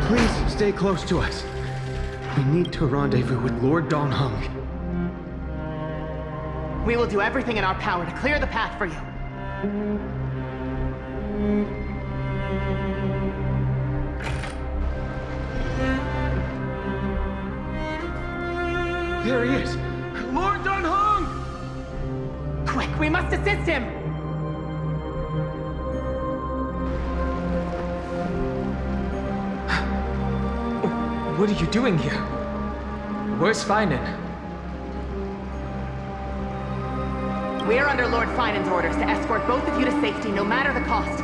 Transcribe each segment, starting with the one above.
Please stay close to us. We need to rendezvous with Lord Dong Hung. We will do everything in our power to clear the path for you. There he is! Lord Dong Hung! Quick, we must assist him! What are you doing here? Where's Finan? We are under Lord Finan's orders to escort both of you to safety, no matter the cost.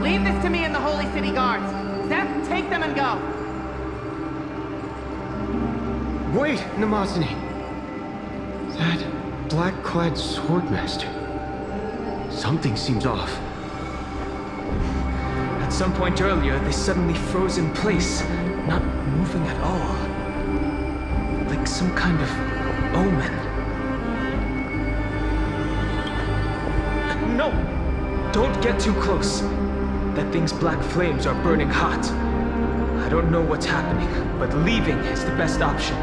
Leave this to me and the Holy City Guards. Zeph, take them and go. Wait, Namazani. That black-clad swordmaster. Something seems off. At some point earlier, they suddenly froze in place, not moving at all. Like some kind of omen. No! Don't get too close. That thing's black flames are burning hot. I don't know what's happening, but leaving is the best option.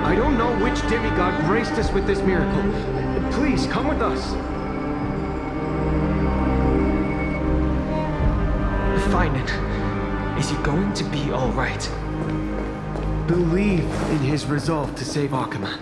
I don't know which demigod graced us with this miracle. Please, come with us. Finan, is he going to be all right? Believe in his resolve to save Akuma.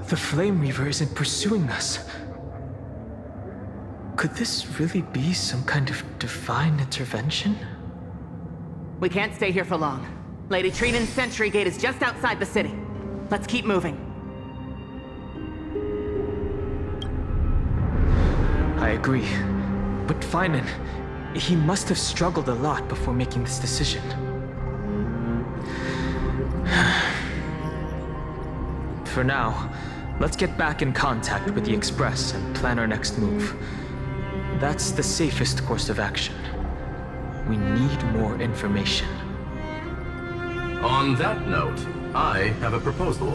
The Flame Reaver isn't pursuing us. Could this really be some kind of divine intervention? We can't stay here for long. Lady Trinan's sentry gate is just outside the city. Let's keep moving. I agree. But Finan, he must have struggled a lot before making this decision. For now, let's get back in contact with the Express and plan our next move. That's the safest course of action. We need more information. On that note, I have a proposal.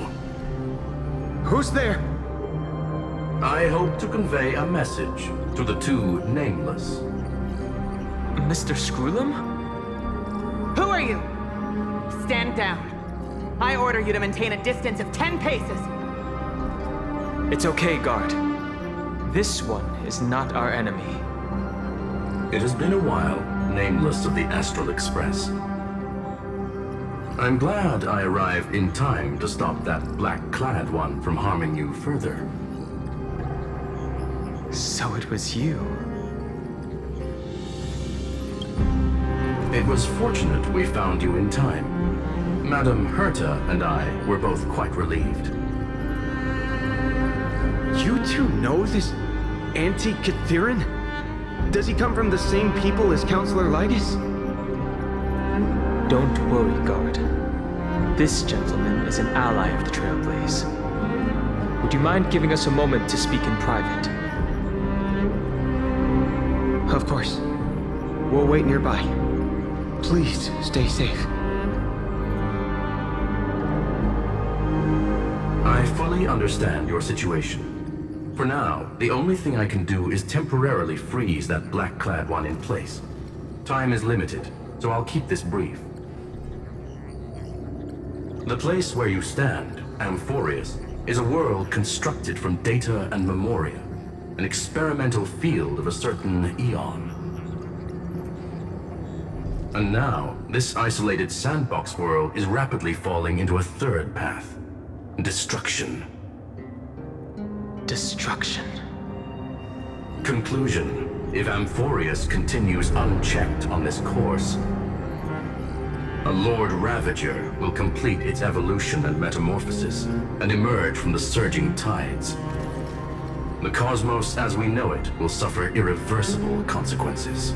Who's there? I hope to convey a message to the two nameless. Mr. Screwlum? Who are you? Stand down. I order you to maintain a distance of 10 paces. It's okay, guard. This one is not our enemy. It has been a while, nameless of the Astral Express. I'm glad I arrived in time to stop that black-clad one from harming you further. So it was you. It was fortunate we found you in time. Madame Herta and I were both quite relieved. You two know this anti-Catharin? Does he come from the same people as Counselor Lygus? Don't worry, guard. This gentleman is an ally of the Trailblaze. Would you mind giving us a moment to speak in private? Of course. We'll wait nearby. Please, stay safe. I fully understand your situation. For now, the only thing I can do is temporarily freeze that black-clad one in place. Time is limited, so I'll keep this brief. The place where you stand, Amphorius, is a world constructed from data and memoria, an experimental field of a certain eon. And now, this isolated sandbox world is rapidly falling into a third path. Destruction. Destruction. Conclusion. If Amphorius continues unchecked on this course, a Lord Ravager will complete its evolution and metamorphosis, and emerge from the surging tides. The cosmos as we know it will suffer irreversible consequences.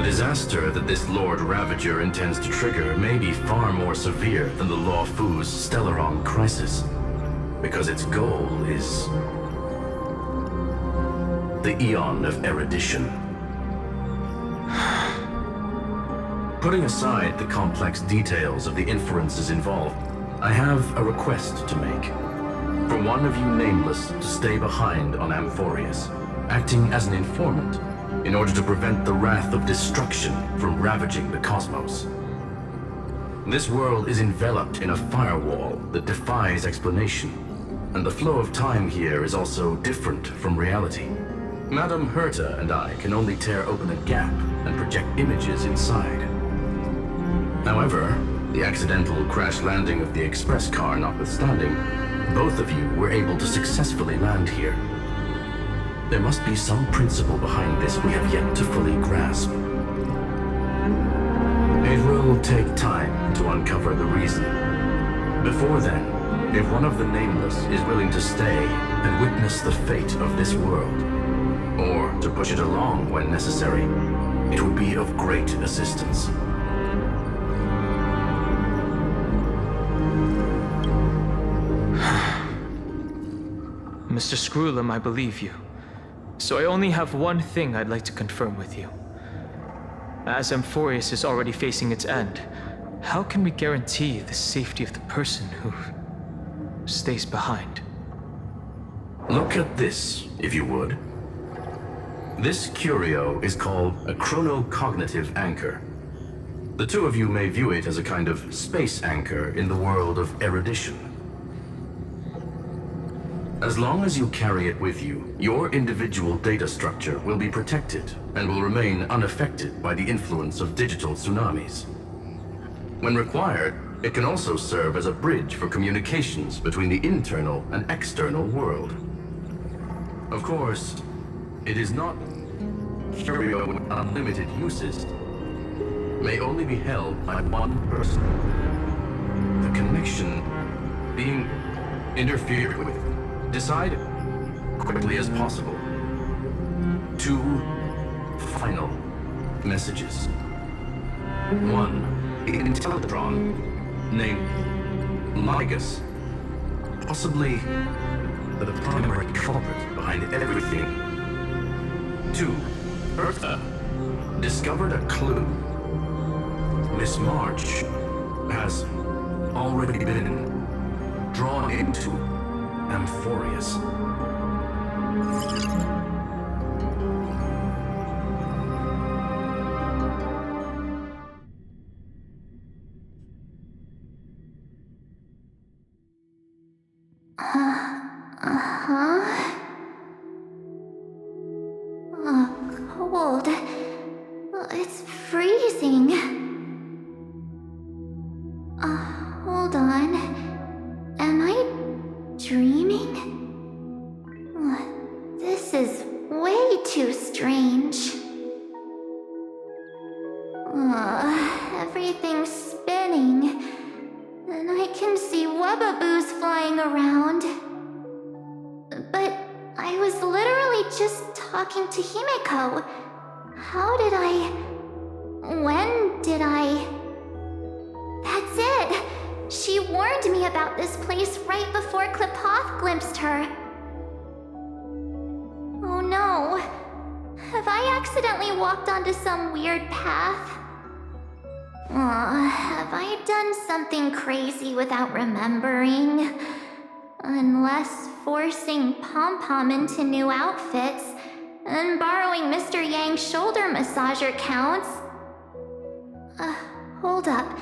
disaster that this Lord Ravager intends to trigger may be far more severe than the Law Fu's Stellaron crisis, because its goal is the Eon of Erudition. Putting aside the complex details of the inferences involved, I have a request to make. For one of you nameless to stay behind on Amphorius, acting as an informant, in order to prevent the wrath of destruction from ravaging the cosmos. This world is enveloped in a firewall that defies explanation, and the flow of time here is also different from reality. Madame Herta and I can only tear open a gap and project images inside. However, the accidental crash landing of the express car notwithstanding, both of you were able to successfully land here. There must be some principle behind this we have yet to fully grasp. It will take time to uncover the reason. Before then, if one of the Nameless is willing to stay and witness the fate of this world, or to push it along when necessary, it would be of great assistance. Mr. Screwlum, I believe you. So I only have one thing I'd like to confirm with you. As Amphorius is already facing its end, how can we guarantee the safety of the person who stays behind? Look at this, if you would. This curio is called a chronocognitive anchor. The two of you may view it as a kind of space anchor in the world of erudition. As long as you carry it with you, your individual data structure will be protected and will remain unaffected by the influence of digital tsunamis. When required, it can also serve as a bridge for communications between the internal and external world. Of course, it is not curio with unlimited uses. May only be held by one person. The connection being interfered with. Decide quickly as possible. 2 final messages. 1 Intellitron named Ligus, possibly the primary culprit behind everything. 2 Bertha discovered a clue. Miss March has already been drawn into Amphorius. Cold. It's freezing. Hold on. Am I dreaming? This is way too strange. Everything's spinning, and I can see wubbaboos flying around. But I was literally just talking to Himeko. How did I... When did I... That's it! She warned me about this place right before Klipoth glimpsed her. Oh no. Have I accidentally walked onto some weird path? Have I done something crazy without remembering? Unless forcing Pom-Pom into new outfits and borrowing Mr. Yang's shoulder massager counts. Hold up.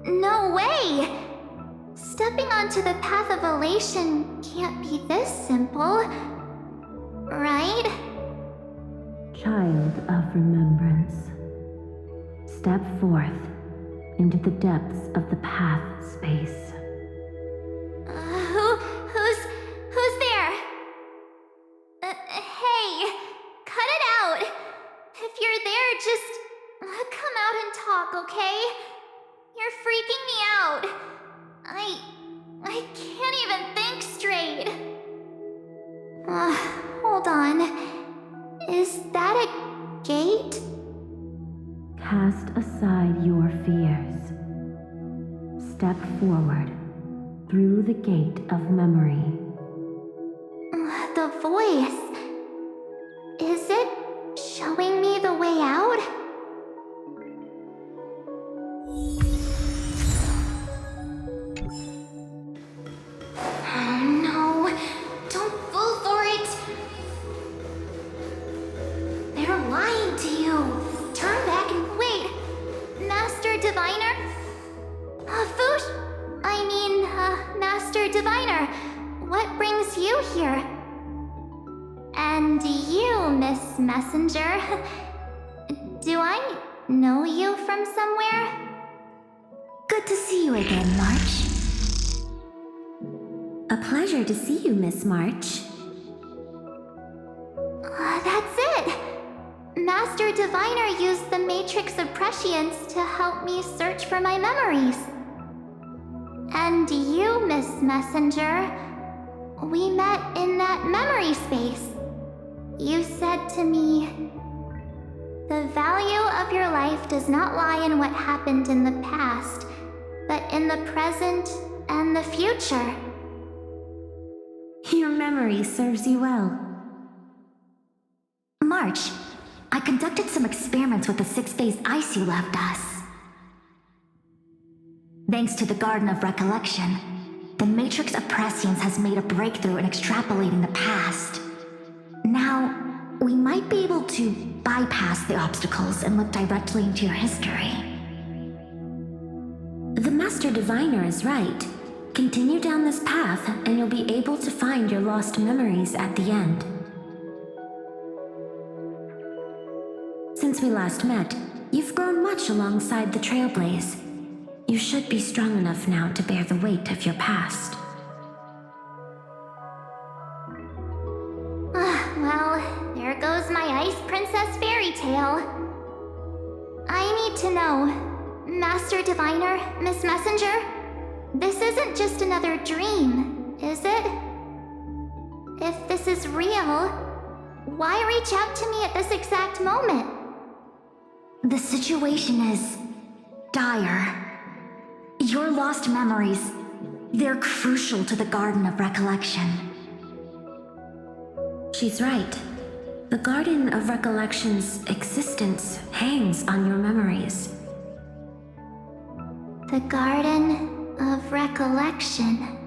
No way! Stepping onto the path of elation can't be this simple, right? Child of remembrance, step forth into the depths of the path space. Who's there? Hey, cut it out. If you're there, just come out and talk, okay? You're freaking me out. I can't even think straight. Hold on. Is that fears. Step forward through the gate of memory. The voice. Is it showing me the way out? Oh no, don't fall for it. They're lying to you. Turn back and wait. Master Diviner? Master Diviner, what brings you here? And you, Miss Messenger. Do I know you from somewhere? Good to see you again, March. A pleasure to see you, Miss March. That's it! Master Diviner used the Matrix of Prescience to help me search for my memories. And you, Miss Messenger, we met in that memory space. You said to me, "The value of your life does not lie in what happened in the past, but in the present and the future." Your memory serves you well. March, I conducted some experiments with the 6-phase ice you left us. Thanks to the Garden of Recollection, the Matrix of Prescience has made a breakthrough in extrapolating the past. Now, we might be able to bypass the obstacles and look directly into your history. The Master Diviner is right. Continue down this path, and you'll be able to find your lost memories at the end. Since we last met, you've grown much alongside the Trailblaze. You should be strong enough now to bear the weight of your past. Well, there goes my Ice Princess fairy tale. I need to know, Master Diviner, Miss Messenger, this isn't just another dream, is it? If this is real, why reach out to me at this exact moment? The situation is dire. Your lost memories, they're crucial to the Garden of Recollection. She's right. The Garden of Recollection's existence hangs on your memories. The Garden of Recollection.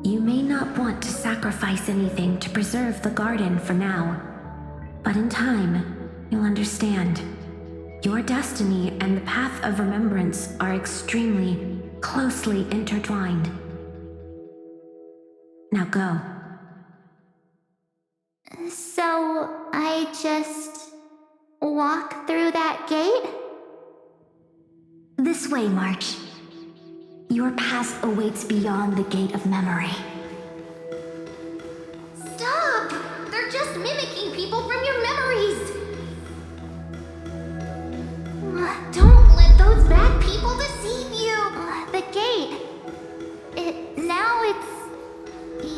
You may not want to sacrifice anything to preserve the garden for now, but in time, you'll understand. Your destiny and the path of remembrance are extremely, closely intertwined. Now go. So, I just walk through that gate? This way, March. Your past awaits beyond the gate of memory. Stop! They're just mimicking people from your memories! Don't let those bad people deceive you! The gate. Now it's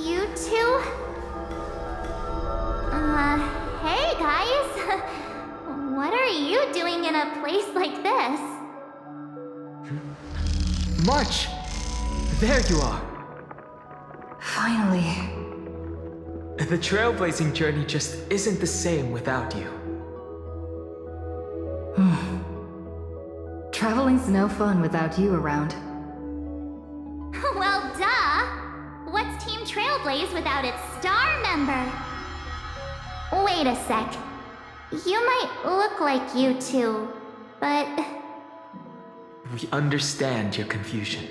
you two? Hey guys! What are you doing in a place like this? March! There you are! Finally. The trailblazing journey just isn't the same without you. Traveling's no fun without you around. Well, duh! What's Team Trailblaze without its star member? Wait a sec. You might look like you two, but... We understand your confusion.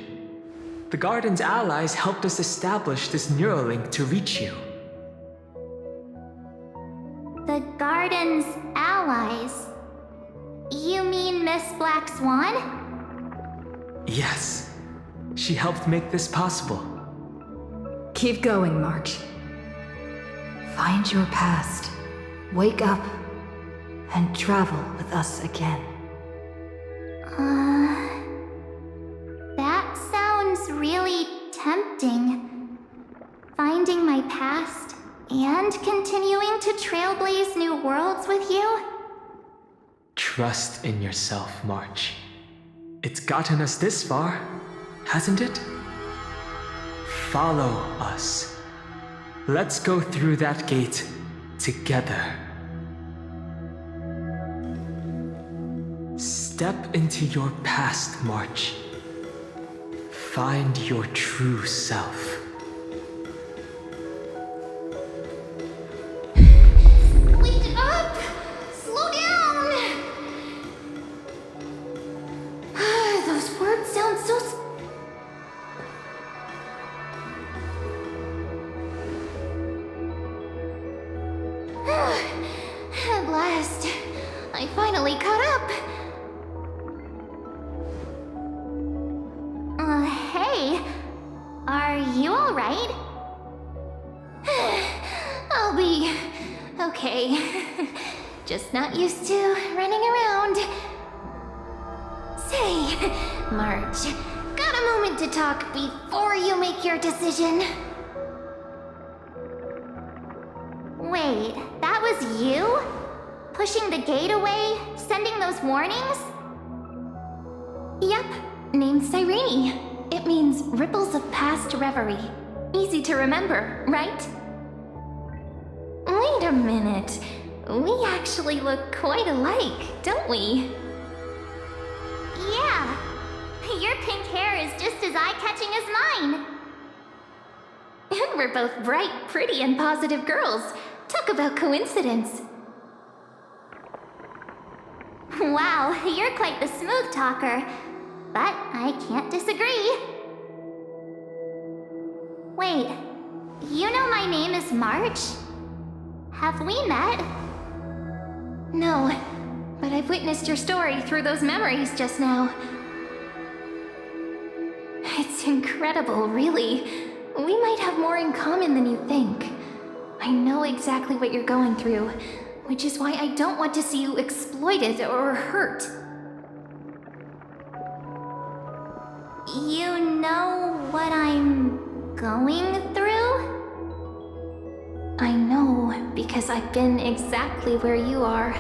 The Garden's allies helped us establish this Neuralink to reach you. The Garden's allies? You mean Miss Black Swan? Yes. She helped make this possible. Keep going, March. Find your past, wake up, and travel with us again. That sounds really tempting. Finding my past and continuing to trailblaze new worlds with you? Trust in yourself, March. It's gotten us this far, hasn't it? Follow us. Let's go through that gate together. Step into your past, March. Find your true self. Wait up! Slow down! Those words sound so... At last, I finally caught up. Hey, are you alright? I'll be okay. Just not used to running around. Say, March, got a moment to talk before you make your decision? Wait, that was you? Pushing the gate away? Sending those warnings? Yep, named Cyrene. It means ripples of past reverie. Easy to remember, right? Wait a minute. We actually look quite alike, don't we? Yeah. Your pink hair is just as eye-catching as mine. And we're both bright, pretty, and positive girls. Talk about coincidence. Wow, you're quite the smooth talker. But I can't disagree. Wait, you know my name is March? Have we met? No, but I've witnessed your story through those memories just now. It's incredible, really. We might have more in common than you think. I know exactly what you're going through, which is why I don't want to see you exploited or hurt. You know what I'm going through? I know because I've been exactly where you are.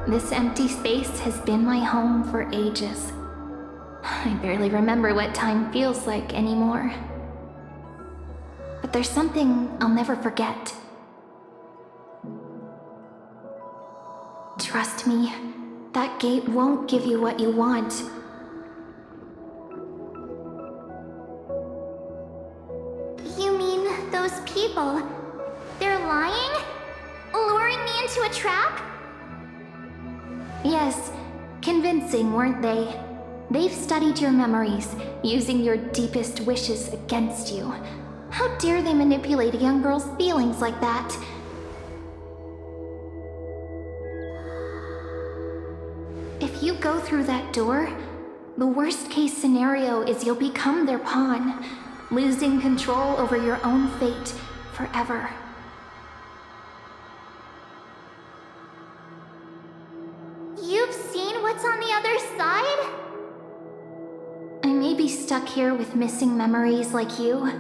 This empty space has been my home for ages. I barely remember what time feels like anymore. But there's something I'll never forget. Trust me, that gate won't give you what you want. You mean those people? They're lying? Luring me into a trap? Yes, convincing, weren't they? They've studied your memories, using your deepest wishes against you. How dare they manipulate a young girl's feelings like that? If you go through that door, the worst-case scenario is you'll become their pawn, losing control over your own fate forever. You've seen what's on the other side? I may be stuck here with missing memories like you,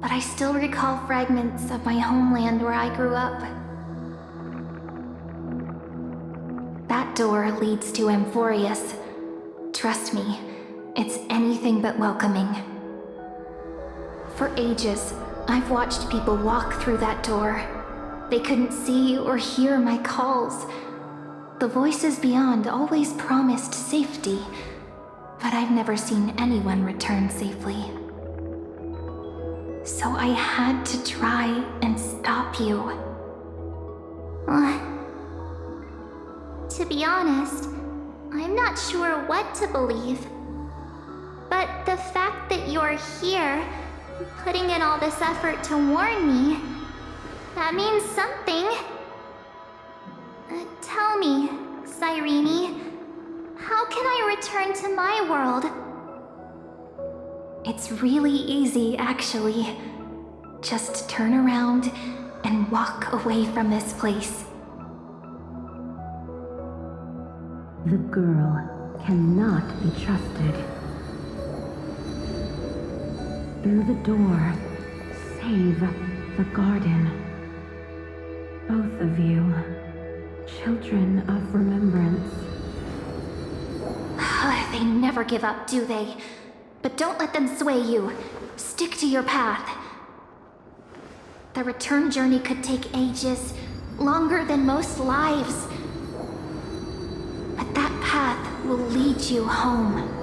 but I still recall fragments of my homeland where I grew up. That door leads to Amphorius. Trust me, it's anything but welcoming. For ages, I've watched people walk through that door. They couldn't see or hear my calls. The voices beyond always promised safety, but I've never seen anyone return safely. So I had to try and stop you. To be honest, I'm not sure what to believe. But the fact that you're here, putting in all this effort to warn me, that means something. Tell me, Cyrene, how can I return to my world? It's really easy, actually. Just turn around and walk away from this place. The girl cannot be trusted. Through the door, save the garden. Both of you, children of remembrance. They never give up, do they? But don't let them sway you. Stick to your path. The return journey could take ages, longer than most lives. But that path will lead you home.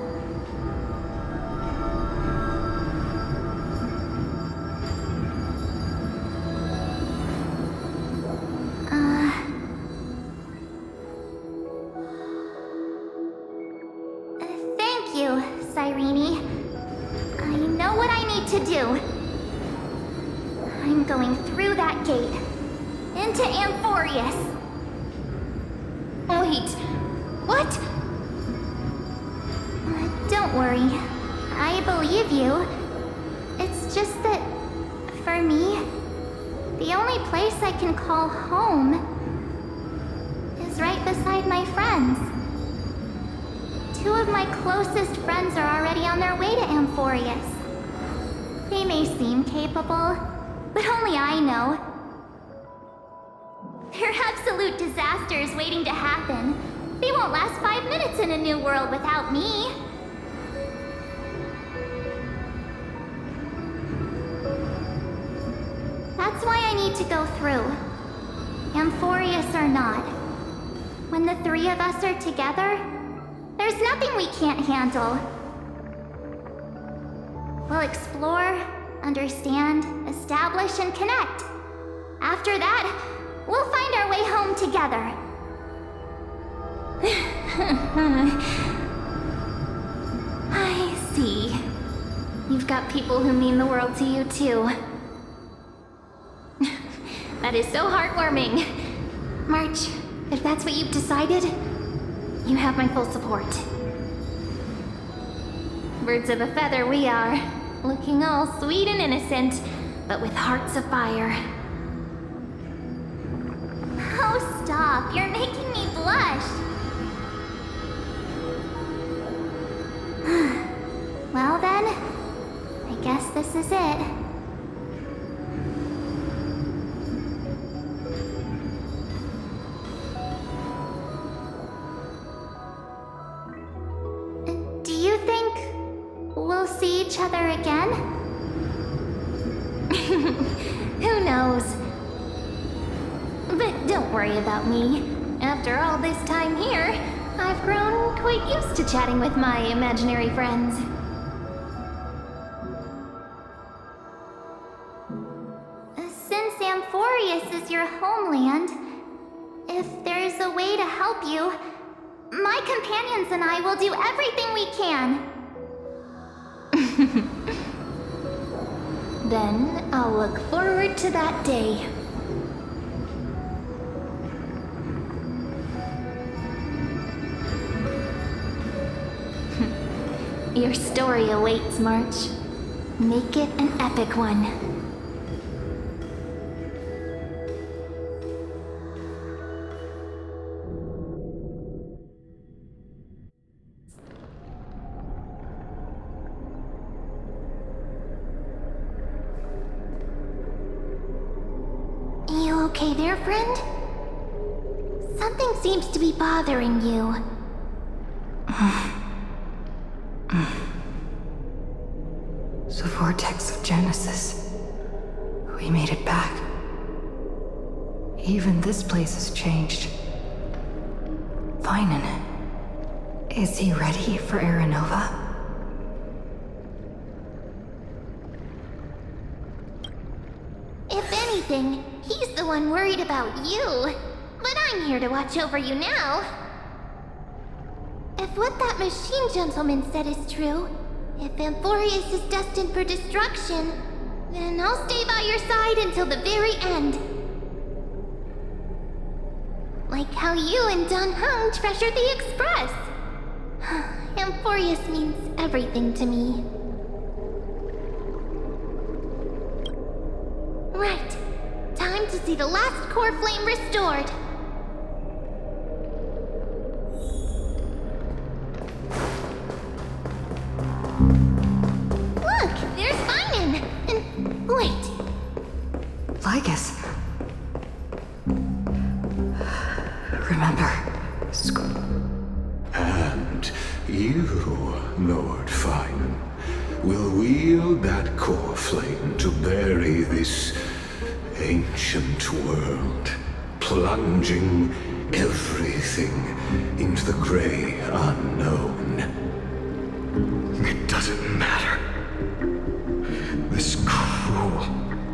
Thank you, Cyrene. I know what I need to do. I'm going through that gate. Into Amphorius. Wait, what? Don't worry. I believe you. It's just that, for me, the only place I can call home is right beside my friends. 2 of my closest friends are already on their way to Amphorius. They may seem capable, but only I know. They're absolute disasters waiting to happen. They won't last 5 minutes in a new world without me. That's why I need to go through. Amphorius or not. When the 3 of us are together, there's nothing we can't handle. We'll explore, understand, establish, and connect. After that, we'll find our way home together. I see. You've got people who mean the world to you, too. That is so heartwarming. March, if that's what you've decided, you have my full support. Birds of a feather we are, looking all sweet and innocent, but with hearts of fire. Oh, stop. You're making me blush. Well then, I guess this is it. Do you think we'll see each other again? Who knows? But don't worry about me. After all this time here, I've grown quite used to chatting with my imaginary friends. Since Amphorius is your homeland, if there's a way to help you, my companions and I will do everything we can. Then I'll look forward to that day. Your story awaits, March. Make it an epic one. You okay there, friend? Something seems to be bothering you. The vortex of Genesis. We made it back. Even this place has changed. Finan. Is he ready for Aranova? If anything, he's the one worried about you. But I'm here to watch over you now. If what that machine gentleman said is true, if Amphorius is destined for destruction, then I'll stay by your side until the very end. Like how you and Dun Hung treasured the Express. Amphorius means everything to me. Right. Time to see the last core flame restored. Look, there's Finan. And wait. Lygus. Remember. And You, Lord Finan, will wield that core flame to bury this ancient world, plunging everything into the gray unknown. It doesn't matter. This cruel,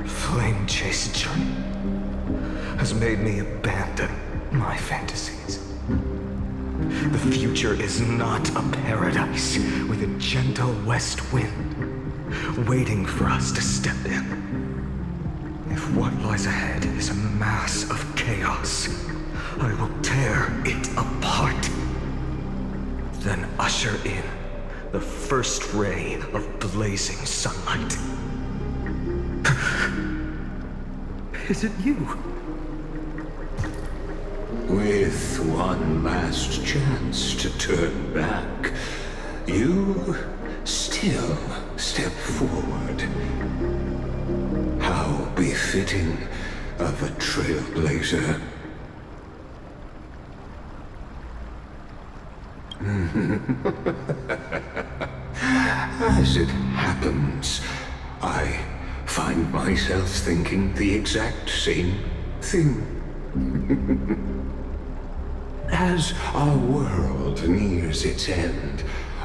flame-chased journey has made me abandon my fantasies. The future is not a paradise with a gentle west wind waiting for us to step in. If what lies ahead is a mass of chaos, I will tear it apart. Then usher in the first ray of blazing sunlight. Is it you? With one last chance to turn back, you still step forward. How befitting of a trailblazer. As it happens, I find myself thinking the exact same thing. As our world nears its end,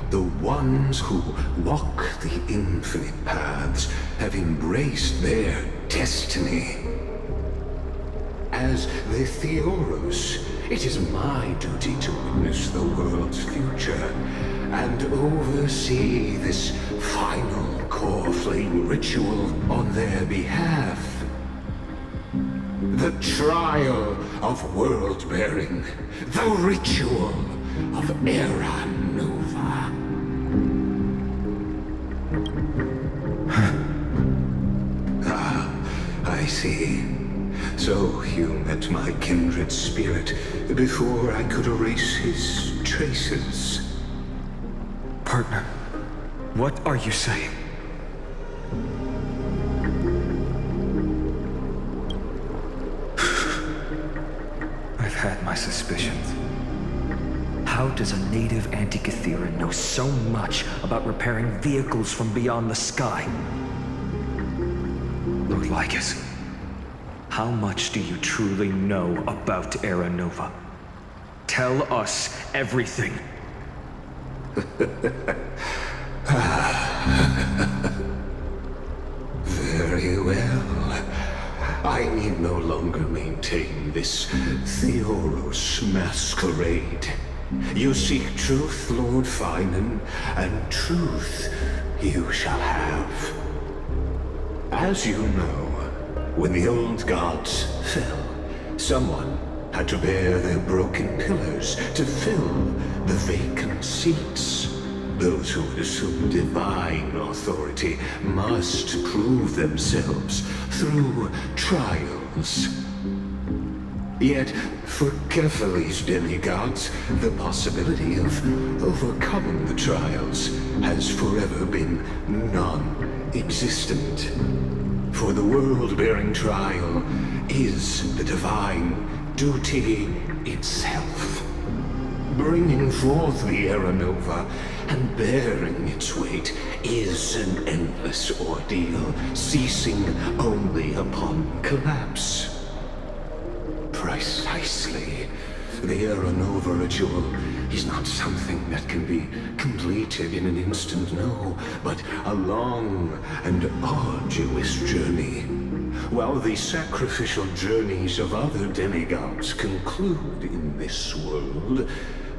the ones who walk the infinite paths have embraced their destiny. As the Theoros, it is my duty to witness the world's future and oversee this final core flame ritual on their behalf. The trial of world-bearing, the ritual of Era Nova. I see. So you met my kindred spirit before I could erase his traces. Partner, what are you saying? I've had my suspicions. How does a native Antikytheran know so much about repairing vehicles from beyond the sky? Lord Lycus, how much do you truly know about Era Nova? Tell us everything. Very well. I need no longer maintain this Theoros masquerade. You seek truth, Lord Finan, and truth you shall have. As you know, when the old gods fell, someone had to bear their broken pillars to fill the vacant seats. Those who would assume divine authority must prove themselves through trials. Yet, for Kefali's demigods, the possibility of overcoming the trials has forever been non-existent. For the world-bearing trial is the divine duty itself. Bringing forth the Era Nova and bearing its weight is an endless ordeal, ceasing only upon collapse. Precisely. The Era Nova ritual is not something that can be completed in an instant, no, but a long and arduous journey. While the sacrificial journeys of other demigods conclude in this world,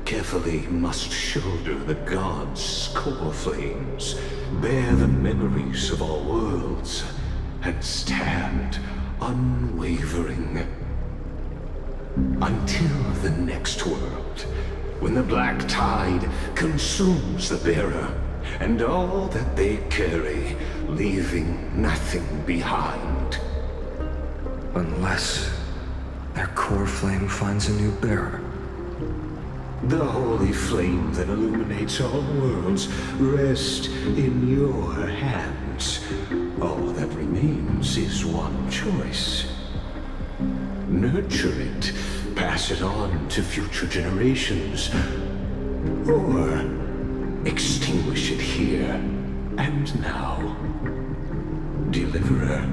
Kefali must shoulder the gods' core flames, bear the memories of all worlds, and stand unwavering. Until the next world, when the black tide consumes the bearer and all that they carry, leaving nothing behind. Unless their core flame finds a new bearer. The holy flame that illuminates all worlds rests in your hands. All that remains is one choice. Nurture it, pass it on to future generations, or extinguish it here and now. Deliverer,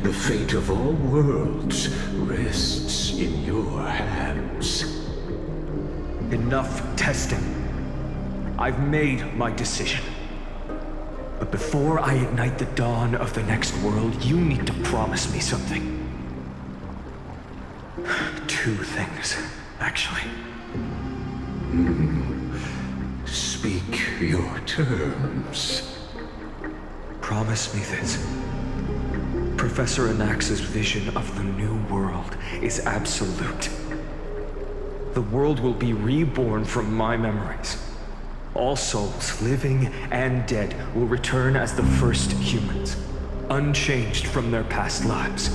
the fate of all worlds rests in your hands. Enough testing. I've made my decision. But before I ignite the dawn of the next world, you need to promise me something. 2 things, actually. Speak your terms. Promise me this. Professor Anax's vision of the new world is absolute. The world will be reborn from my memories. All souls, living and dead, will return as the first humans, unchanged from their past lives.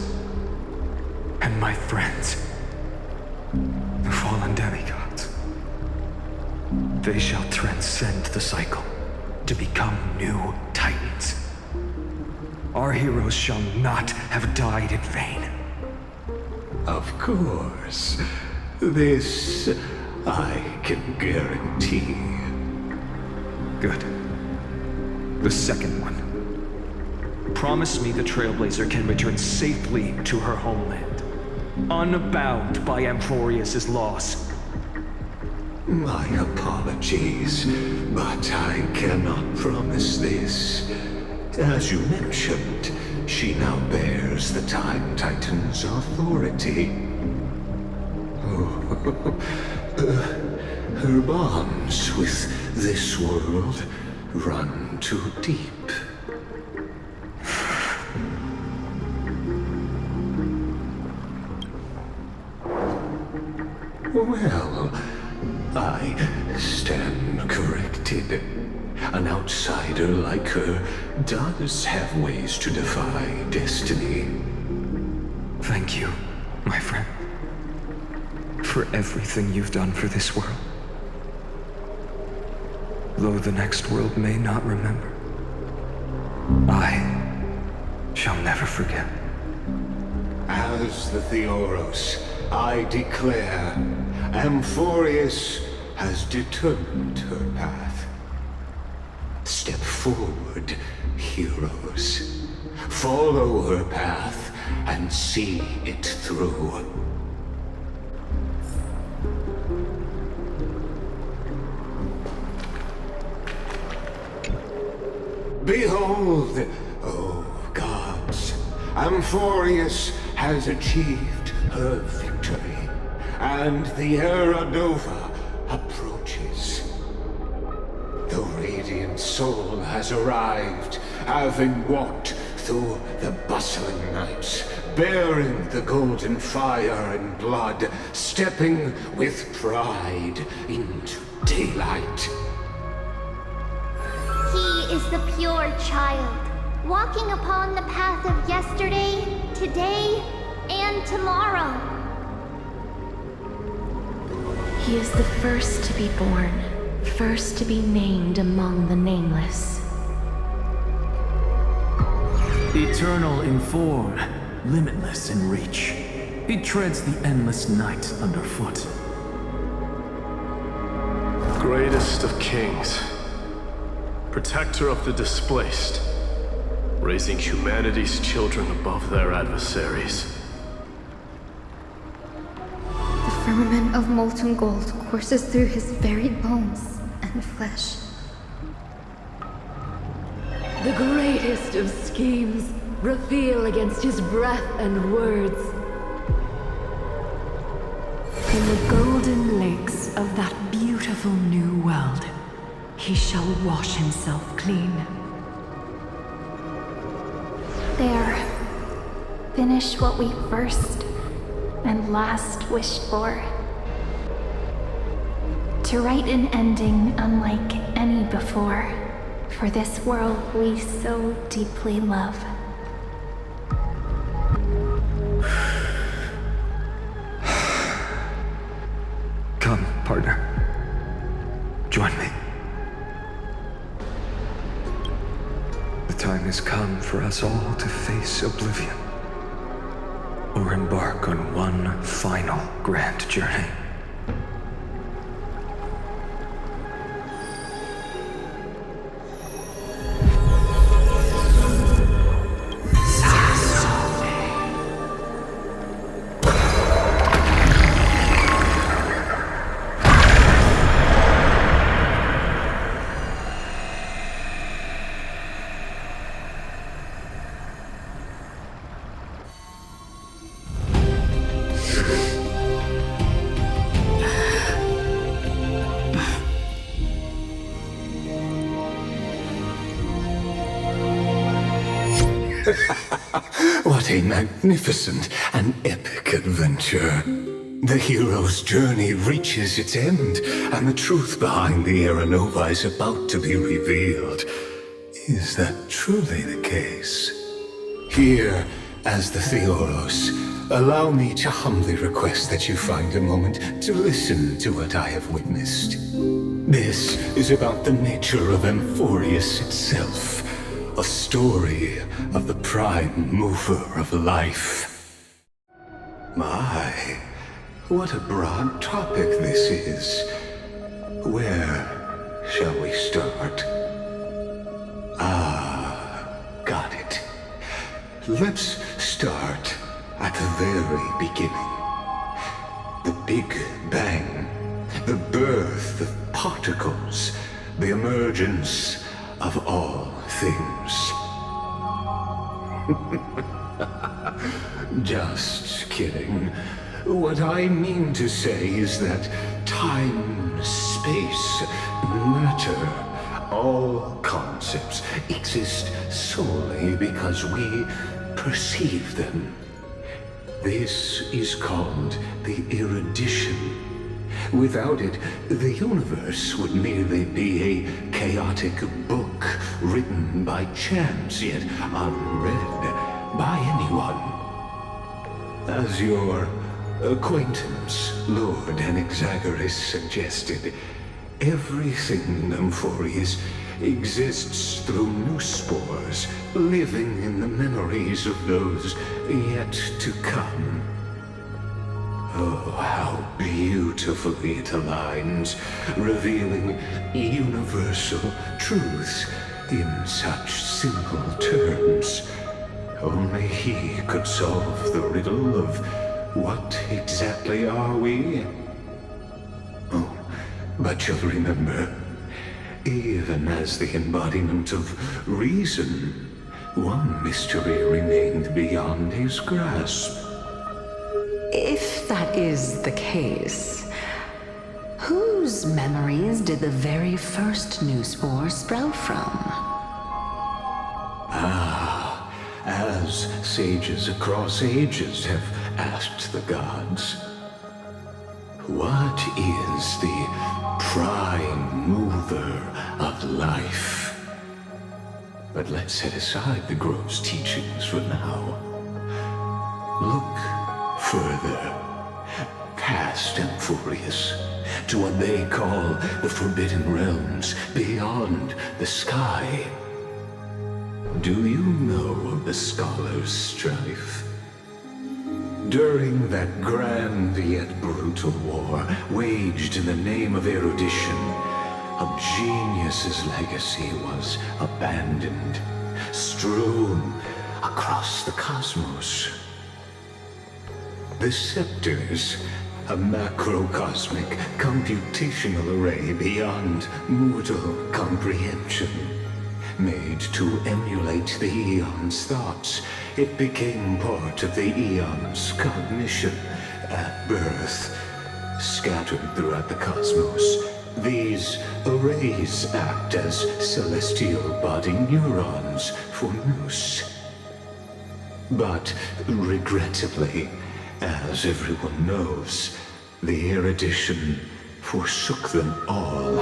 And my friends, the fallen demigods, they shall transcend the cycle to become new titans. Our heroes shall not have died in vain. Of course. This I can guarantee. Good. The second one. Promise me the Trailblazer can return safely to her homeland, unbound by Amphorius' loss. My apologies, but I cannot promise this. As you mentioned, she now bears the Time Titan's authority. Her bonds with this world run too deep. Well, I stand corrected. An outsider like her does have ways to defy destiny. Thank you, my friend, for everything you've done for this world. Though the next world may not remember, I shall never forget. As the Theoros, I declare, Amphorius has determined her path. Step forward, heroes. Follow her path and see it through. Behold, O gods, Amphorius has achieved her victory, and the Era Nova approaches. The Radiant Soul has arrived, having walked through the bustling nights, bearing the golden fire and blood, stepping with pride into daylight. He is the pure child, walking upon the path of yesterday, today, and tomorrow. He is the first to be born, first to be named among the nameless. Eternal in form, limitless in reach. He treads the endless night underfoot. Greatest of kings, protector of the displaced, raising humanity's children above their adversaries. The firmament of molten gold courses through his very bones and flesh. The greatest of schemes reveal against his breath and words. In the golden lakes of that beautiful new world, he shall wash himself clean. There. Finish what we first and last wished for. To write an ending unlike any before, for this world we so deeply love. Come, partner. Join me. The time has come for us all to face oblivion, or embark on one final grand journey. What a magnificent and epic adventure. The hero's journey reaches its end, and the truth behind the Era Nova is about to be revealed. Is that truly the case? Here, as the Theoros, allow me to humbly request that you find a moment to listen to what I have witnessed. This is about the nature of Amphorius itself, a story of the prime mover of life. My, what a broad topic this is. Where shall we start? Got it. Let's start at the very beginning. The Big Bang, the birth of particles, the emergence of all things. Just kidding. What I mean to say is that time, space, matter, all concepts exist solely because we perceive them. This is called the erudition. Without it, the universe would merely be a chaotic book written by chance, yet unread by anyone. As your acquaintance, Lord Anaxagoras, suggested, everything in Amphorius exists through new spores, living in the memories of those yet to come. Oh, how beautifully it aligns, revealing universal truths in such simple terms. Only he could solve the riddle of what exactly are we? Oh, but you'll remember, even as the embodiment of reason, one mystery remained beyond his grasp. If that is the case, whose memories did the very first new spore sprout from? As sages across ages have asked the gods, what is the prime mover of life? But let's set aside the gross teachings for now. Look further, past Amphorius, to what they call the Forbidden Realms beyond the sky. Do you know of the Scholar's Strife? During that grand yet brutal war, waged in the name of erudition, a genius's legacy was abandoned, strewn across the cosmos. The Scepters, a macrocosmic computational array beyond mortal comprehension. Made to emulate the Eon's thoughts, it became part of the Eon's cognition at birth. Scattered throughout the cosmos, these arrays act as celestial body neurons for Nous. But regrettably, as everyone knows, the erudition forsook them all.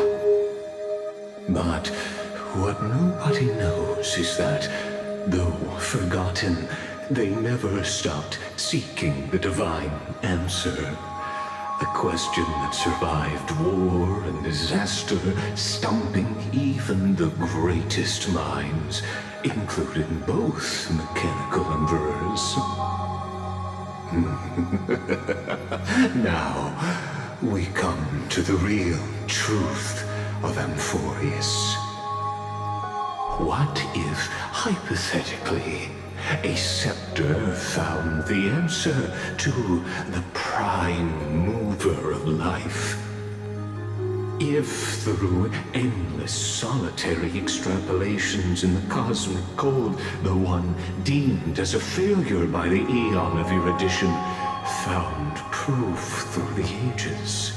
But what nobody knows is that, though forgotten, they never stopped seeking the divine answer. A question that survived war and disaster, stumping even the greatest minds, including both mechanical emperors. Now, we come to the real truth of Amphorius. What if, hypothetically, a scepter found the answer to the prime mover of life? If, through endless solitary extrapolations in the cosmic code, the one deemed as a failure by the Eon of erudition found proof through the ages,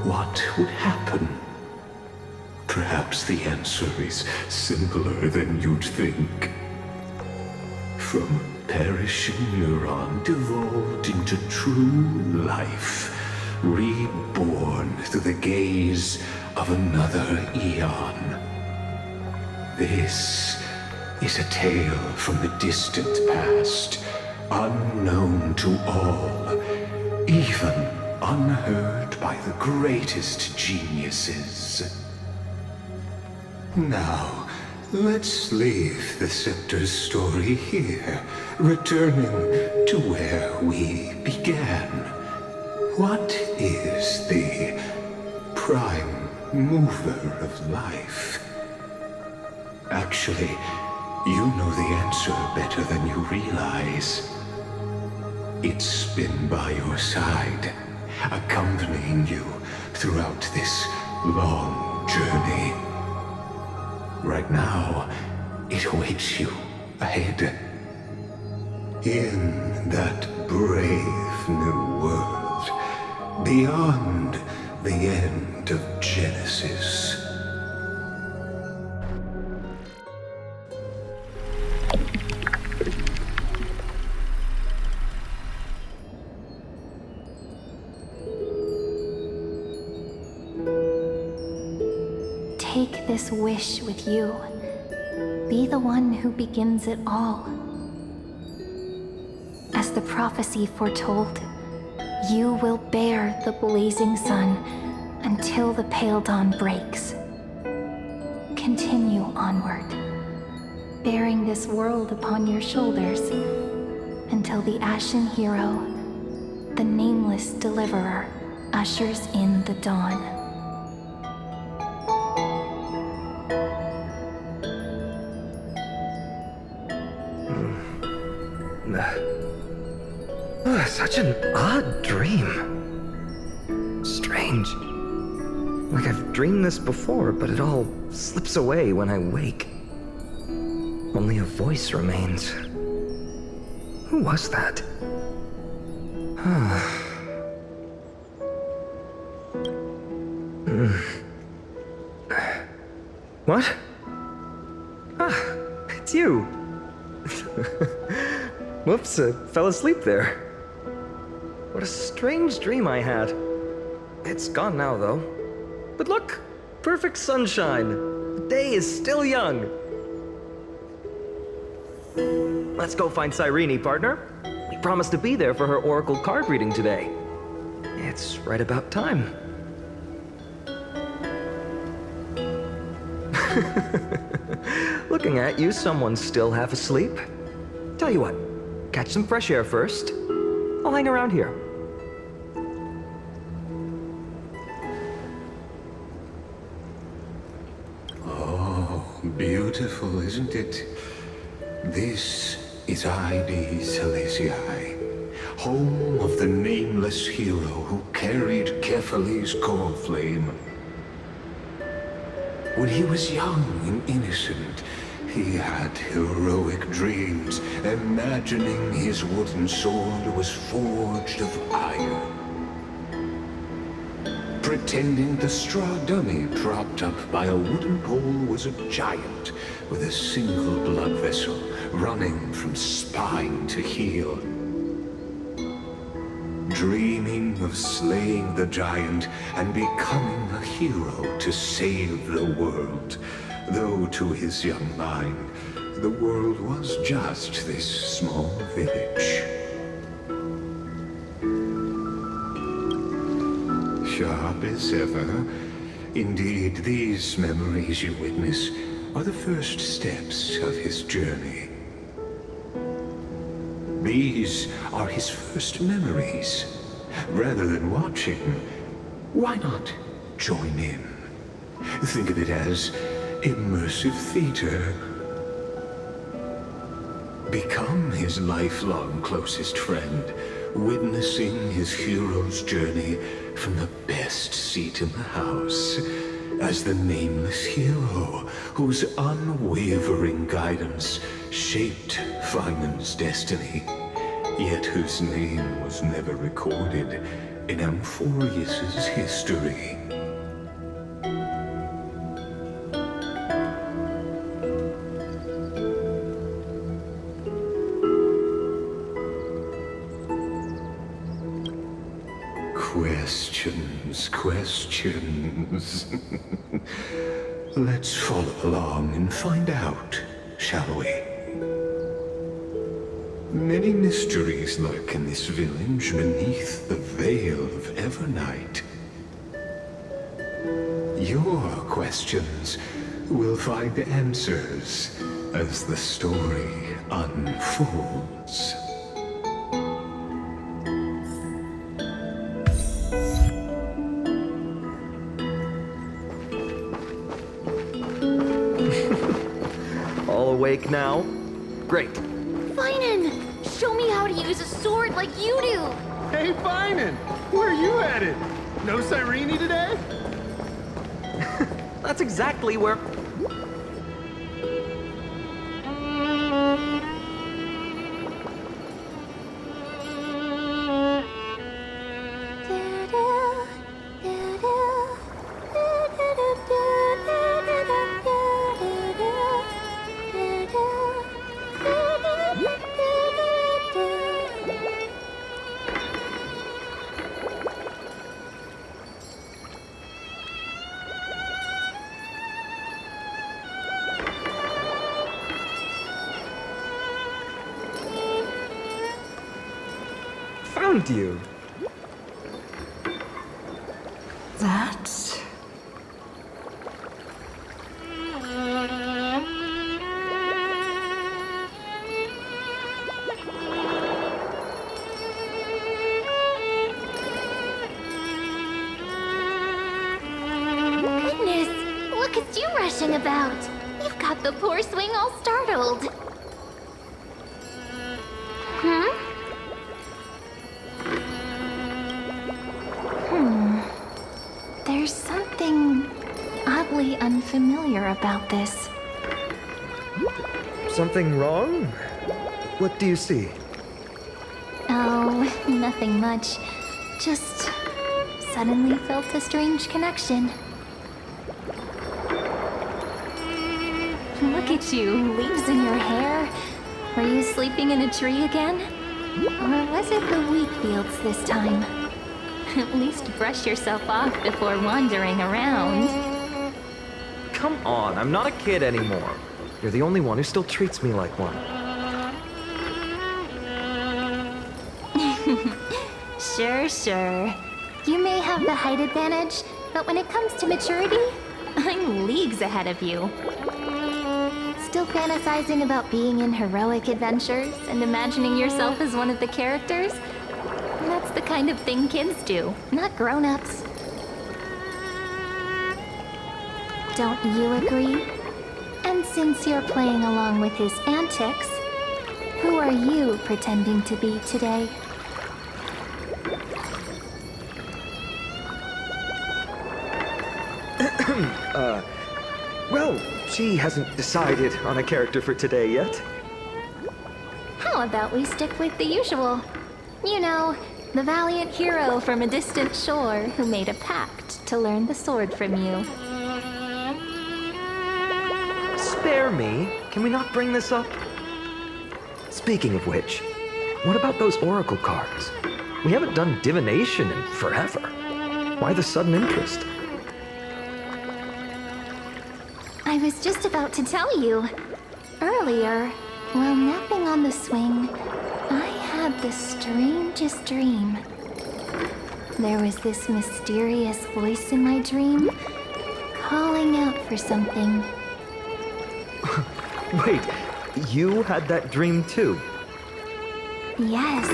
what would happen? Perhaps the answer is simpler than you'd think. from perishing neuron devolved into true life, reborn through the gaze of another eon. This is a tale from the distant past, unknown to all, even unheard by the greatest geniuses. Now, let's leave the Scepter's story here, returning to where we began. What is the prime mover of life? Actually, you know the answer better than you realize. It's been by your side, accompanying you throughout this long journey. Right now, it awaits you ahead. In that brave new world, beyond the end of Genesis. Take this wish with you. Be the one who begins it all. As the prophecy foretold, you will bear the blazing sun until the pale dawn breaks. Continue onward, bearing this world upon your shoulders until the Ashen Hero, the nameless deliverer, ushers in the dawn. Such an odd dream. Strange. Like I've dreamed this before, but it all slips away when I wake. Only a voice remains. Who was that? What? Ah, it's you. Whoops, I fell asleep there. What a strange dream I had. It's gone now, though. But look, perfect sunshine. The day is still young. Let's go find Cyrene, partner. We promised to be there for her oracle card reading today. It's right about time. Looking at you, someone's still half asleep. Tell you what, catch some fresh air first. I'll hang around here. Oh, beautiful, isn't it? This is Ide Silesii, home of the nameless hero who carried Kefali's core flame. When he was young and innocent, he had heroic dreams, imagining his wooden sword was forged of iron. Pretending the straw dummy propped up by a wooden pole was a giant with a single blood vessel running from spine to heel. Dreaming of slaying the giant and becoming a hero to save the world. Though to his young mind, the world was just this small village. Sharp as ever. Indeed, these memories you witness are the first steps of his journey. These are his first memories. Rather than watching, why not join in? Think of it as immersive theater. Become his lifelong closest friend, witnessing his hero's journey from the best seat in the house, as the nameless hero whose unwavering guidance shaped Feynman's destiny, yet whose name was never recorded in Amphorius's history. questions. Let's follow along and find out, shall we? Many mysteries lurk in this village beneath the veil of Evernight. Your questions will find answers as the story unfolds. All awake now? Great. Finan! Show me how to use a sword like you do! Hey, Finan! Where are you headed? No Cyrene today? That's exactly where... Found you. That's... Goodness, look at you rushing about. You've got the poor swing all startled. There's something oddly unfamiliar about this. Something wrong? What do you see? Oh, nothing much. Just suddenly felt a strange connection. Look at you, leaves in your hair. Were you sleeping in a tree again? Or was it the wheat fields this time? At least brush yourself off before wandering around. Come on, I'm not a kid anymore. You're the only one who still treats me like one. Sure. You may have the height advantage, but when it comes to maturity, I'm leagues ahead of you. Still fantasizing about being in heroic adventures and imagining yourself as one of the characters? That's the kind of thing kids do, not grown-ups. Don't you agree? And since you're playing along with his antics, who are you pretending to be today? Well, she hasn't decided on a character for today yet. How about we stick with the usual? You know, the valiant hero from a distant shore who made a pact to learn the sword from you. Spare me. Can we not bring this up? Speaking of which, what about those oracle cards? We haven't done divination in forever. Why the sudden interest? I was just about to tell you. Earlier, while napping on the swing, I had the strangest dream. There was this mysterious voice in my dream, calling out for something. Wait, you had that dream too? Yes,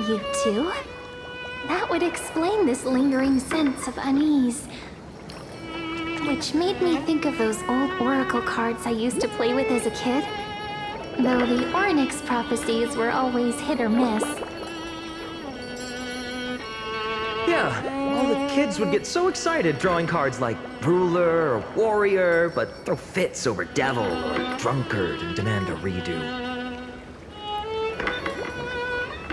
you too? That would explain this lingering sense of unease. Which made me think of those old oracle cards I used to play with as a kid. Though the Ornyx prophecies were always hit or miss. Yeah, all the kids would get so excited drawing cards like ruler or warrior, but throw fits over devil or drunkard and demand a redo.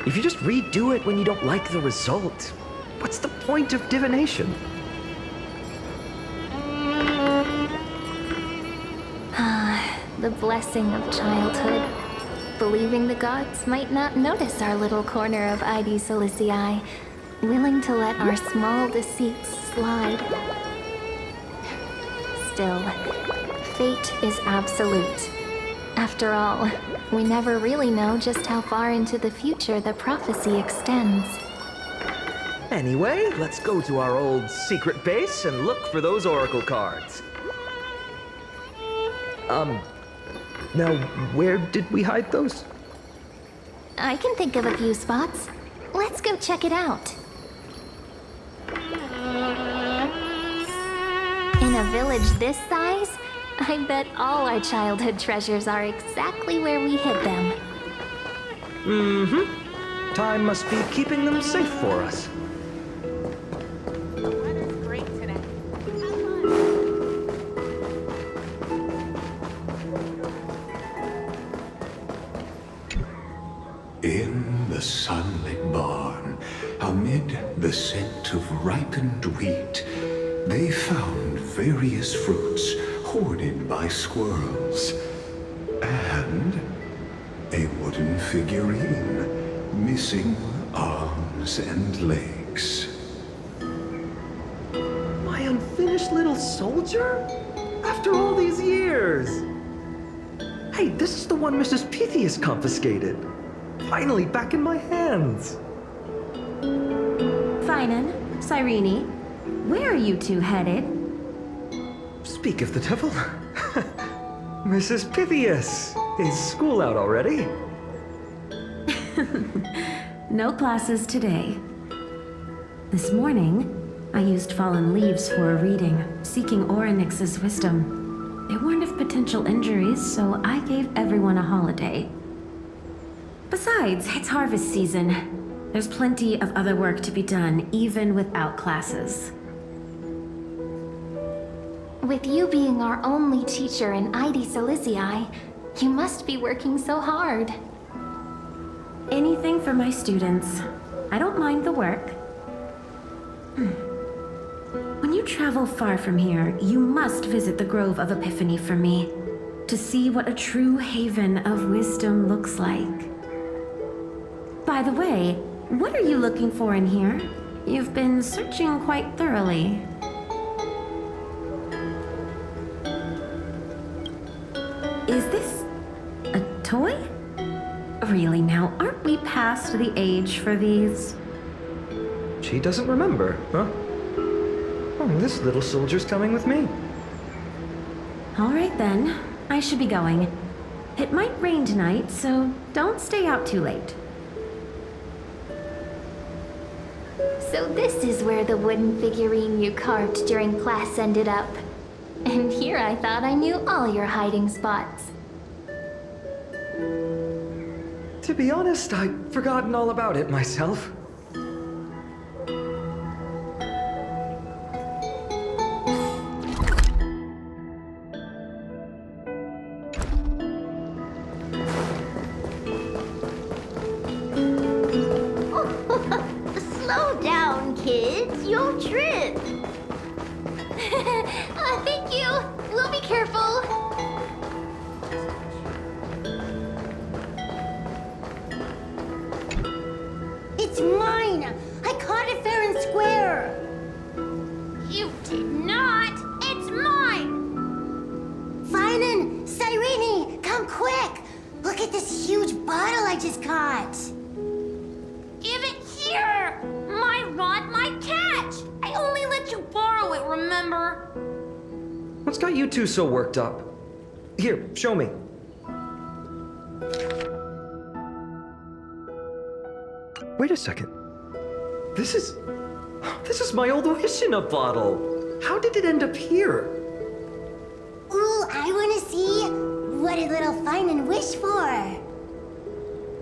If you just redo it when you don't like the result, what's the point of divination? The blessing of childhood. Believing the gods might not notice our little corner of ID Solicii, willing to let our small deceits slide. Still, fate is absolute. After all, we never really know just how far into the future the prophecy extends. Anyway, let's go to our old secret base and look for those oracle cards. Now, where did we hide those? I can think of a few spots. Let's go check it out. In a village this size, I bet all our childhood treasures are exactly where we hid them. Mm-hmm. Time must be keeping them safe for us. The weather's great today. In the sunlit barn, amid the scent of ripened wheat, they found various fruits hoarded by squirrels, and a wooden figurine missing arms and legs. My unfinished little soldier? After all these years! Hey, this is the one Mrs. Pythias confiscated. Finally back in my hands. Finan, Cyrene, where are you two headed? Speak of the devil. Mrs. Pythias, is school out already? No classes today. This morning, I used fallen leaves for a reading, seeking Orynyx's wisdom. They warned of potential injuries, so I gave everyone a holiday. Besides, it's harvest season. There's plenty of other work to be done, even without classes. With you being our only teacher in ID Silicii, you must be working so hard. Anything for my students. I don't mind the work. When you travel far from here, you must visit the Grove of Epiphany for me, to see what a true haven of wisdom looks like. By the way, what are you looking for in here? You've been searching quite thoroughly. Is this a toy? Really now, aren't we past the age for these? She doesn't remember, huh? Oh, this little soldier's coming with me. All right then, I should be going. It might rain tonight, so don't stay out too late. So this is where the wooden figurine you carved during class ended up. And here I thought I knew all your hiding spots. To be honest, I'd forgotten all about it myself. Slow down, kids. You'll trip. Thank you. We'll be careful. It's mine! I caught it fair and square! You did not. It's mine. Finan! Cyrene! Come quick! Look at this huge bottle I just caught! Give it here. My rod, my catch. I only let you borrow it, remember? What's got you two so worked up? Here, show me. Wait a second. This is my old Wishina bottle. How did it end up here? Ooh, I wanna see what did little Finan wish for?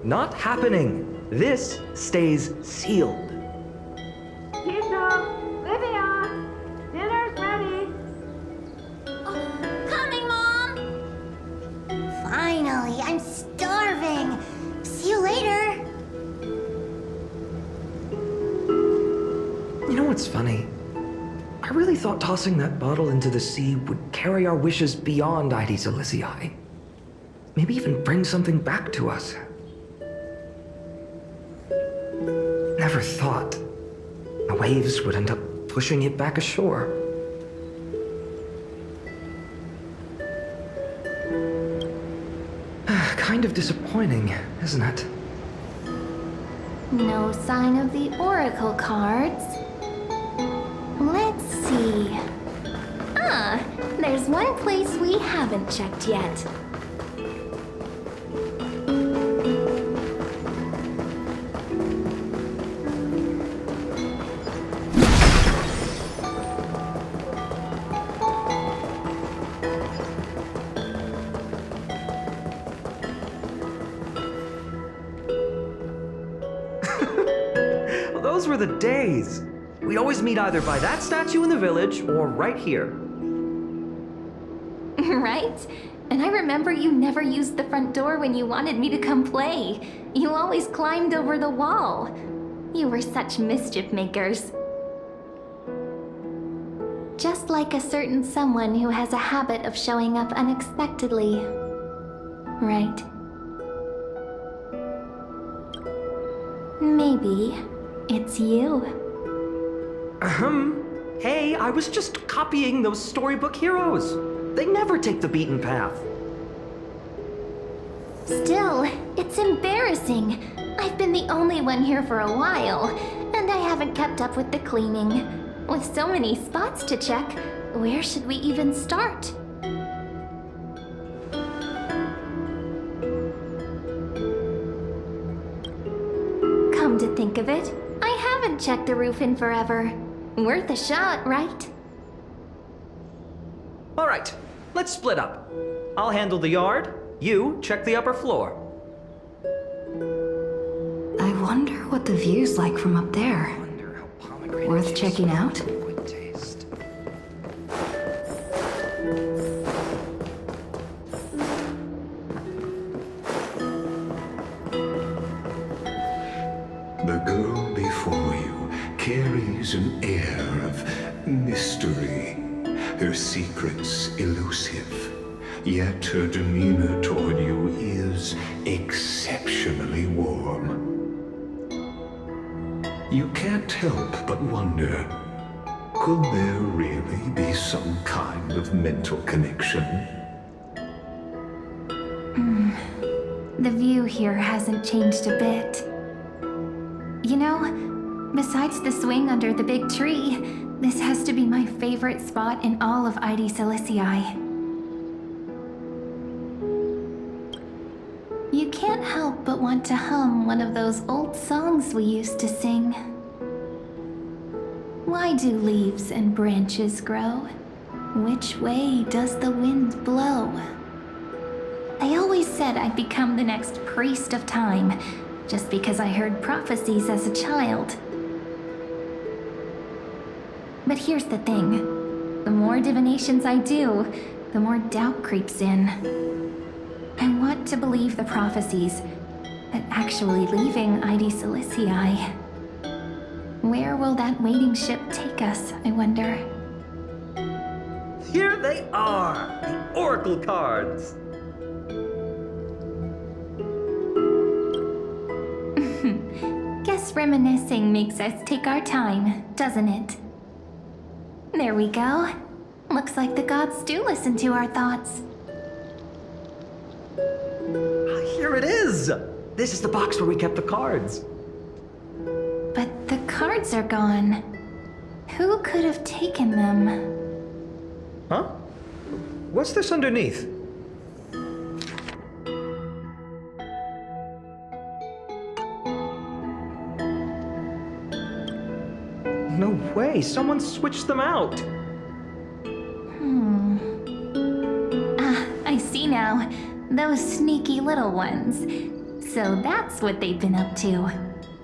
Not happening. This stays sealed. Tito, Livia, dinner's ready. Coming, Mom. Finally, I'm starving. See you later. You know what's funny? I really thought tossing that bottle into the sea would carry our wishes beyond ID Silicii. Maybe even bring something back to us. Never thought The waves would end up pushing it back ashore. Kind of disappointing, isn't it? No sign of the oracle cards. Let's see. Ah, there's one place we haven't checked yet. Those were the days. We'd always meet either by that statue in the village or right here. Right? And I remember you never used the front door when you wanted me to come play. You always climbed over the wall. You were such mischief makers. Just like a certain someone who has a habit of showing up unexpectedly. Right? Maybe it's you. Hey, I was just copying those storybook heroes. They never take the beaten path. Still, it's embarrassing. I've been the only one here for a while, and I haven't kept up with the cleaning. With so many spots to check, where should we even start? Come to think of it, I haven't checked the roof in forever. Worth a shot, right? All right, let's split up. I'll handle the yard. You check the upper floor. I wonder what the view's like from up there. Worth checking out? The girl before you carries an air of mystery, her secrets elusive, yet her demeanor toward you is exceptionally warm. You can't help but wonder, could there really be some kind of mental connection? The view here hasn't changed a bit. You know, besides the swing under the big tree, this has to be my favorite spot in all of ID Silicii. You can't help but want to hum one of those old songs we used to sing. Why do leaves and branches grow? Which way does the wind blow? They always said I'd become the next priest of time, just because I heard prophecies as a child. But here's the thing. The more divinations I do, the more doubt creeps in. I want to believe the prophecies, but actually leaving ID Silicii. Where will that waiting ship take us, I wonder? Here they are, the oracle cards. Guess reminiscing makes us take our time, doesn't it? There we go. Looks like the gods do listen to our thoughts. Here it is! This is the box where we kept the cards. But the cards are gone. Who could have taken them? Huh? What's this underneath? No way, someone switched them out. Ah, I see now. Those sneaky little ones. So that's what they've been up to.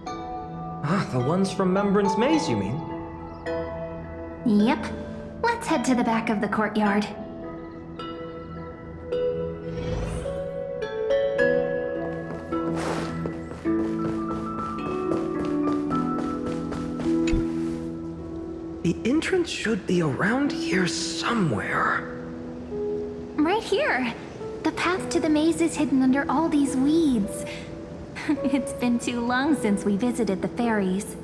Ah, the ones from Membran's Maze, you mean? Yep. Let's head to the back of the courtyard. The entrance should be around here somewhere. Right here. The path to the maze is hidden under all these weeds. It's been too long since we visited the fairies.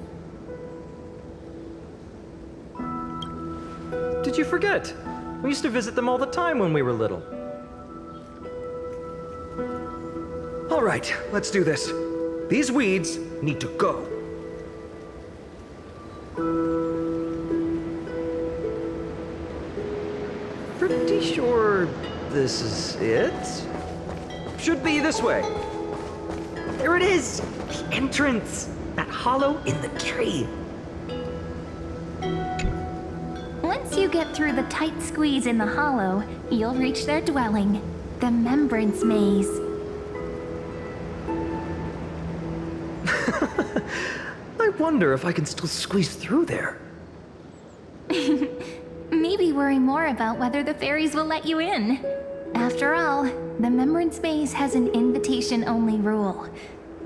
did you forget? We used to visit them all the time when we were little. All right, let's do this. These weeds need to go. Pretty sure this is it? Should be this way. There it is! The entrance! That hollow in the tree. Once you get through the tight squeeze in the hollow, you'll reach their dwelling, the Remembrance Maze. I wonder if I can still squeeze through there. Maybe worry more about whether the fairies will let you in. After all, the Remembrance Maze has an invitation-only rule.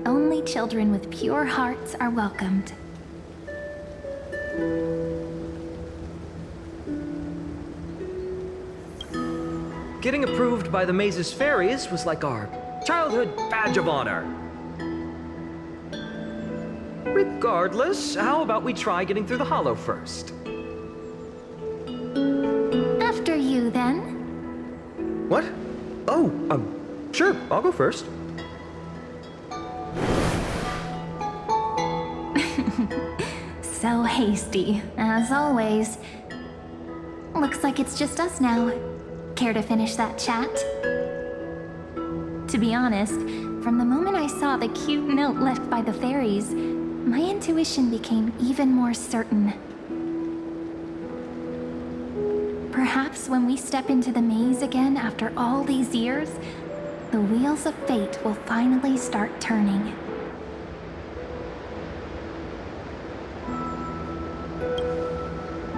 Only children with pure hearts are welcomed. Getting approved by the maze's fairies was like our childhood badge of honor. Regardless, how about we try getting through the hollow first? After you, then. What? Oh, sure, I'll go first. So hasty, as always. Looks like it's just us now. Care to finish that chat? To be honest, from the moment I saw the cute note left by the fairies, my intuition became even more certain. Perhaps when we step into the maze again after all these years, the wheels of fate will finally start turning.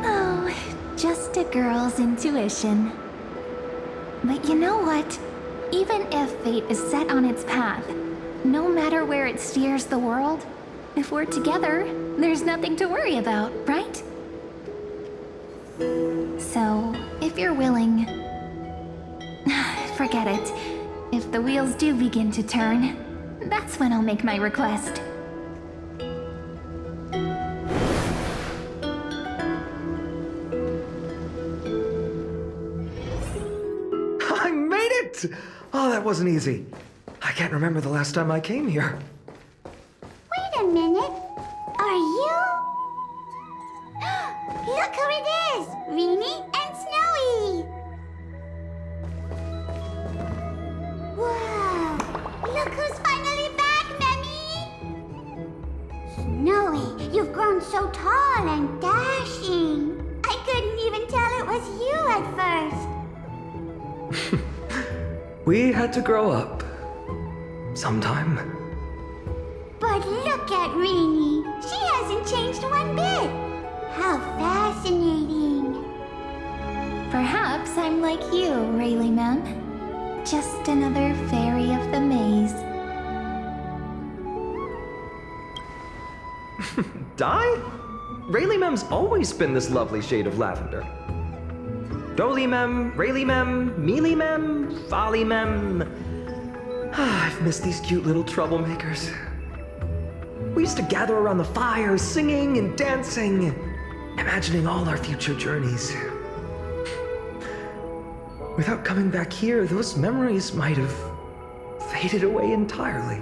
Oh, just a girl's intuition. But you know what? Even if fate is set on its path, no matter where it steers the world, if we're together, there's nothing to worry about, right? So, if you're willing... Forget it. If the wheels do begin to turn, that's when I'll make my request. I made it! Oh, that wasn't easy. I can't remember the last time I came here. Wait a minute. Are you? Look who it is! Reenie and Snowy! Wow! Look who's finally back, Memmy! Snowy, you've grown so tall and dashing. I couldn't even tell it was you at first. We had to grow up. Sometime. But look at Reenie. She hasn't changed one bit. How fascinating. Perhaps I'm like you, Rayleigh Mem. Just another fairy of the maze. Di? Rayleigh Mem's always been this lovely shade of lavender. Dolly Mem, Rayleigh Mem, Mealy Mem, Folly Mem. I've missed these cute little troublemakers. We used to gather around the fire, singing and dancing, imagining all our future journeys. Without coming back here, those memories might have faded away entirely.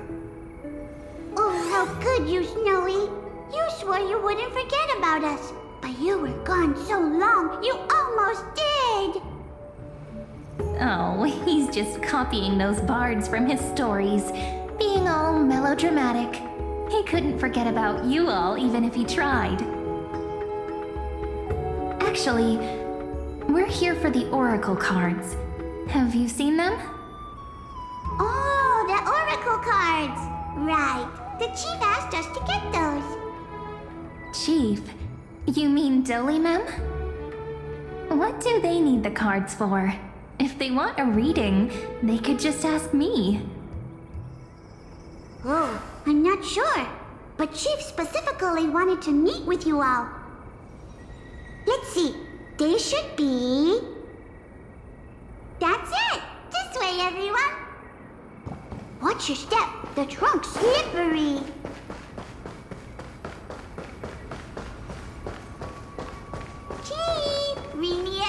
Oh, how could you, Snowy? You swore you wouldn't forget about us. But you were gone so long, you almost did! Oh, he's just copying those bards from his stories, being all melodramatic. He couldn't forget about you all, even if he tried. Actually, we're here for the Oracle cards. Have you seen them? Oh, the Oracle cards! Right. The Chief asked us to get those. Chief? You mean Dolly Mem? What do they need the cards for? If they want a reading, they could just ask me. Oh, I'm not sure. But Chief specifically wanted to meet with you all. Let's see. They should be... That's it! This way, everyone! Watch your step. The trunk's slippery. Chief! Reenie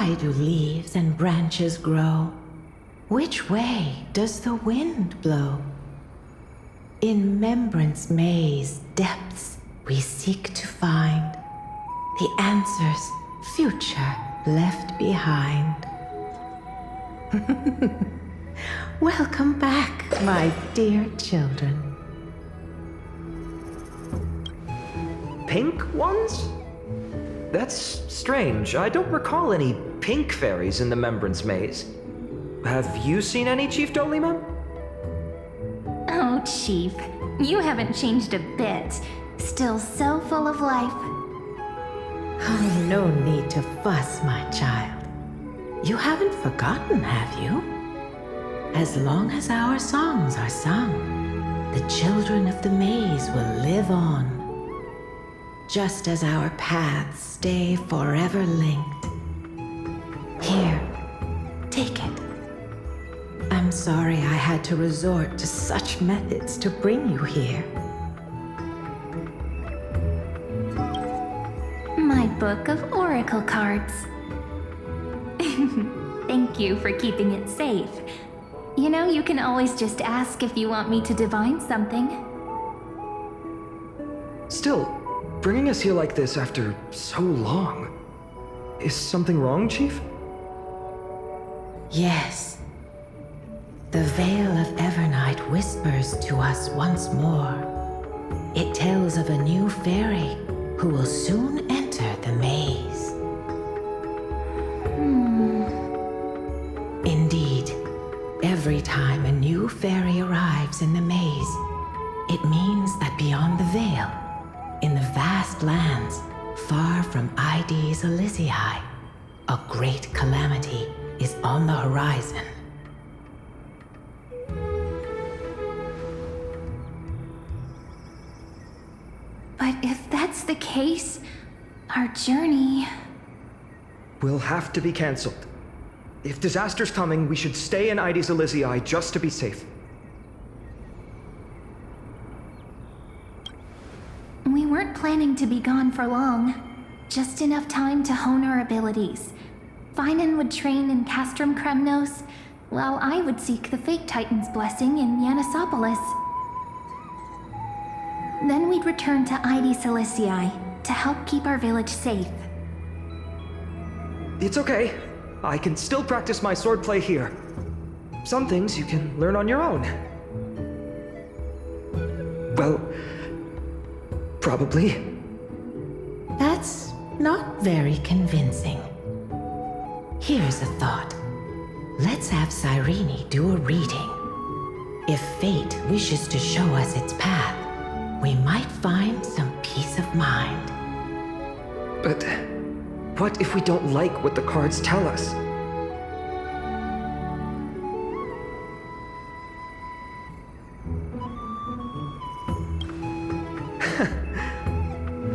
Why do leaves and branches grow? Which way does the wind blow? In Remembrance Maze depths we seek to find the answers future left behind. Welcome back, my dear children. Pink ones? That's strange. I don't recall any pink fairies in the Remembrance Maze. Have you seen any, Chief Dolima? Oh, Chief, you haven't changed a bit. Still so full of life. Oh, no need to fuss, my child. You haven't forgotten, have you? As long as our songs are sung, the children of the maze will live on. Just as our paths stay forever linked. Here, take it. I'm sorry I had to resort to such methods to bring you here. My book of oracle cards. Thank you for keeping it safe. You know, you can always just ask if you want me to divine something. Still, bringing us here like this after so long. Is something wrong, Chief? Yes. The Veil of Evernight whispers to us once more. It tells of a new fairy who will soon enter the maze. Indeed, every time a new fairy arrives in the maze, it means that beyond the veil, in the vast lands far from Ides Elysiae, a great calamity is on the horizon. But if that's the case, our journey... Will have to be cancelled. If disaster's coming, we should stay in Ides Elysiae just to be safe. We weren't planning to be gone for long. Just enough time to hone our abilities. Finan would train in Castrum Kremnos, while I would seek the Fake Titan's blessing in Yanisopolis. Then we'd return to Ides Elysiae to help keep our village safe. It's okay. I can still practice my swordplay here. Some things you can learn on your own. Well, probably. That's not very convincing. Here's a thought. Let's have Cyrene do a reading. If fate wishes to show us its path, we might find some peace of mind. But what if we don't like what the cards tell us?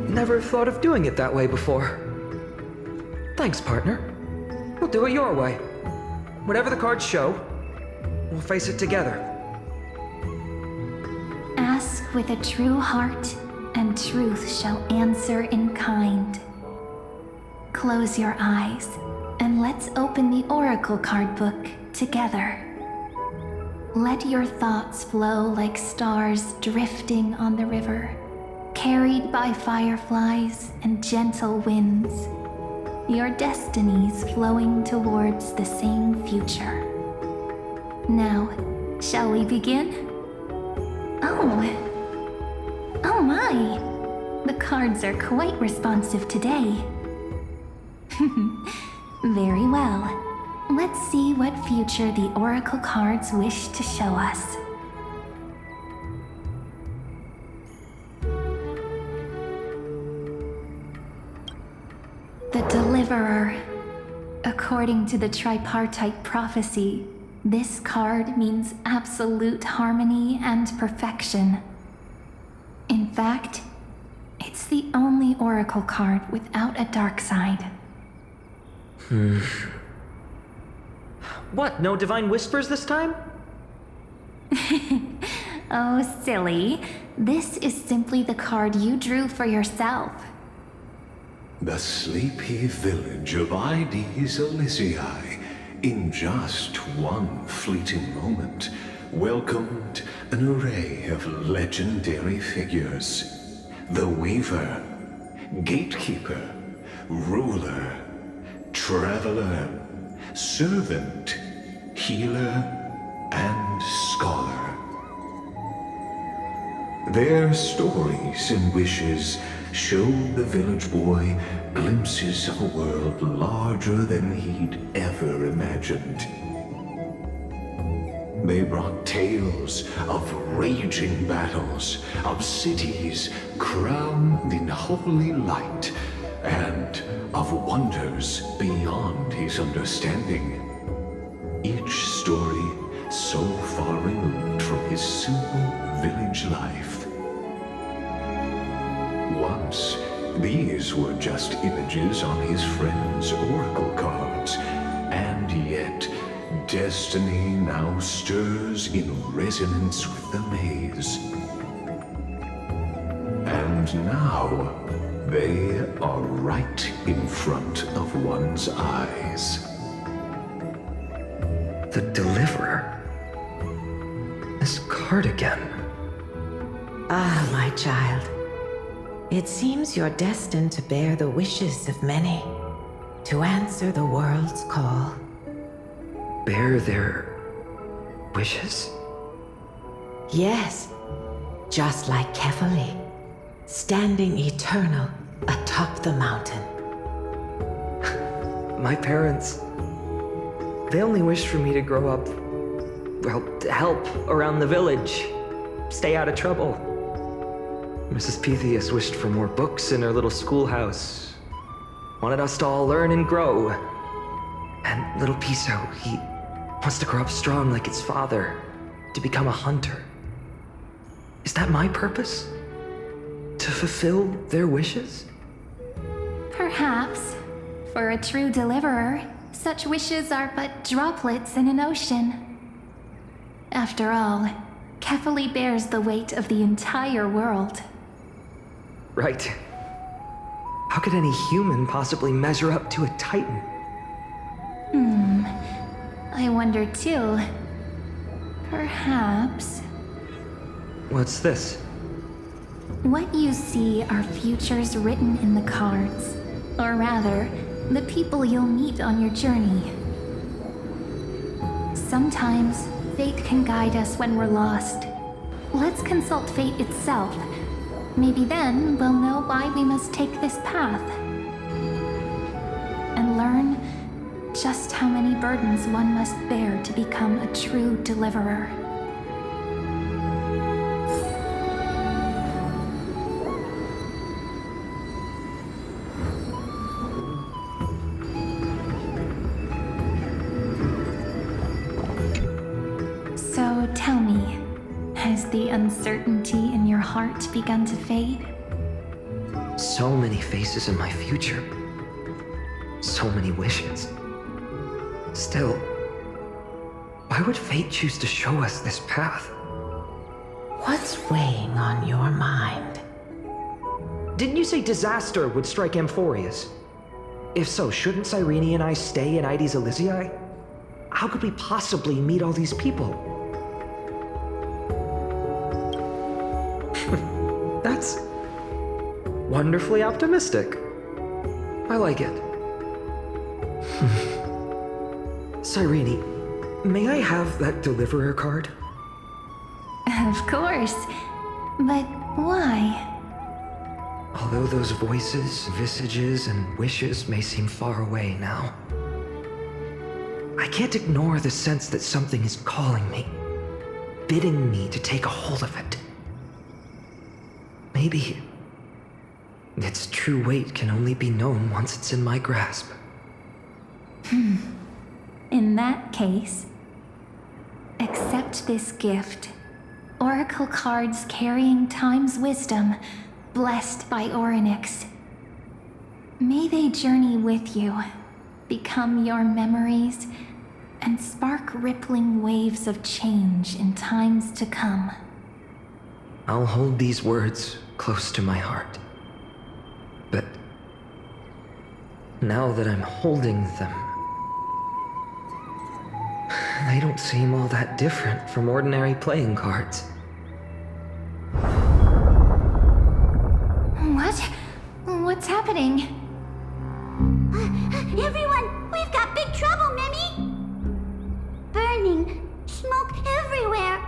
Never thought of doing it that way before. Thanks, partner. We'll do it your way. Whatever the cards show, we'll face it together. Ask with a true heart, and truth shall answer in kind. Close your eyes, and let's open the Oracle card book together. Let your thoughts flow like stars drifting on the river, carried by fireflies and gentle winds. Your destinies flowing towards the same future. Now, shall we begin? Oh my! The cards are quite responsive today. Very well. Let's see what future the Oracle cards wish to show us. The Deliverer. According to the tripartite prophecy, this card means absolute harmony and perfection. In fact, it's the only Oracle card without a dark side. What, no divine whispers this time? Oh, silly. This is simply the card you drew for yourself. The sleepy village of Ides Elysiae, in just one fleeting moment, welcomed an array of legendary figures. The Weaver, Gatekeeper, Ruler, Traveler, Servant, Healer, and Scholar. Their stories and wishes showed the village boy glimpses of a world larger than he'd ever imagined. They brought tales of raging battles, of cities crowned in holy light, and of wonders beyond his understanding. Each story so far removed from his simple village life. Once, these were just images on his friend's oracle cards, and yet destiny now stirs in resonance with the maze. And now, they are right in front of one's eyes. The Deliverer? This card again. Ah, my child. It seems you're destined to bear the wishes of many, to answer the world's call. Bear their wishes? Yes, just like Kefali, standing eternal atop the mountain. My parents, they only wished for me to grow up, well, to help around the village, stay out of trouble. Mrs. Pythias wished for more books in her little schoolhouse, wanted us to all learn and grow. And little Piso, he wants to grow up strong like his father, to become a hunter. Is that my purpose? To fulfill their wishes? Perhaps. For a true deliverer, such wishes are but droplets in an ocean. After all, Kefali bears the weight of the entire world. Right. How could any human possibly measure up to a Titan? I wonder too. Perhaps... What's this? What you see are futures written in the cards. Or rather, the people you'll meet on your journey. Sometimes, fate can guide us when we're lost. Let's consult fate itself. Maybe then we'll know why we must take this path. And learn just how many burdens one must bear to become a true deliverer. So tell me, has the uncertainty in your heart begun to fade? So many faces in my future. So many wishes. Still, why would fate choose to show us this path? What's weighing on your mind? Didn't you say disaster would strike Amphorius? If so, shouldn't Cyrene and I stay in Ides Elysiae? How could we possibly meet all these people? That's wonderfully optimistic. I like it. Cyrene, may I have that Deliverer card? Of course. But why? Although those voices, visages, and wishes may seem far away now, I can't ignore the sense that something is calling me, bidding me to take a hold of it. Maybe its true weight can only be known once it's in my grasp. In that case, accept this gift. Oracle cards carrying time's wisdom, blessed by Orynyx. May they journey with you, become your memories, and spark rippling waves of change in times to come. I'll hold these words close to my heart. But Now that I'm holding them, they don't seem all that different from ordinary playing cards. What? What's happening? Everyone, we've got big trouble, Mimi! Burning, smoke everywhere.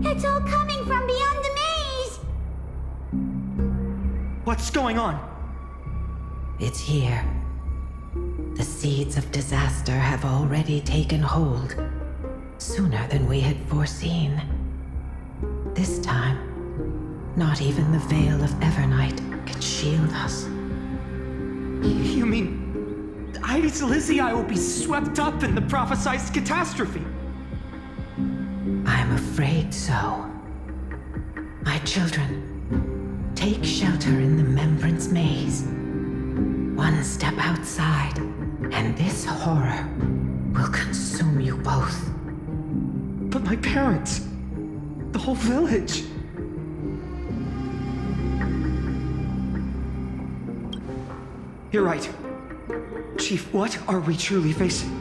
It's all coming from beyond the maze! What's going on? It's here. The seeds of disaster have already taken hold, sooner than we had foreseen. This time, not even the veil of Evernight can shield us. You mean Ides Elysiae will be swept up in the prophesized catastrophe? I'm afraid so. My children, take shelter in the Membrance Maze. One step outside, and this horror will consume you both. But my parents, the whole village. You're right. Chief, what are we truly facing?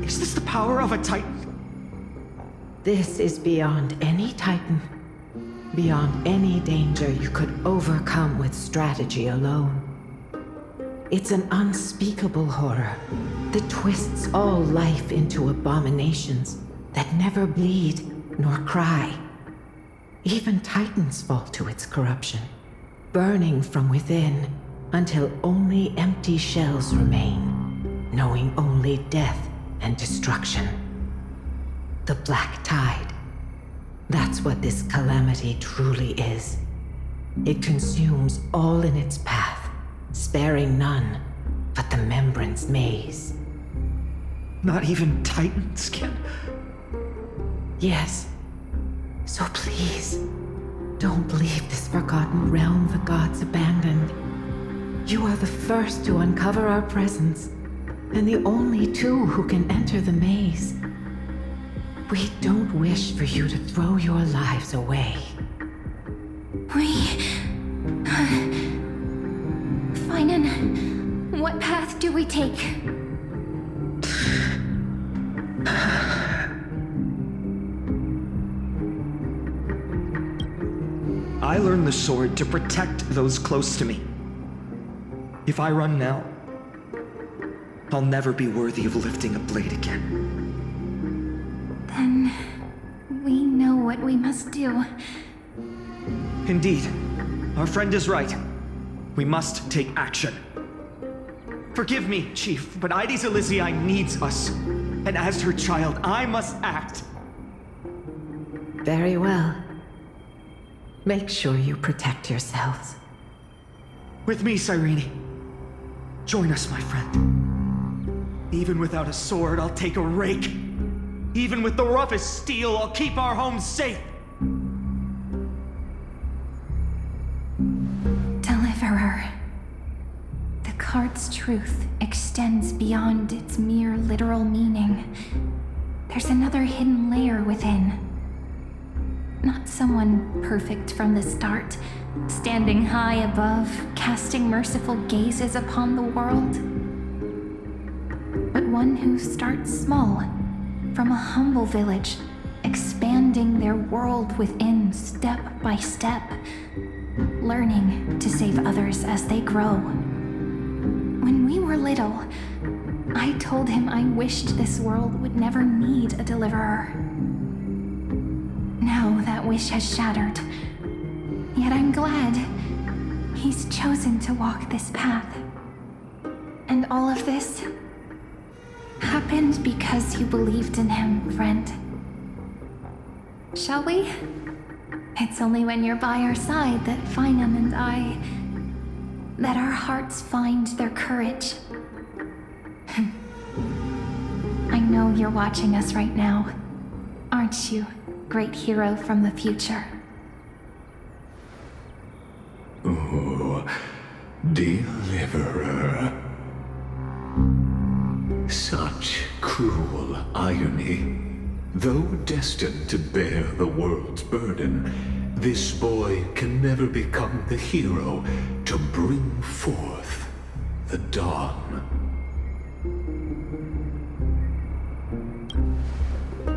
Is this the power of a Titan? This is beyond any Titan. Beyond any danger you could overcome with strategy alone. It's an unspeakable horror that twists all life into abominations that never bleed nor cry. Even Titans fall to its corruption, burning from within until only empty shells remain, knowing only death and destruction. The Black Tide. That's what this calamity truly is. It consumes all in its path, sparing none but the Membrance Maze. Not even Titans can... Yes. So please, don't leave this forgotten realm the gods abandoned. You are the first to uncover our presence, and the only two who can enter the maze. We don't wish for you to throw your lives away. Finan, what path do we take? I learned the sword to protect those close to me. If I run now, I'll never be worthy of lifting a blade again. Then we know what we must do. Indeed, our friend is right. We must take action. Forgive me, Chief, but Ides Elysiae needs us. And as her child, I must act. Very well. Make sure you protect yourselves. With me, Cyrene. Join us, my friend. Even without a sword, I'll take a rake. Even with the roughest steel, I'll keep our home safe. Deliverer. The card's truth extends beyond its mere literal meaning. There's another hidden layer within. Not someone perfect from the start, standing high above, casting merciful gazes upon the world. But one who starts small, from a humble village, expanding their world within step by step, learning to save others as they grow. When we were little, I told him I wished this world would never need a deliverer. Now that wish has shattered. Yet I'm glad he's chosen to walk this path. And all of this happened because you believed in him, friend. Shall we? It's only when you're by our side that Finan and that our hearts find their courage. I know you're watching us right now, aren't you, great hero from the future? Oh, deliverer. Such cruel irony. Though destined to bear the world's burden, this boy can never become the hero to bring forth the dawn.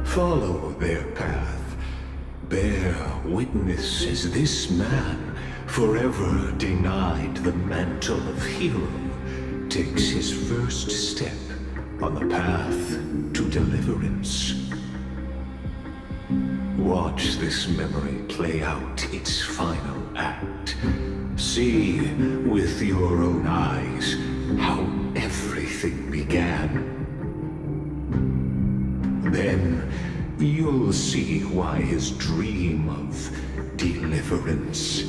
Follow their path. Bear witness as this man, forever denied the mantle of hero, takes his first step on the path to deliverance. Watch this memory play out its final act. See with your own eyes how everything began. Then you'll see why his dream of deliverance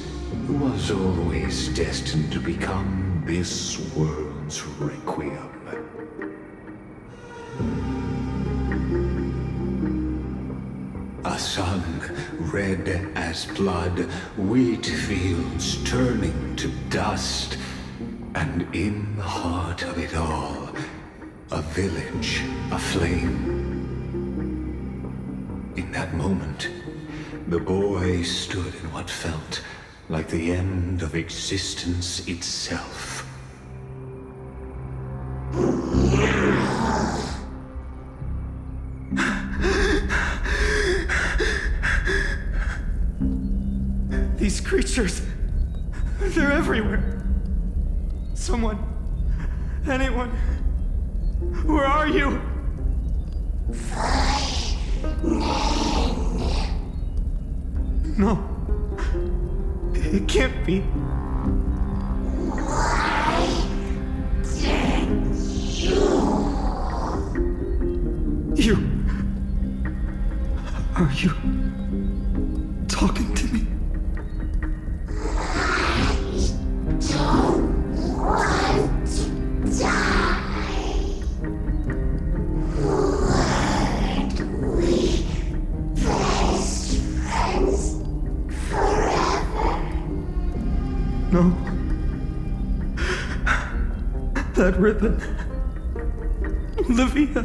was always destined to become this world's requiem. A sun red as blood, wheat fields turning to dust, and in the heart of it all, a village aflame. In that moment, the boy stood in what felt like the end of existence itself. These creatures, they're everywhere. Someone, anyone, where are you? No, it can't be. You... Are you talking to me? No. That ribbon. Olivia.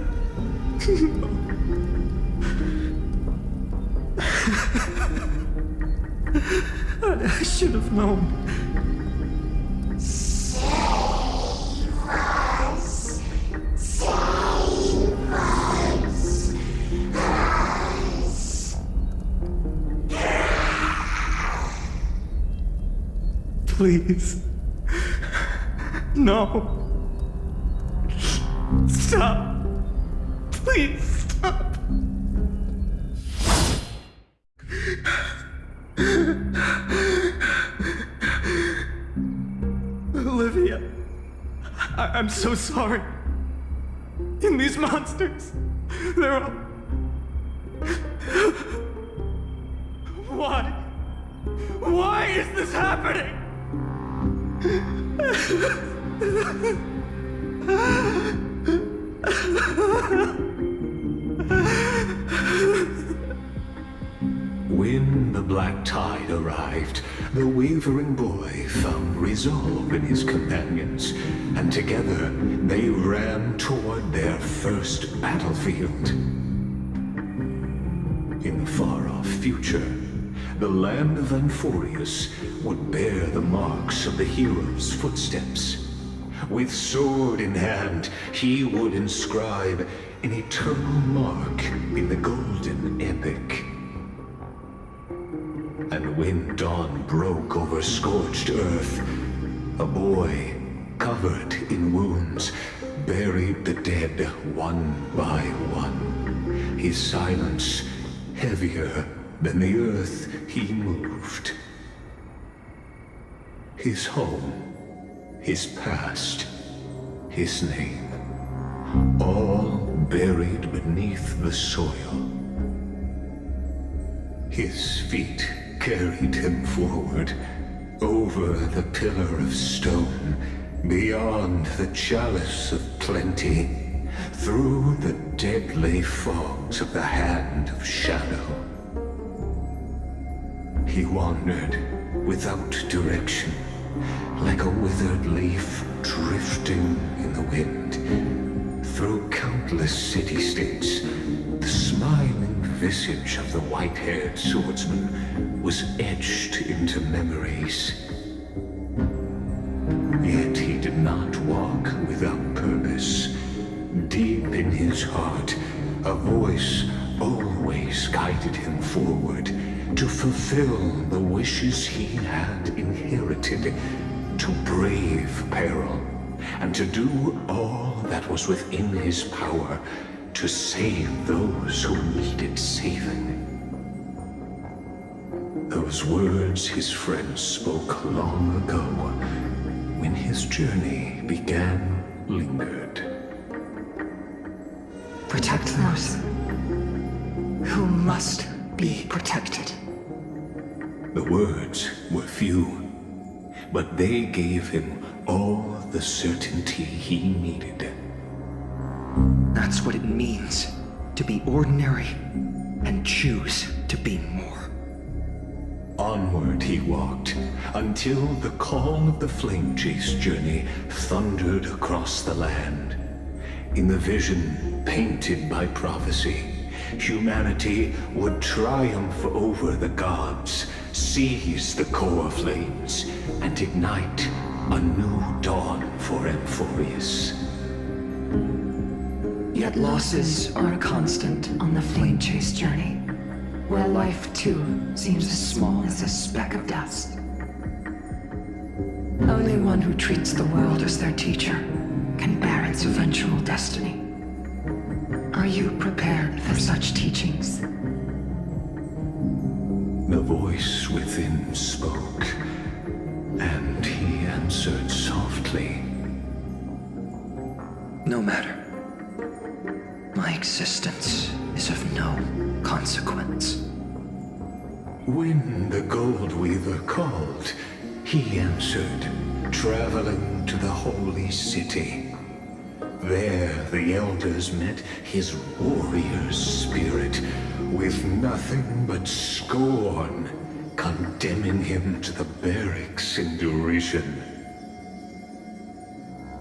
I should have known. Save us. Save us. Please. No. Stop. Please stop. Olivia, I'm so sorry. And these monsters, they're all... Why? Why is this happening? When the black tide arrived, the wavering boy found resolve in his companions, and together they ran toward their first battlefield. In the far-off future, the land of Anforius would bear the marks of the hero's footsteps. With sword in hand, he would inscribe an eternal mark in the golden epic. And when dawn broke over scorched earth, a boy, covered in wounds, buried the dead one by one, his silence heavier than the earth he moved. His home, his past, his name, all buried beneath the soil. His feet carried him forward, over the pillar of stone, beyond the chalice of plenty, through the deadly fogs of the hand of shadow. He wandered without direction, like a withered leaf drifting in the wind, through countless city-states. The smiling visage of the white-haired swordsman was etched into memories. Yet he did not walk his heart, a voice always guided him forward to fulfill the wishes he had inherited, to brave peril, and to do all that was within his power to save those who needed saving. Those words his friend spoke long ago, when his journey began, lingered. Protect those who must be protected. The words were few, but they gave him all the certainty he needed. That's what it means to be ordinary and choose to be more. Onward he walked, until the call of the flame chase journey thundered across the land. In the vision painted by prophecy, humanity would triumph over the gods, seize the core flames, and ignite a new dawn for Amphorius. Yet losses are a constant on the flame chase journey, where life too seems as small as a speck of dust. Only one who treats the world as their teacher can bear its eventual destiny. Are you prepared for such teachings? The voice within spoke, and he answered softly. No matter. My existence is of no consequence. When the Gold Weaver called, he answered, traveling to the holy city. There the elders met his warrior spirit, with nothing but scorn, condemning him to the barracks in derision.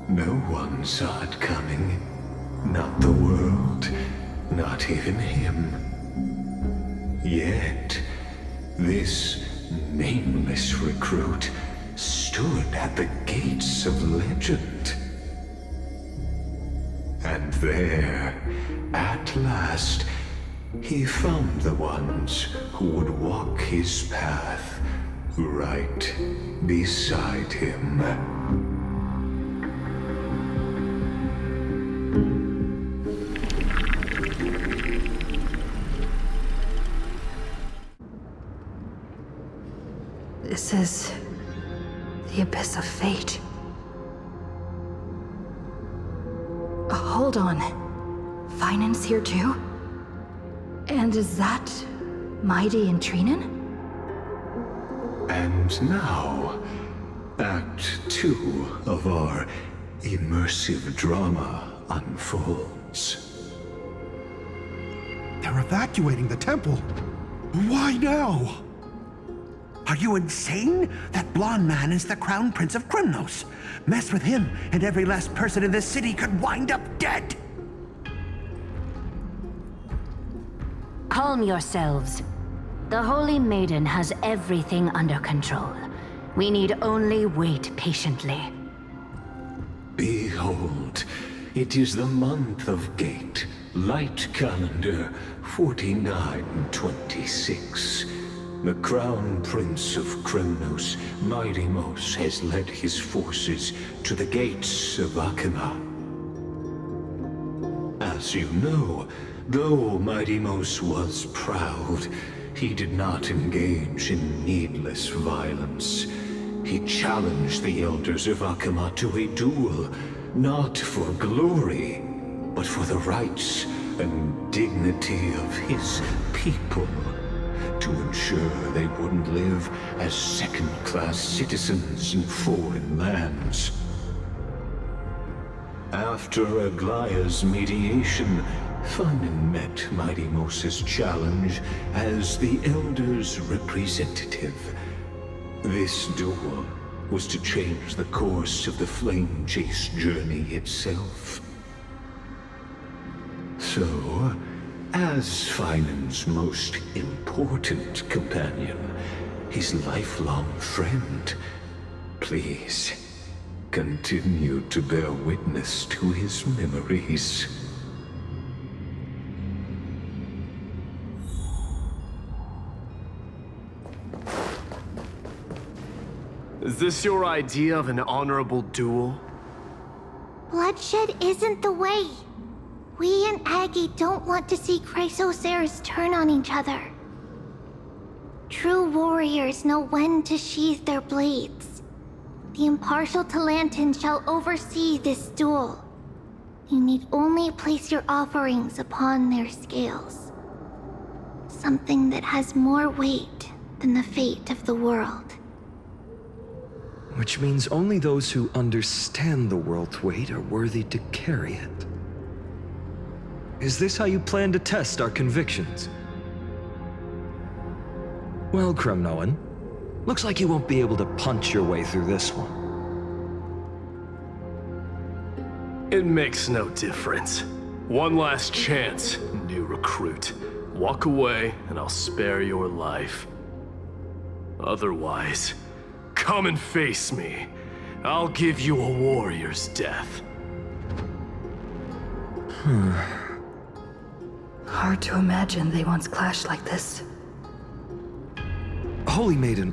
No one saw it coming. Not the world, not even him. Yet, this nameless recruit stood at the gates of legend. And there, at last, he found the ones who would walk his path right beside him. This is the abyss of fate. Hold on. Finance here too? And is that Mighty and Trinan? And now, Act 2 of our immersive drama unfolds. They're evacuating the temple. Why now? Are you insane? That blonde man is the Crown Prince of Krymnos. Mess with him, and every last person in this city could wind up dead. Calm yourselves. The Holy Maiden has everything under control. We need only wait patiently. Behold, it is the month of Gate, Light Calendar 4926. The Crown Prince of Krymnos, Midimos, has led his forces to the gates of Akima. As you know, though Midimos was proud, he did not engage in needless violence. He challenged the elders of Akima to a duel, not for glory, but for the rights and dignity of his people, to ensure they wouldn't live as second-class citizens in foreign lands. After Aglaya's mediation, Fanon met Midimos' challenge as the Elder's representative. This duel was to change the course of the Flame Chase journey itself. So, as Finan's most important companion, his lifelong friend, please continue to bear witness to his memories. Is this your idea of an honorable duel? Bloodshed isn't the way. We and Aggie don't want to see Chrysoceres turn on each other. True warriors know when to sheathe their blades. The impartial Talantan shall oversee this duel. You need only place your offerings upon their scales. Something that has more weight than the fate of the world. Which means only those who understand the world's weight are worthy to carry it. Is this how you plan to test our convictions? Well, Kremnoan, looks like you won't be able to punch your way through this one. It makes no difference. One last chance, new recruit. Walk away, and I'll spare your life. Otherwise, come and face me. I'll give you a warrior's death. Hard to imagine they once clashed like this. Holy Maiden,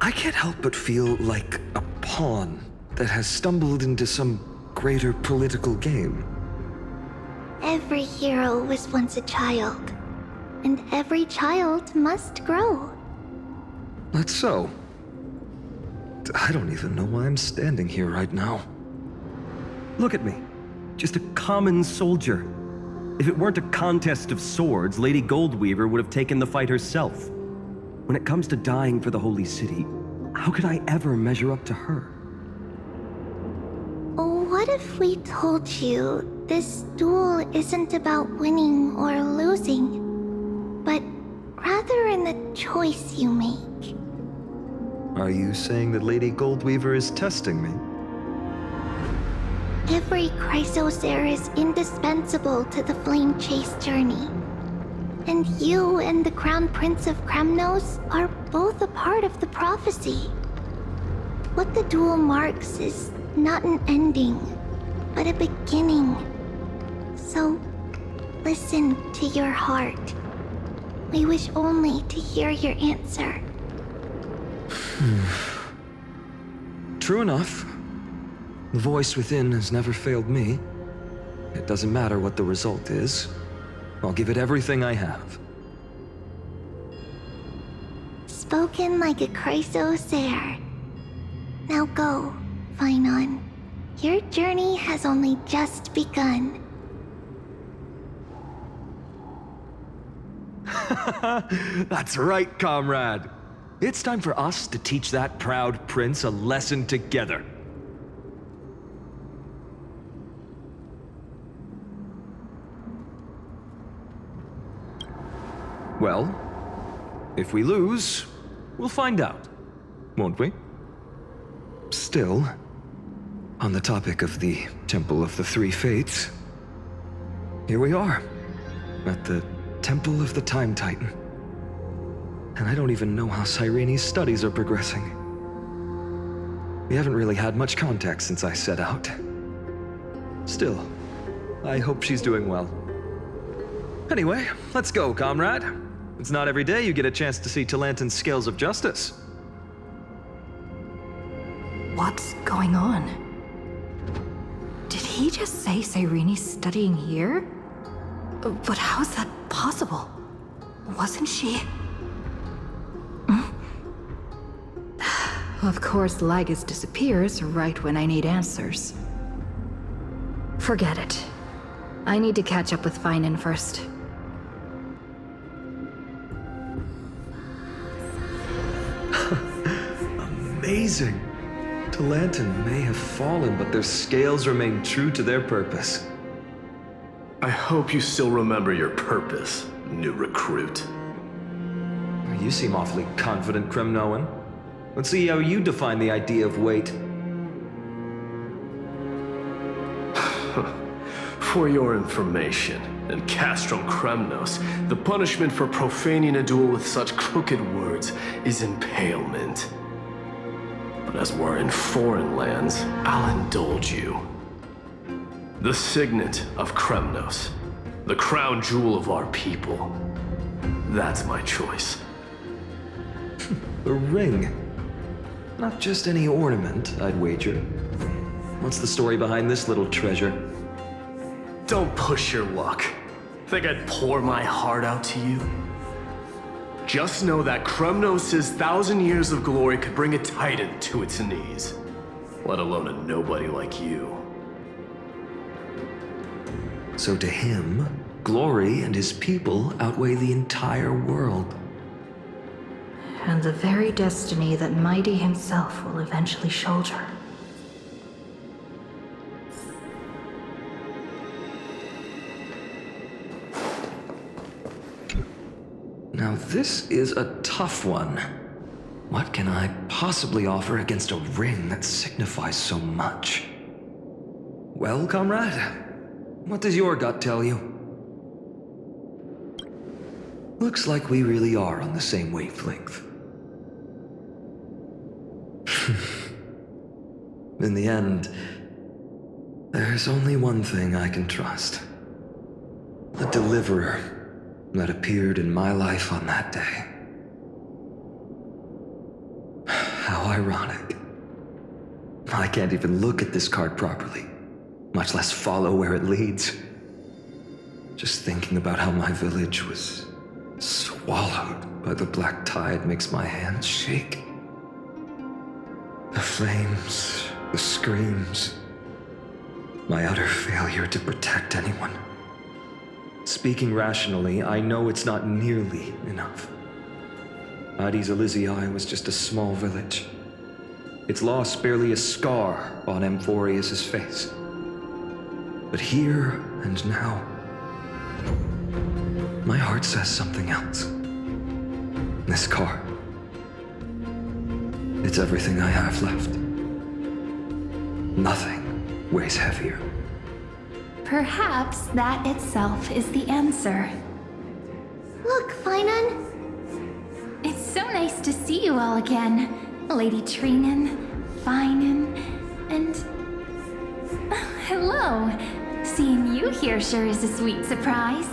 I can't help but feel like a pawn that has stumbled into some greater political game. Every hero was once a child, and every child must grow. That's so. I don't even know why I'm standing here right now. Look at me. Just a common soldier. If it weren't a contest of swords, Lady Goldweaver would have taken the fight herself. When it comes to dying for the Holy City, how could I ever measure up to her? What if we told you this duel isn't about winning or losing, but rather in the choice you make? Are you saying that Lady Goldweaver is testing me? Every Chrysocer is indispensable to the Flame Chase journey. And you and the Crown Prince of Kremnos are both a part of the prophecy. What the duel marks is not an ending, but a beginning. So, listen to your heart. We wish only to hear your answer. True enough. The voice within has never failed me. It doesn't matter what the result is. I'll give it everything I have. Spoken like a Chrysocer. Now go, Finon. Your journey has only just begun. That's right, comrade. It's time for us to teach that proud prince a lesson together. Well, if we lose, we'll find out, won't we? Still, on the topic of the Temple of the Three Fates, here we are, at the Temple of the Time Titan. And I don't even know how Cyrene's studies are progressing. We haven't really had much contact since I set out. Still, I hope she's doing well. Anyway, let's go, comrade. It's not every day you get a chance to see Talantan's scales of justice. What's going on? Did he just say Cyrene's studying here? But how's that possible? Wasn't she? Of course, Lygus disappears right when I need answers. Forget it. I need to catch up with Finon first. Amazing! Talantan may have fallen, but their scales remain true to their purpose. I hope you still remember your purpose, new recruit. You seem awfully confident, Kremnoan. Let's see how you define the idea of weight. For your information, in Castrum Kremnos, the punishment for profaning a duel with such crooked words is impalement. But as we're in foreign lands, I'll indulge you. The signet of Kremnos, the crown jewel of our people. That's my choice. The ring. Not just any ornament, I'd wager. What's the story behind this little treasure? Don't push your luck. Think I'd pour my heart out to you? Just know that Kremnos' 1,000 years of glory could bring a titan to its knees. Let alone a nobody like you. So to him, glory and his people outweigh the entire world. And the very destiny that Mighty himself will eventually shoulder. Now this is a tough one. What can I possibly offer against a ring that signifies so much? Well, comrade, what does your gut tell you? Looks like we really are on the same wavelength. In the end, there's only one thing I can trust. The deliverer that appeared in my life on that day. How ironic. I can't even look at this card properly, much less follow where it leads. Just thinking about how my village was swallowed by the black tide makes my hands shake. The flames, the screams, my utter failure to protect anyone. Speaking rationally, I know it's not nearly enough. Hades Elysiae was just a small village. Its loss barely a scar on Amphorius' face. But here and now, my heart says something else. This card. It's everything I have left. Nothing weighs heavier. Perhaps that itself is the answer. Look, Finan. It's so nice to see you all again. Lady Trinan, Finan, and... hello. Seeing you here sure is a sweet surprise.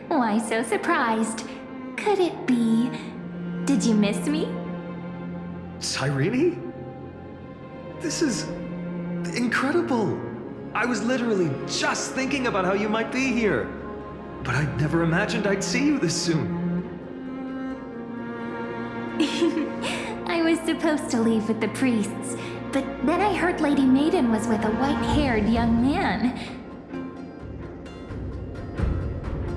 Why so surprised? Could it be... Did you miss me? Cyrene? This is... incredible. I was literally just thinking about how you might be here. But I'd never imagined I'd see you this soon. I was supposed to leave with the priests, but then I heard Lady Maiden was with a white-haired young man.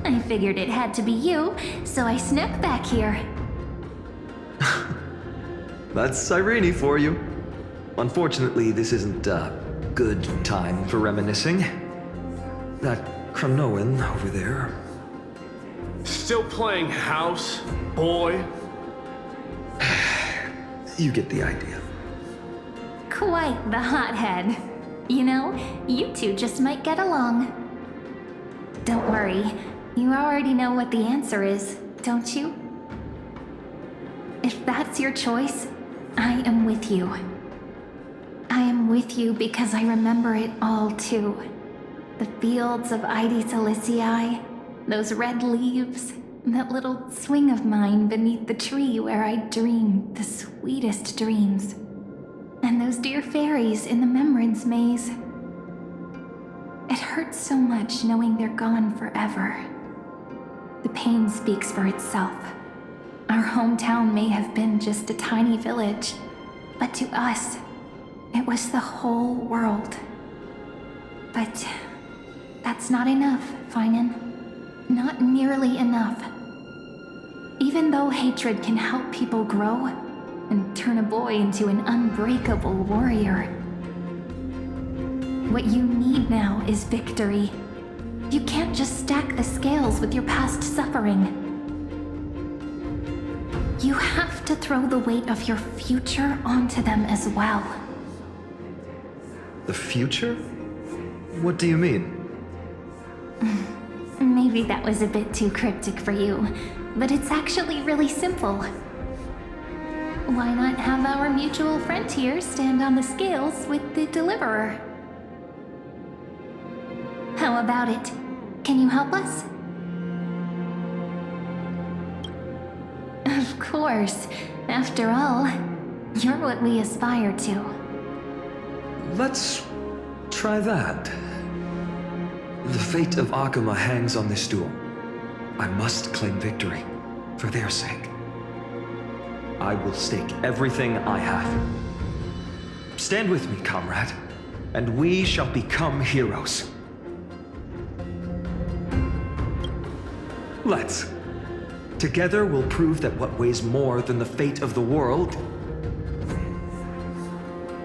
I figured it had to be you, so I snuck back here. That's Cyrene for you. Unfortunately, this isn't a good time for reminiscing. That Kremnoan over there. Still playing house, boy? You get the idea. Quite the hothead. You know, you two just might get along. Don't worry, you already know what the answer is, don't you? If that's your choice, I am with you. I am with you because I remember it all too. The fields of Hades Elysiae, those red leaves, that little swing of mine beneath the tree where I dreamed the sweetest dreams. And those dear fairies in the Memorand's maze. It hurts so much knowing they're gone forever. The pain speaks for itself. Our hometown may have been just a tiny village, but to us, it was the whole world. But that's not enough, Finan. Not nearly enough. Even though hatred can help people grow and turn a boy into an unbreakable warrior, what you need now is victory. You can't just stack the scales with your past suffering. You have to throw the weight of your future onto them as well. The future? What do you mean? Maybe that was a bit too cryptic for you, but it's actually really simple. Why not have our mutual friend here stand on the scales with the deliverer? How about it? Can you help us? Of course. After all, you're what we aspire to. Let's try that. The fate of Akuma hangs on this duel. I must claim victory, for their sake. I will stake everything I have. Stand with me, comrade, and we shall become heroes. Let's. Together we'll prove that what weighs more than the fate of the world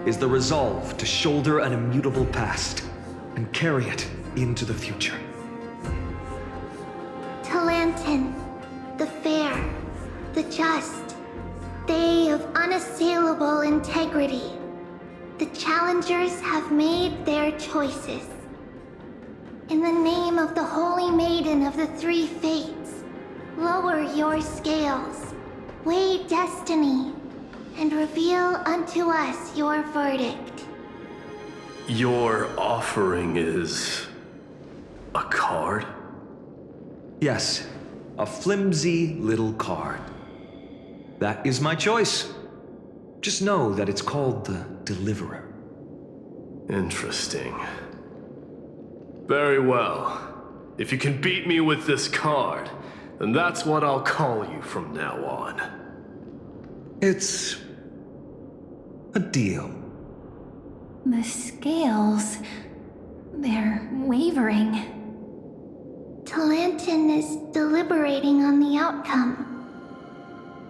is the resolve to shoulder an immutable past and carry it into the future. Talantin, the fair, the just, they of unassailable integrity. The challengers have made their choices. In the name of the Holy Maiden of the Three Fates, lower your scales, weigh destiny, and reveal unto us your verdict. Your offering is a card? Yes, a flimsy little card. That is my choice. Just know that it's called the Deliverer. Interesting. Very well. If you can beat me with this card, then that's what I'll call you from now on. It's a deal. The scales... they're wavering. Talantin is deliberating on the outcome.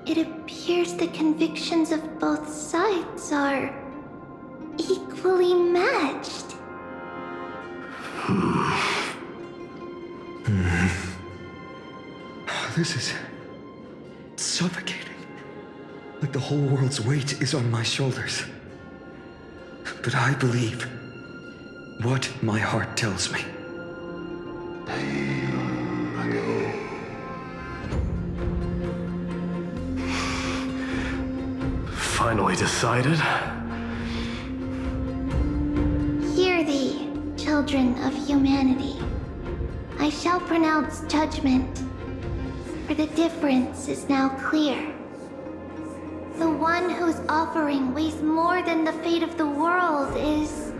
It appears the convictions of both sides are equally matched. This is suffocating. Like the whole world's weight is on my shoulders. But I believe what my heart tells me. Finally decided? Hear thee, children of humanity. I shall pronounce judgment, for the difference is now clear. The one whose offering weighs more than the fate of the world is...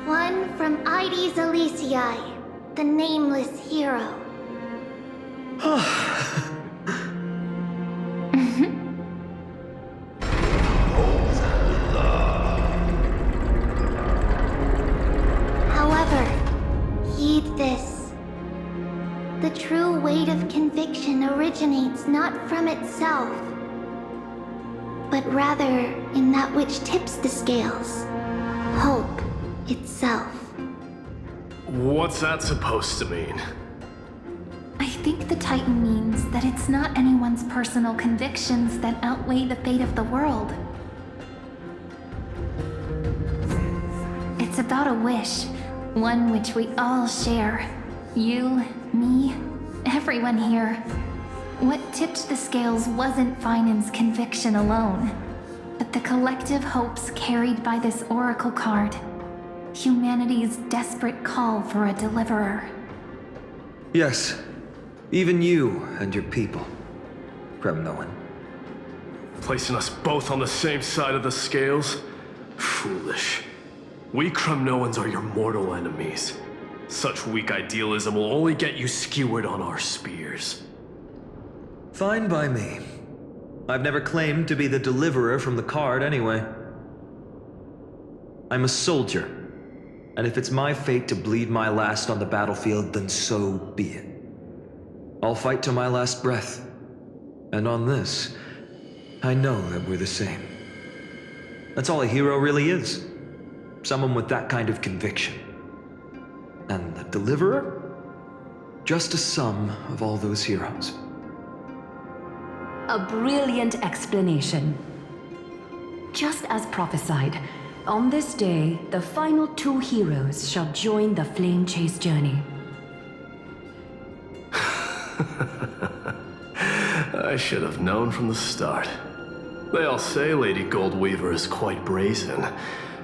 one from Ides Elysiae, the nameless hero. However, heed this. The true weight of conviction originates not from itself, but rather in that which tips the scales. Hope itself. What's that supposed to mean? I think the Titan means that it's not anyone's personal convictions that outweigh the fate of the world. It's about a wish, one which we all share. You, me, everyone here. What tipped the scales wasn't Finan's conviction alone, but the collective hopes carried by this oracle card. Humanity's desperate call for a deliverer. Yes, even you and your people, Kremnoan. Placing us both on the same side of the scales? Foolish. We Kremnoans are your mortal enemies. Such weak idealism will only get you skewered on our spears. Fine by me. I've never claimed to be the deliverer from the card anyway. I'm a soldier, and if it's my fate to bleed my last on the battlefield, then so be it. I'll fight to my last breath, and on this, I know that we're the same. That's all a hero really is. Someone with that kind of conviction. And the deliverer? Just a sum of all those heroes. A brilliant explanation. Just as prophesied, on this day, the final two heroes shall join the flame chase journey. I should have known from the start. They all say Lady Goldweaver is quite brazen,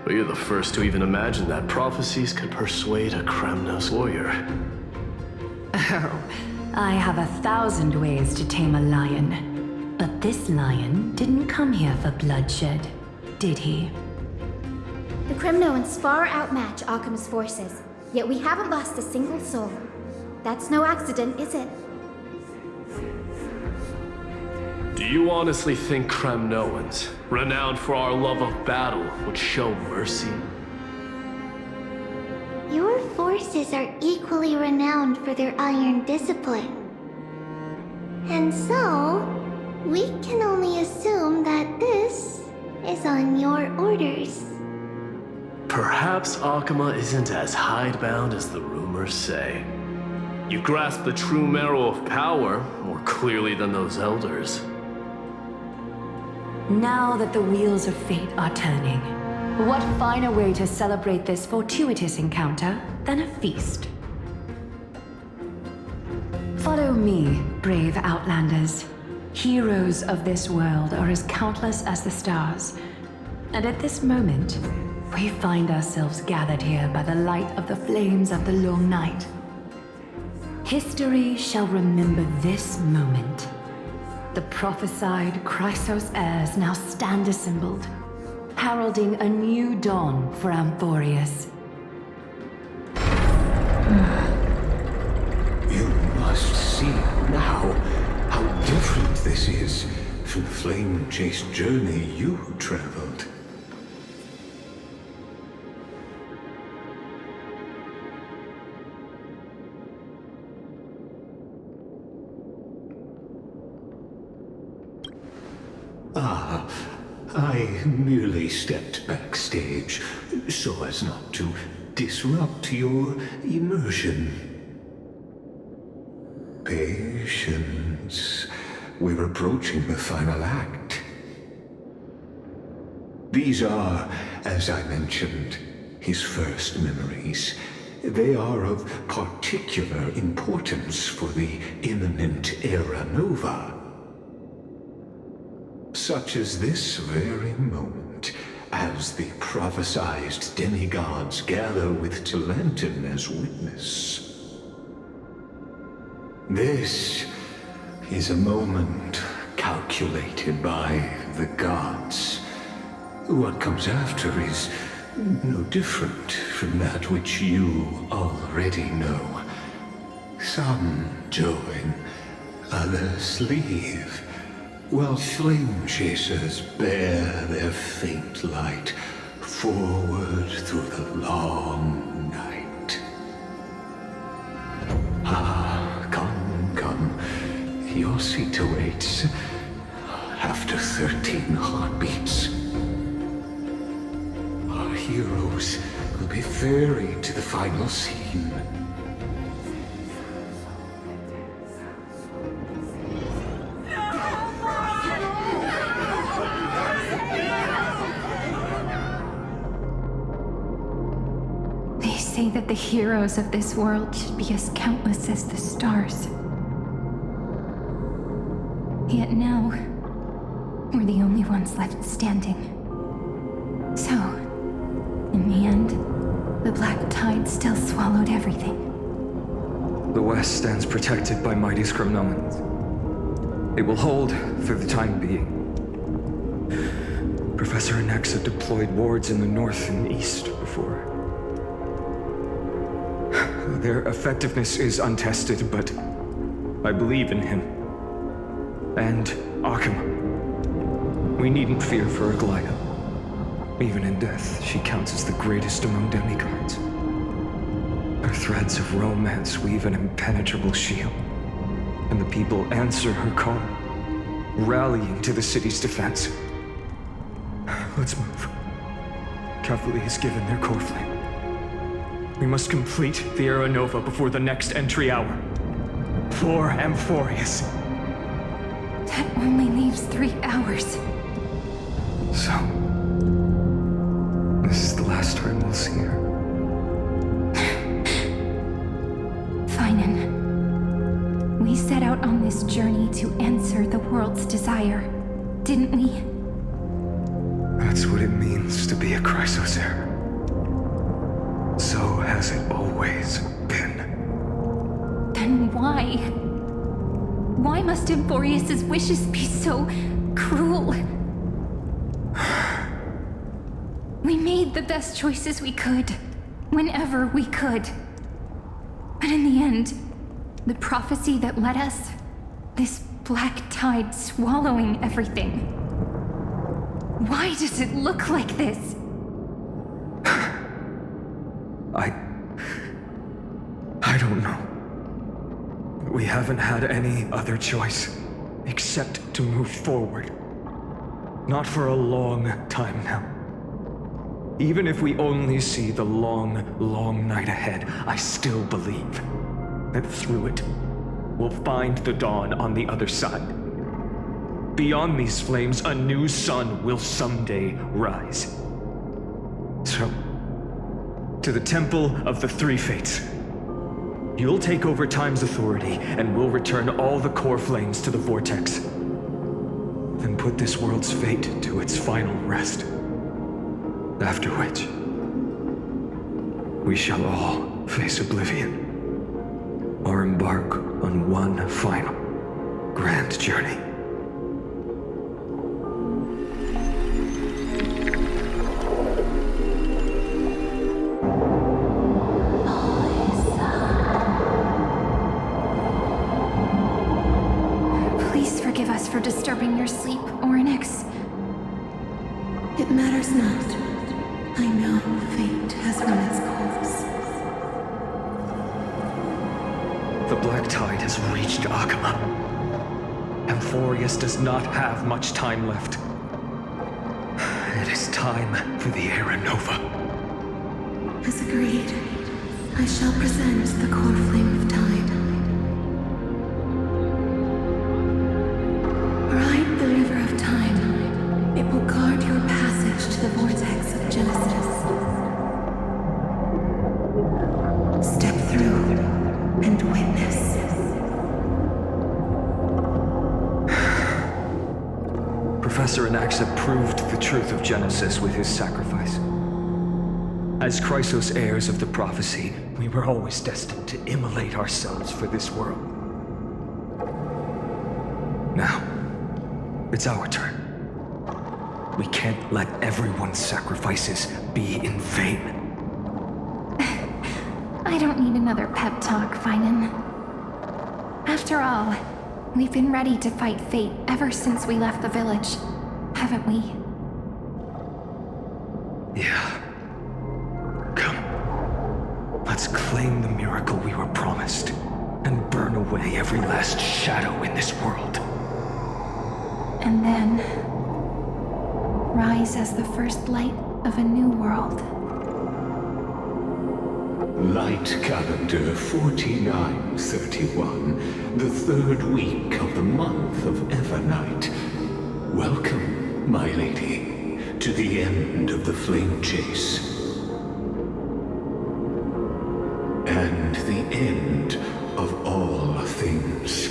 but you're the first to even imagine that prophecies could persuade a Kremnos warrior. Oh, I have 1,000 ways to tame a lion. But this lion didn't come here for bloodshed, did he? The Kremnoans far outmatch Occam's forces, yet we haven't lost a single soul. That's no accident, is it? Do you honestly think Kremnoans, renowned for our love of battle, would show mercy? Your forces are equally renowned for their iron discipline. And so, we can only assume that this is on your orders. Perhaps Akama isn't as hidebound as the rumors say. You grasp the true marrow of power more clearly than those elders. Now that the wheels of fate are turning, what finer way to celebrate this fortuitous encounter than a feast? Follow me, brave Outlanders. Heroes of this world are as countless as the stars. And at this moment, we find ourselves gathered here by the light of the flames of the long night. History shall remember this moment. The prophesied Chrysos heirs now stand assembled, heralding a new dawn for Amphorius. You must see now how different this is from the flame-chased journey you traveled. I merely stepped backstage so as not to disrupt your immersion. Patience. We're approaching the final act. These are, as I mentioned, his first memories. They are of particular importance for the imminent Era Nova. Such as this very moment, as the prophesized demigods gather with Talentum as witness. This is a moment calculated by the gods. What comes after is no different from that which you already know. Some join, others leave, while flame chasers bear their faint light forward through the long night. Come. Your seat awaits. After 13 heartbeats, our heroes will be ferried to the final scene. Say that the heroes of this world should be as countless as the stars. Yet now, we're the only ones left standing. So, in the end, the black tide still swallowed everything. The West stands protected by mighty Skrymnoans. It will hold for the time being. Professor Anexa deployed wards in the north and east before. Their effectiveness is untested, but I believe in him. And Occam. We needn't fear for Aglaya. Even in death, she counts as the greatest among demigods. Her threads of romance weave an impenetrable shield, and the people answer her call, rallying to the city's defense. Let's move. Cavalry has given their core flame. We must complete the Era Nova before the next entry hour. For Amphorius. That only leaves 3 hours. So, this is the last time we'll see her. Finan, we set out on this journey to answer the world's desire, didn't we? That's what it means to be a Chrysos heir. So has it always been. Then why? Why must Emborius' wishes be so cruel? We made the best choices we could, whenever we could. But in the end, the prophecy that led us, this black tide swallowing everything. Why does it look like this? I don't know. We haven't had any other choice except to move forward. Not for a long time now. Even if we only see the long, long night ahead, I still believe that through it, we'll find the dawn on the other side. Beyond these flames, a new sun will someday rise. So, to the Temple of the Three Fates. You'll take over Time's authority, and we'll return all the core flames to the Vortex. Then put this world's fate to its final rest. After which, we shall all face oblivion, or embark on one final grand journey. Please forgive us for disturbing your sleep, Orynyx. It matters not. I know fate has run its course. The Black Tide has reached Akama. Amphorius does not have much time left. It is time for the Era Nova. As agreed, I shall present the core flame of time. Ride the river of time. It will guard your passage to the vortex of Genesis. Step through and witness. Professor Anaxa proved the truth of Genesis with his sacrifice. As Chrysos heirs of the prophecy, we were always destined to immolate ourselves for this world. Now, it's our turn. We can't let everyone's sacrifices be in vain. I don't need another pep talk, Finan. After all, we've been ready to fight fate ever since we left the village, haven't we? Yeah. Come. Let's claim the miracle we were promised, and burn away every last shadow in this world. And then rise as the first light of a new world. Light calendar 4931, the third week of the month of Evernight. Welcome, my lady, to the end of the flame chase. And the end of all things.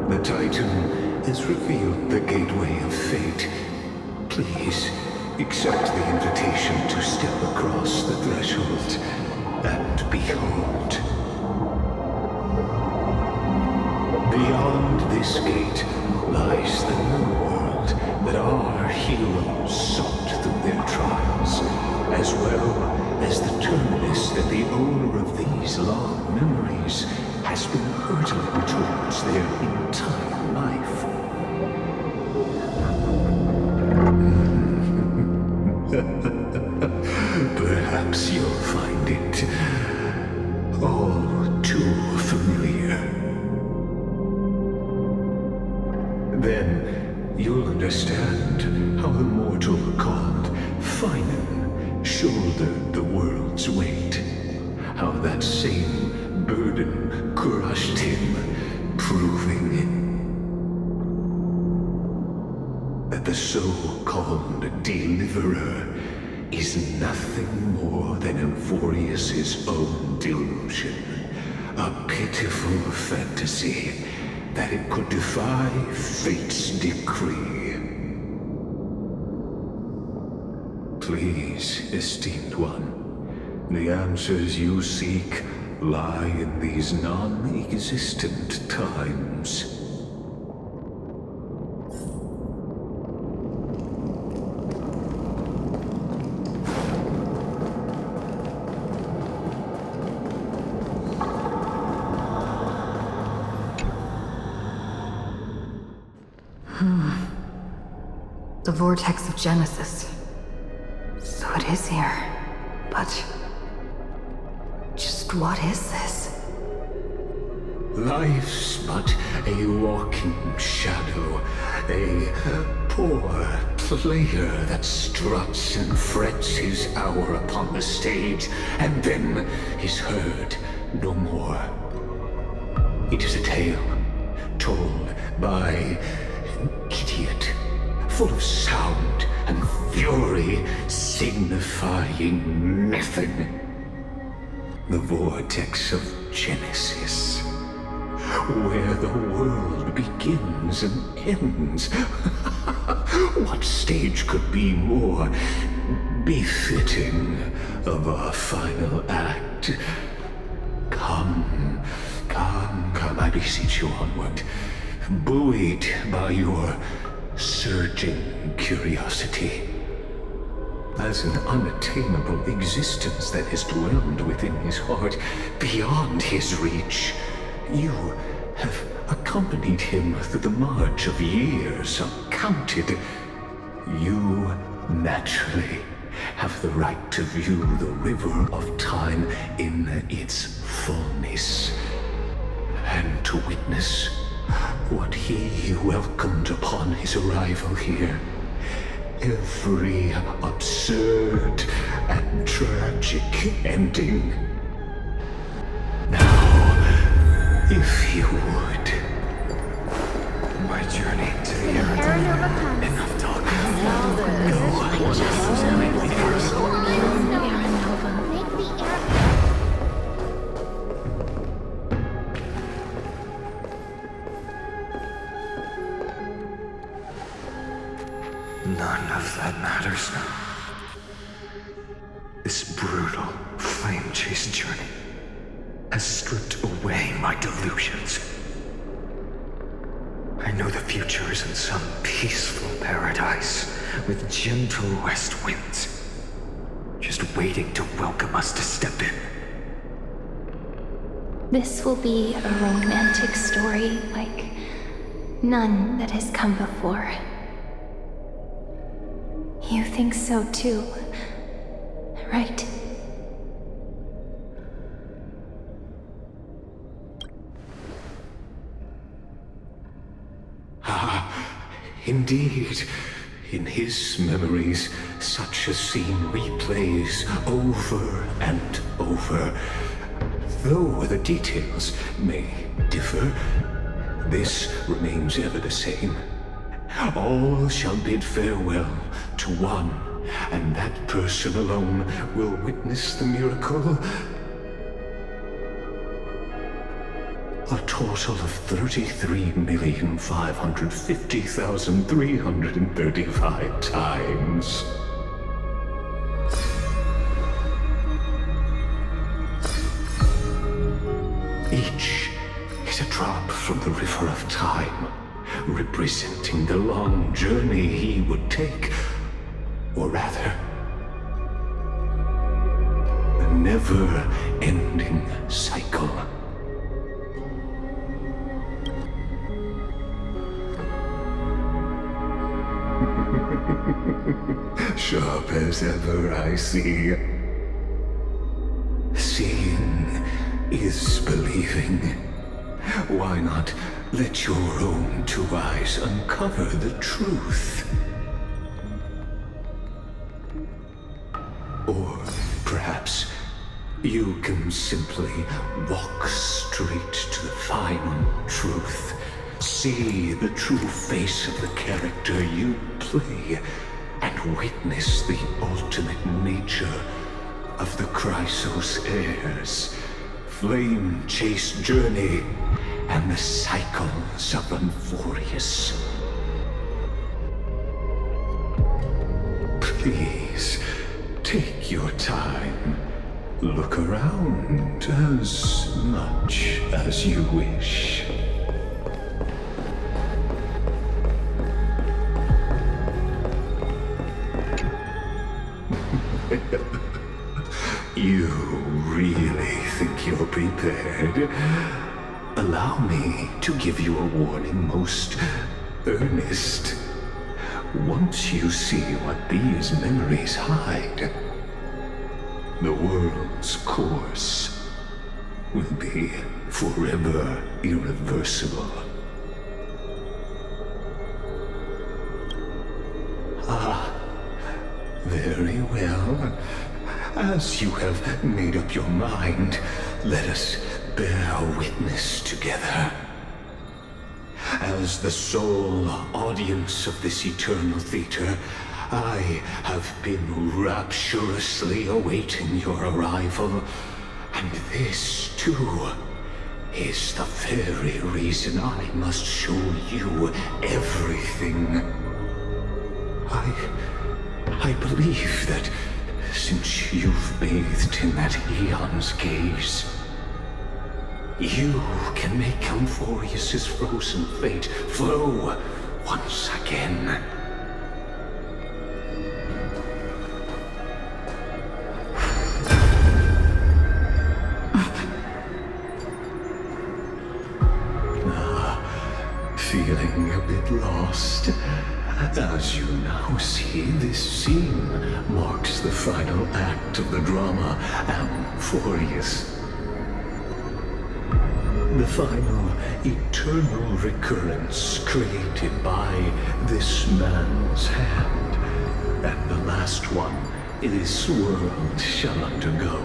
The Titan has revealed the gateway of fate. Please, accept the invitation to step across the threshold and behold. Beyond this gate lies the new world that our heroes sought through their trials, as well as the terminus that the owner of these long memories has been hurtling towards their entire life. Perhaps you'll find it all too familiar. Then you'll understand how the mortal called Finan shouldered the world's weight. How that same burden crushed him, proving that the so-called deliverer is nothing more than Amphorius' own delusion. A pitiful fantasy that it could defy fate's decree. Please, esteemed one, the answers you seek lie in these non-existent times. The vortex of Genesis. So it is here. But just what is this? Life's but a walking shadow, a poor player that struts and frets his hour upon the stage, and then is heard no more. It is a tale told by an idiot, full of sound and fury, signifying nothing. The vortex of Genesis, where the world begins and ends. What stage could be more befitting of our final act? Come, I beseech you onward, buoyed by your surging curiosity. As an unattainable existence that has dwelled within his heart, beyond his reach, you have accompanied him through the march of years uncounted. You naturally have the right to view the river of time in its fullness, and to witness what he welcomed upon his arrival here. Every absurd and tragic ending. Now, if you would. My journey to the Aranova. Enough talk. None of that matters now. This brutal, flame-chased journey has stripped away my delusions. I know the future is in some peaceful paradise with gentle west winds, just waiting to welcome us to step in. This will be a romantic story like none that has come before. You think so too, right? Indeed, in his memories, such a scene replays over and over. Though the details may differ, this remains ever the same. All shall bid farewell to one, and that person alone will witness the miracle. A total of 33,550,335 times. Each is a drop from the river of time, representing the long journey he would take, or rather, a never-ending cycle. Sharp as ever, I see. Seeing is believing. Why not let your own two eyes uncover the truth? Or perhaps you can simply walk straight to the final truth. See the true face of the character you play, and witness the ultimate nature of the Chrysos heirs, flame-chased journey, and the cycles of Unforius. Please, take your time. Look around as much as you wish. You really think you're prepared? Allow me to give you a warning most earnest. Once you see what these memories hide, the world's course will be forever irreversible. Ah, very well. As you have made up your mind, let us bear witness together. As the sole audience of this eternal theater, I have been rapturously awaiting your arrival, and this, too, is the very reason I must show you everything. I believe that since you've bathed in that eon's gaze, you can make Amphorius' frozen fate flow once again. Feeling a bit lost? As you now see, this scene marks the final act of the drama Amphorius. The final eternal recurrence created by this man's hand, and the last one this world shall undergo.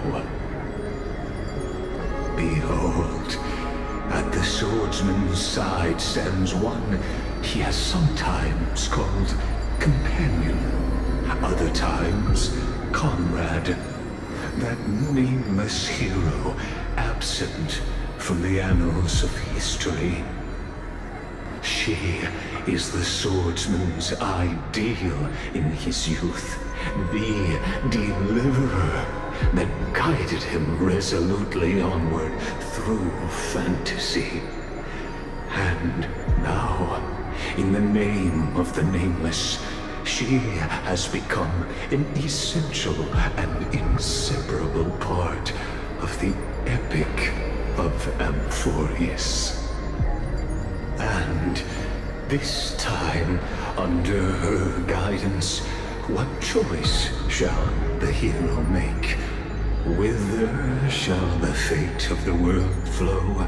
Behold, at the swordsman's side stands one he has sometimes called companion, other times comrade, that nameless hero absent from the annals of history. She is the swordsman's ideal in his youth, the deliverer that guided him resolutely onward through fantasy. And now, in the name of the Nameless, she has become an essential and inseparable part of the epic of Amphorius. And this time, under her guidance, what choice shall the hero make? Whither shall the fate of the world flow?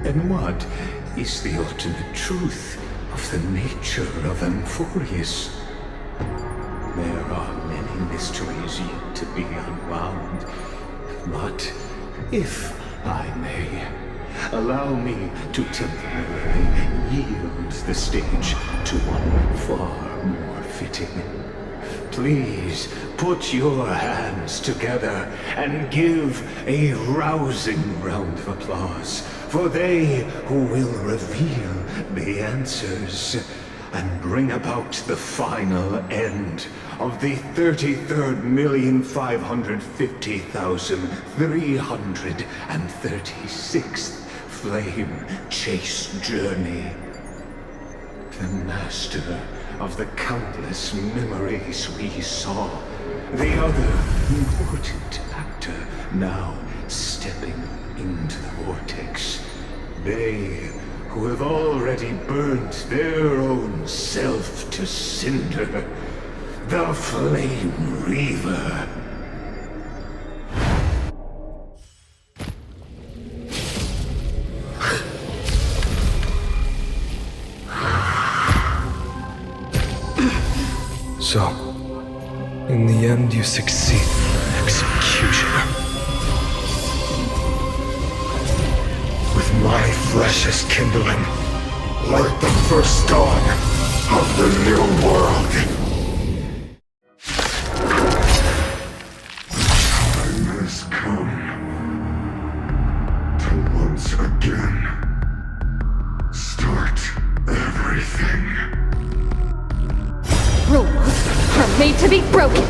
And what is the ultimate truth of the nature of Amphorius? There are many mysteries yet to be unwound, but if I may, allow me to temporarily yield the stage to one far more fitting. Please put your hands together and give a rousing round of applause for they who will reveal the answers and bring about the final end of the 33,550,336th flame chase journey. The master of the countless memories we saw, the other important actor now stepping into the vortex. They who have already burnt their own self to cinder, the Flame Reaver. So, in the end, you succeed in execution. With my flesh as kindling, like the first dawn of the new world. Time has come to once again start everything. Her made to be broken.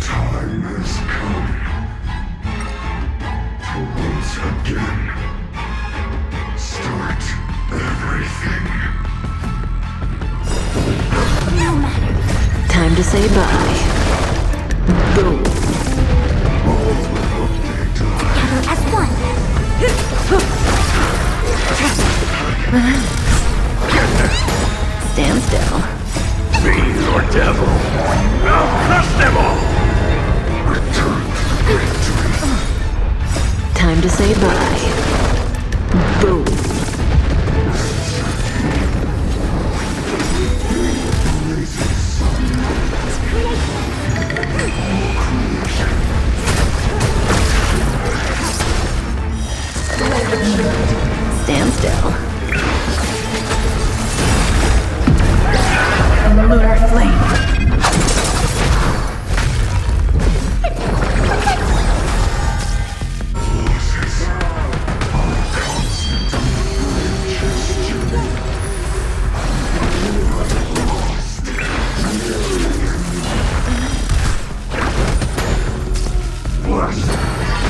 Time has come to once again start everything. No matter. Time to say bye. Boom. Together as one. Stand still. Fiend or devil, I'll crush them all! Return to victory. Time to say bye. Boom. Stand still. Lunar flame.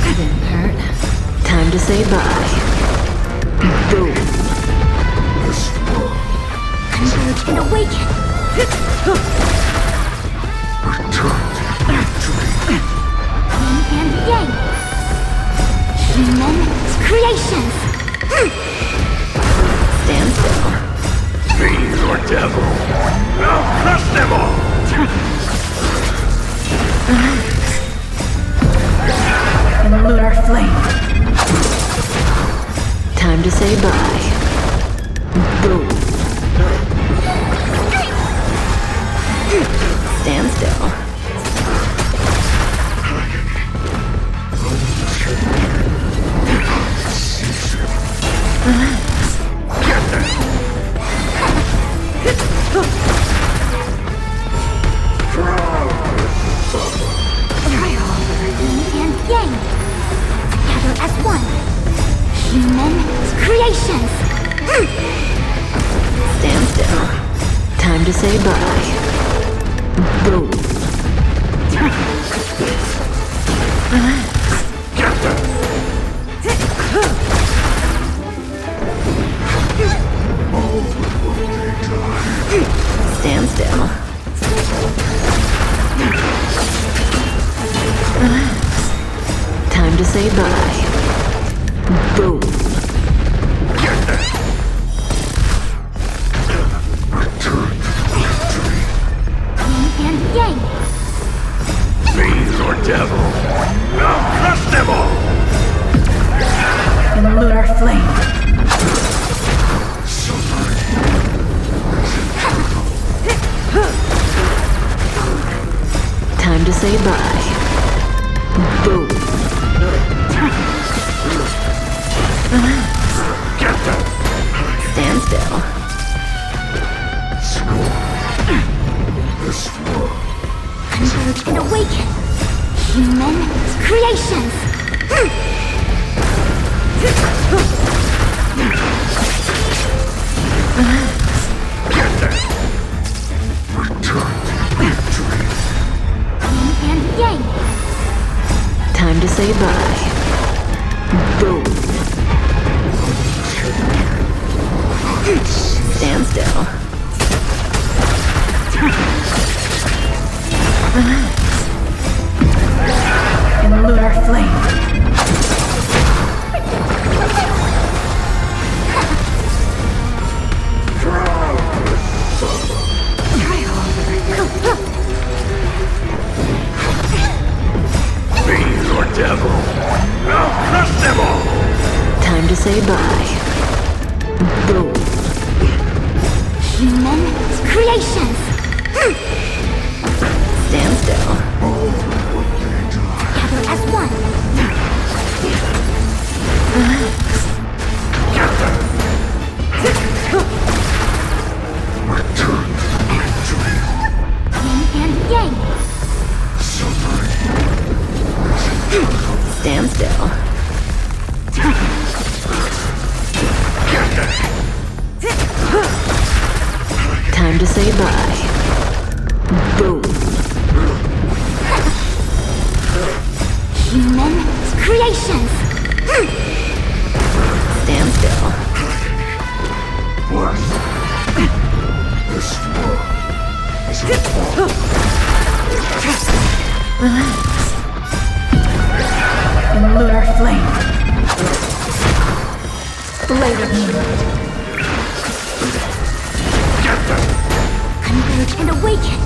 Didn't hurt. Time to say bye. Boom. Converge and awaken. Yin and yang. Human creations. Stand still. Fiend or devil, I'll crush them all! Lunar flame. Time to say bye. Boom. Stand still. Yin and yang. Together as one. Human creations. Stand still. Time to say bye. Boom. Stand still. Time to say bye. Boom. Yin and yang. Fiend or devil, I'll crush them all! Lunar flame. Time to say bye. Boom. Stand still. Converge and awaken. Human creations. Yin and yang. Time to say bye. Boom. Stand still. Lunar flame. Fiend or devil, I'll crush them all! Time to say bye. Boom. Human creations. to say bye. Boom. Human creations! Stand still. What? This world is a Relax. In lunar flame. Blade of moonlight. Converge and awaken!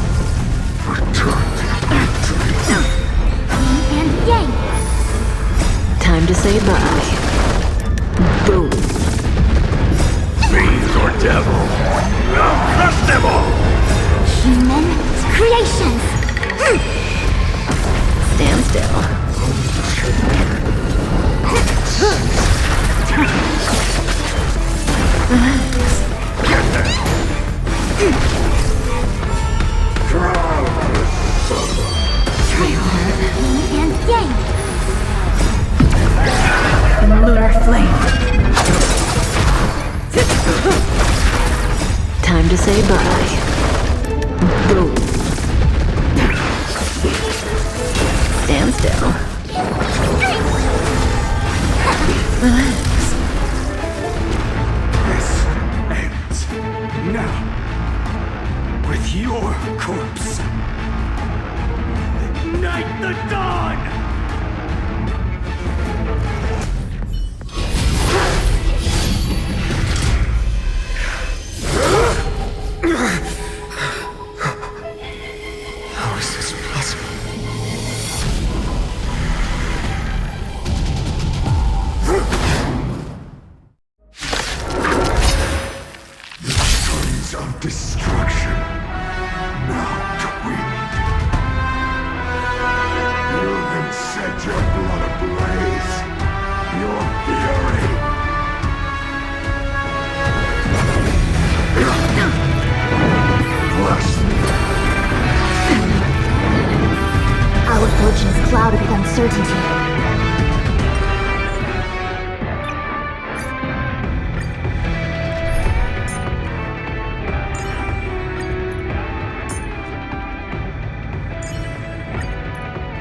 Yin and yang! Time to say bye. Boom. fiend or devil. I'll crush them all! Human creations! Stand still. Relax. Try hard. Yin and yang! In lunar flame. Time to say bye. Boom. Stand still. Relax. This ends now with your corpse. Ignite the dawn! How is this possible? Sons of destruction, now twinned. You have set your blood ablaze, your fury. Bless me. Our fortune is clouded with uncertainty.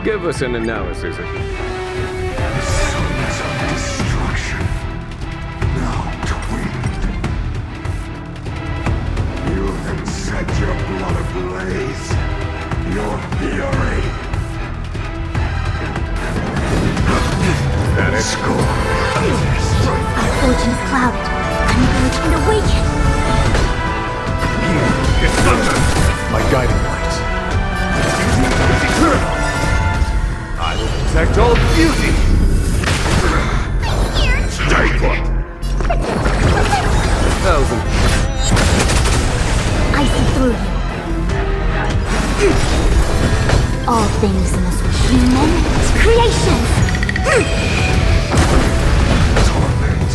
Give us an analysis. Sons of destruction, now twinned. You have set your blood ablaze, your fury. That is cool. Our fortune is clouded. Converge and awaken. Get thunder! My guiding light. I will protect all beauty! Stay put! Thousand. I see through you. All things in this world. Human creations! Torment.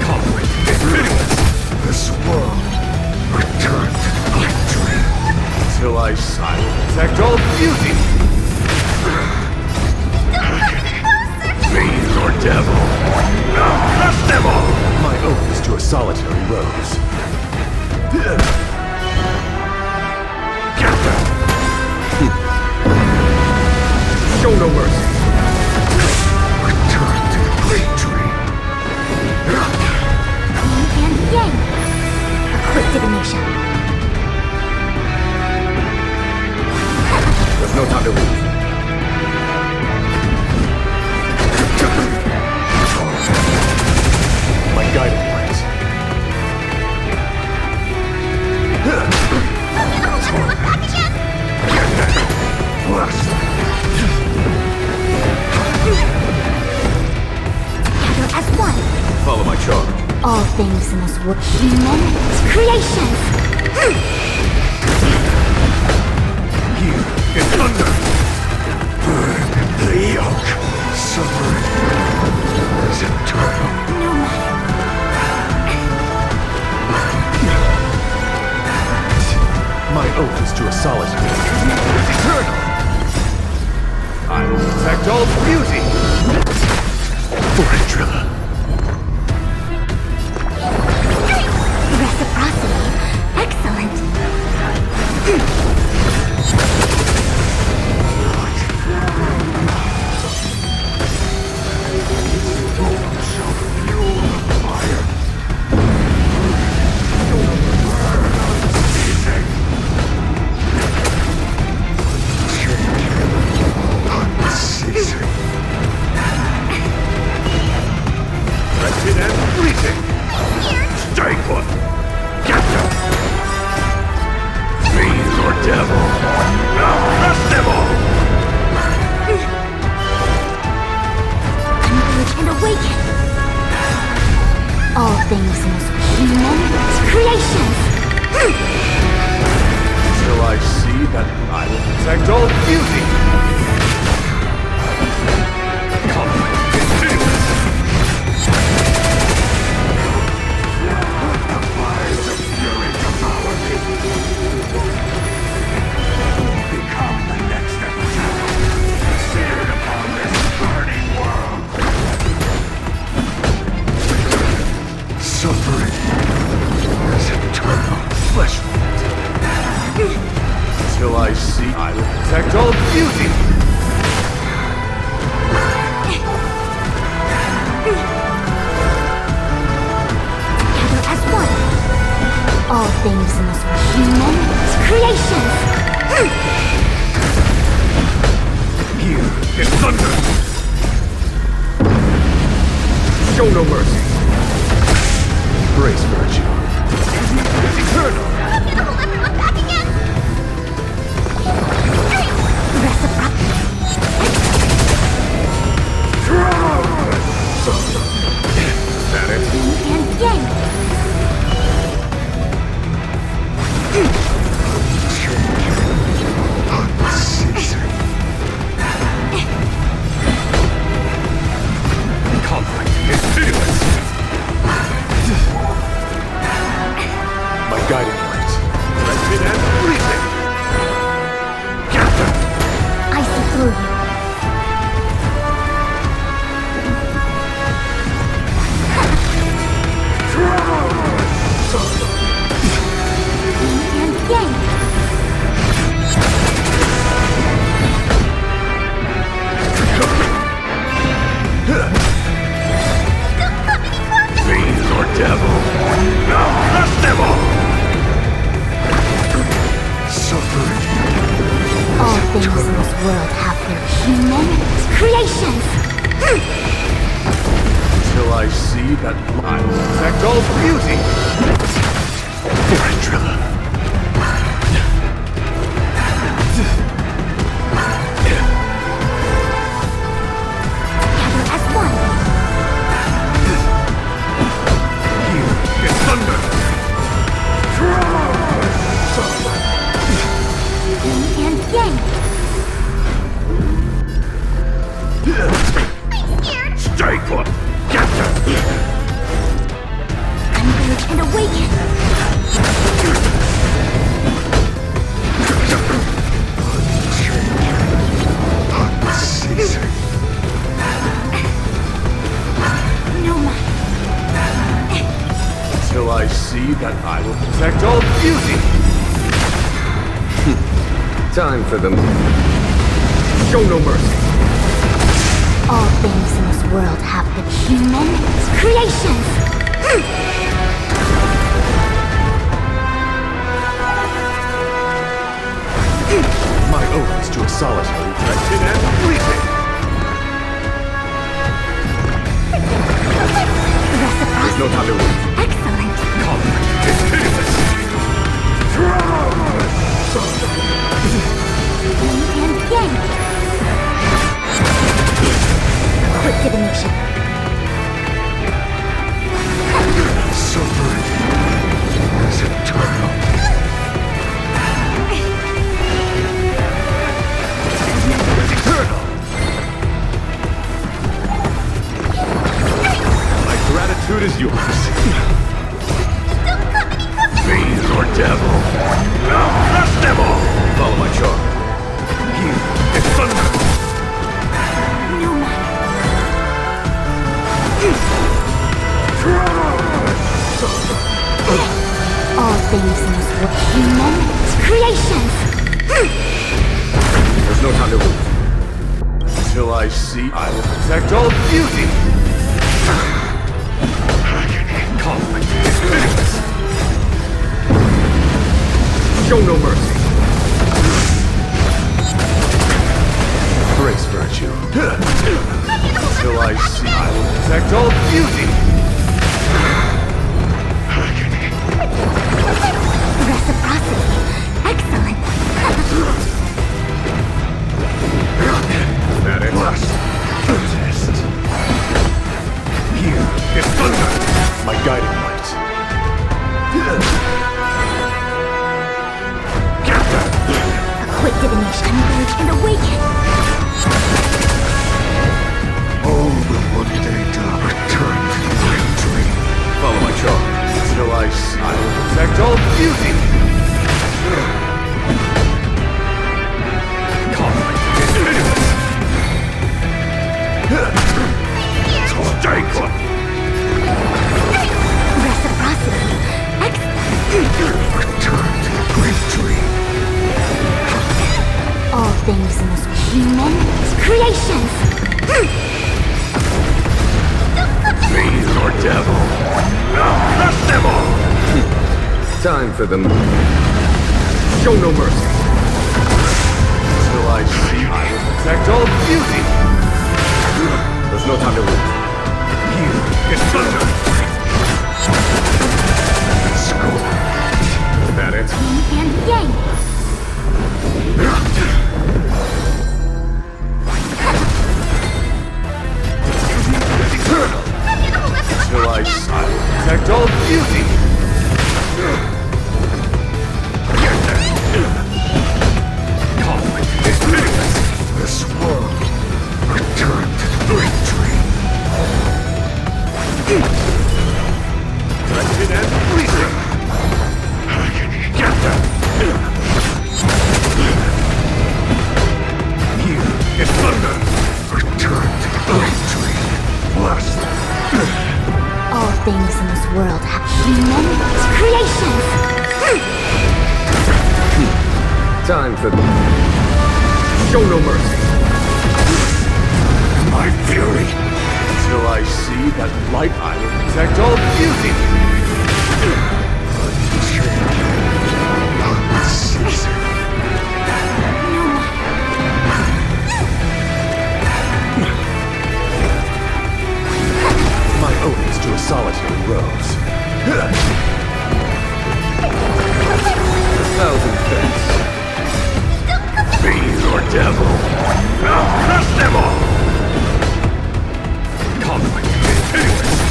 Conflict is pitiless. This world returned like dream. Till I protect all beauty! Fiend or devil, I'll crush them all! My oath is to a solitary rose. Get them! Show no mercy. Return to the great dream. Yin and yang. A quick divination. There's no time to lose. My guiding light. Bless them. Gather as one. Follow my charge. All things in this world. Human creations! Here is thunder. Burn the yoke. Suffering is eternal. No matter. My oath is to a solitary. Eternal. I will protect all beauty. Fortrilla. Reciprocity. Excellent. things must be human creations. Till I see that I will protect all beauty. Conflict continues. The fires of fury devour me. Become the next attack, seared upon this burning world. Suffering is eternal flesh wound. Till I see I will protect all beauty. Together as one. All things must be human creations. Here is thunder. Show no mercy. Grace virtue. It's eternal. That it? And yang. Conflict is pitiless. My guiding light. Directed and everything. Captain! I see through you. And yang. Fiend or devil. Now crush them all! Suffering. All things in this world have their human creations. Till I see that I will protect all beauty. Driller. Together as one. Here is thunder. Yin and yang. Stay put. Captain! Converge and awaken. No matter. Till I see that I will protect all beauty. Time for them. Show no mercy. All things in this world have been human creations. My oath is to a solitary, directed and fleeting. There's no time to lose. Excellent. Conflict is pitiless. Yin and yang. Quick divination. Suffering is eternal. Eternal. My gratitude is yours. Fiend or devil. Now crush them all. Follow my charm. Here is thunder. No matter. All things in this world human creations. There's no time to lose. Till I see I will protect all beauty. Conflict is pitiless. Show no mercy. Grace virtue. Till I see I will protect all beauty. Reciprocity. Excellent. That it? Test. Here is thunder. My guiding light. divination. Converge and awaken. All the wounded Ada return to victory. Follow my charm. Till I will protect all beauty. Conflict is pitiless. Stay put. Reciprocity. Return to victory. All things must be human creations. Fiend or devil. Crush them all. Time for them. Show no mercy. Till I see, I will protect all beauty. There's no time to lose. You get thunder. Is that it? Yin and yang. Till I will protect all beauty. Conflict is pitiless. This world return to victory. Wretched and fleeting. Get them. You get thunder. Return to victory. Bless them. All things in this world have human creations. Time for them. Show no mercy. My fury. Till I see that light, I will protect all beauty. My oath is to a solitary rose. A thousand thanks. Fiend or devil. I'll crush them all. Conflict is pitiless.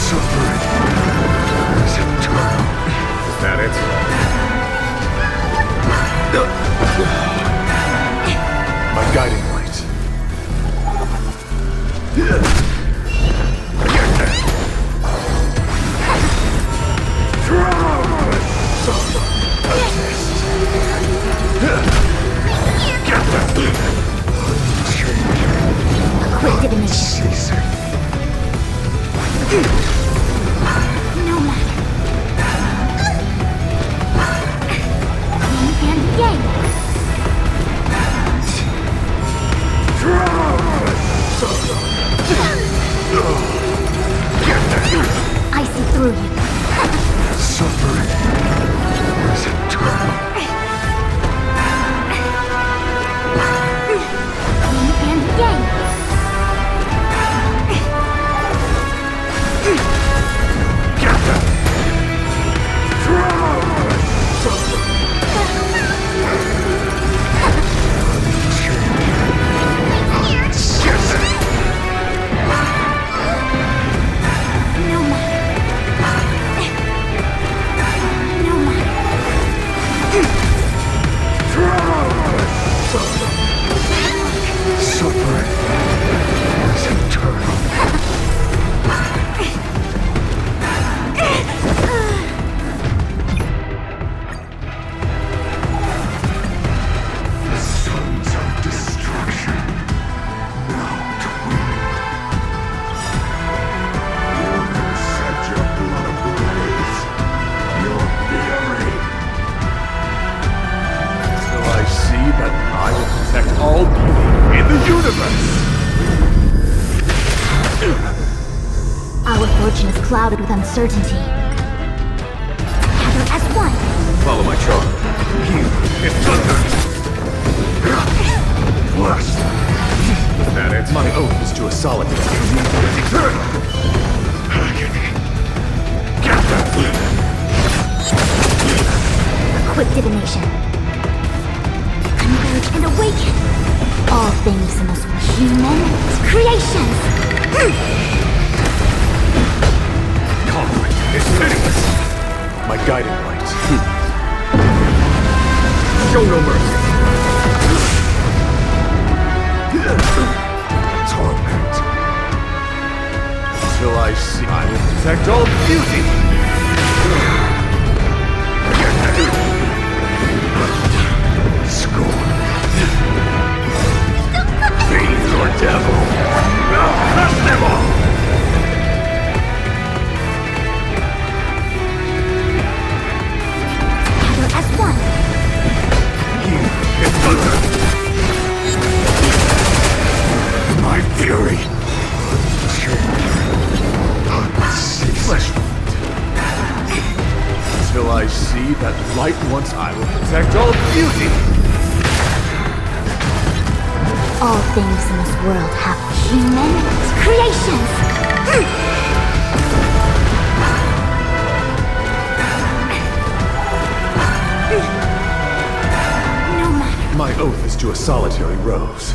Suffering is eternal. Is that it? My guiding light. Quick divination. No matter. Yin and yang. I see through you. Suffering is eternal. Yin and yang. No matter. No matter. Suffering is eternal. The sons of destruction now to win. You can set your blood ablaze. Your fury. Till I see that I will protect all beauty in the universe. Our fortune is clouded with uncertainty. Gather as one. Follow my charm. You get thunder. Blessed. Is that it? My oath is to a solitary. Eternal. Agony. Get them. Quick divination. Converge and awaken. All things must be human creations. conflict is pitiless. My guiding light. Show no mercy. Torment. Till I see, I will protect all beauty. Scorn. Fiend or devil. I'll crush them all. As one. It's thunder. My fury. Flesh. Till I see that light once, I will protect all beauty. All things in this world have human creations. No matter. My oath is to a solitary rose.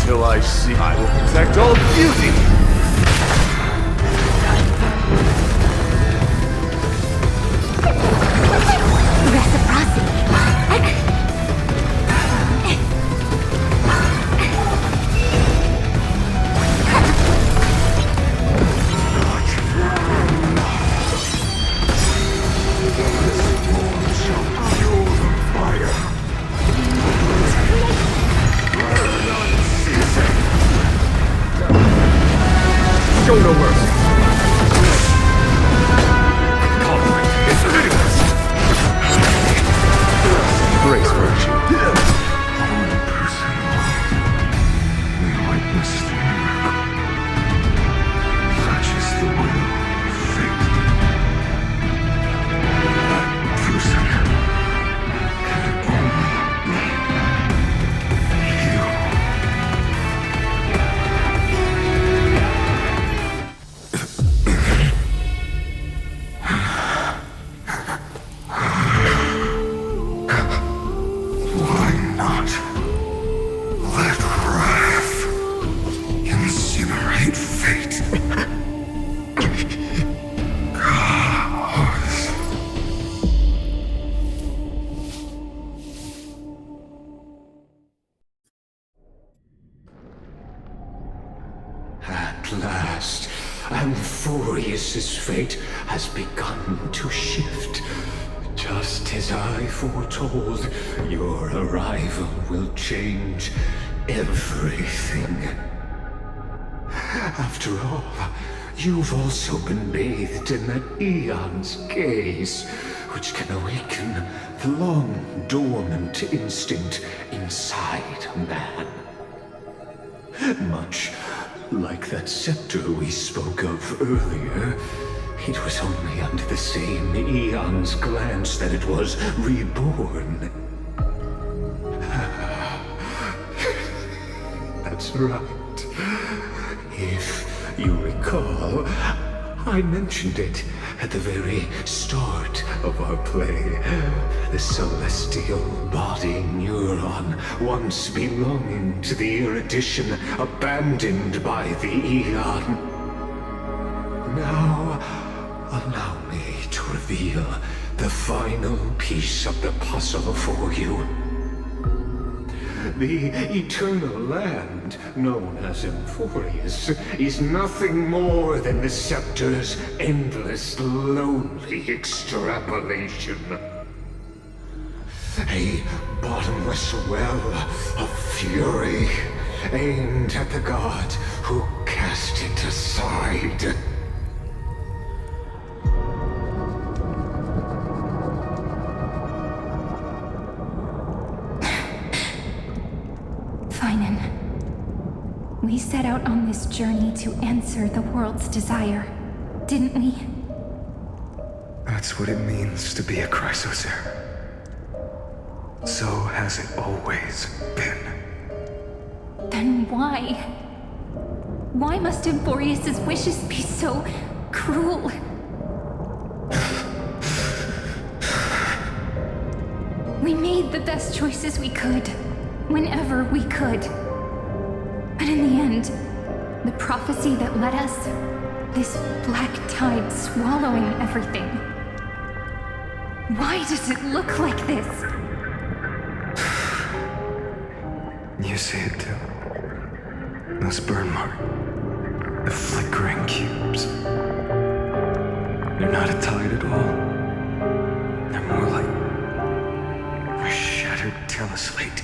Till I see, I will protect all beauty. Reciprocity. Show no mercy. Conflict is pitiless. Grace virtue. We witness the miracle. Such is the will of fate. That person can only be you. Why not let wrath incinerate fate? Chaos. At last, Amphorius's fate has begun to shift. Just as I foretold, your arrival will change everything. After all, you've also been bathed in that eon's gaze, which can awaken the long-dormant instinct inside man. Much like that scepter we spoke of earlier, it was only under the same eon's glance that it was reborn. That's right. If you recall, I mentioned it at the very start of our play. The celestial body neuron, once belonging to the erudition abandoned by the eon. Now, allow me to reveal the final piece of the puzzle for you. The eternal land, known as Amphorius, is nothing more than the scepter's endless, lonely extrapolation. A bottomless well of fury, aimed at the god who cast it aside. We set out on this journey to answer the world's desire, didn't we? That's what it means to be a Chrysosaur. So has it always been. Then why? Why must Amphorius's wishes be so cruel? We made the best choices we could, whenever we could. But in the end, The prophecy that led us, this black tide swallowing everything. Why does it look like this? You see it too. This burn mark. The flickering cubes. They're not a tide at all. They're more like a shattered teleslate.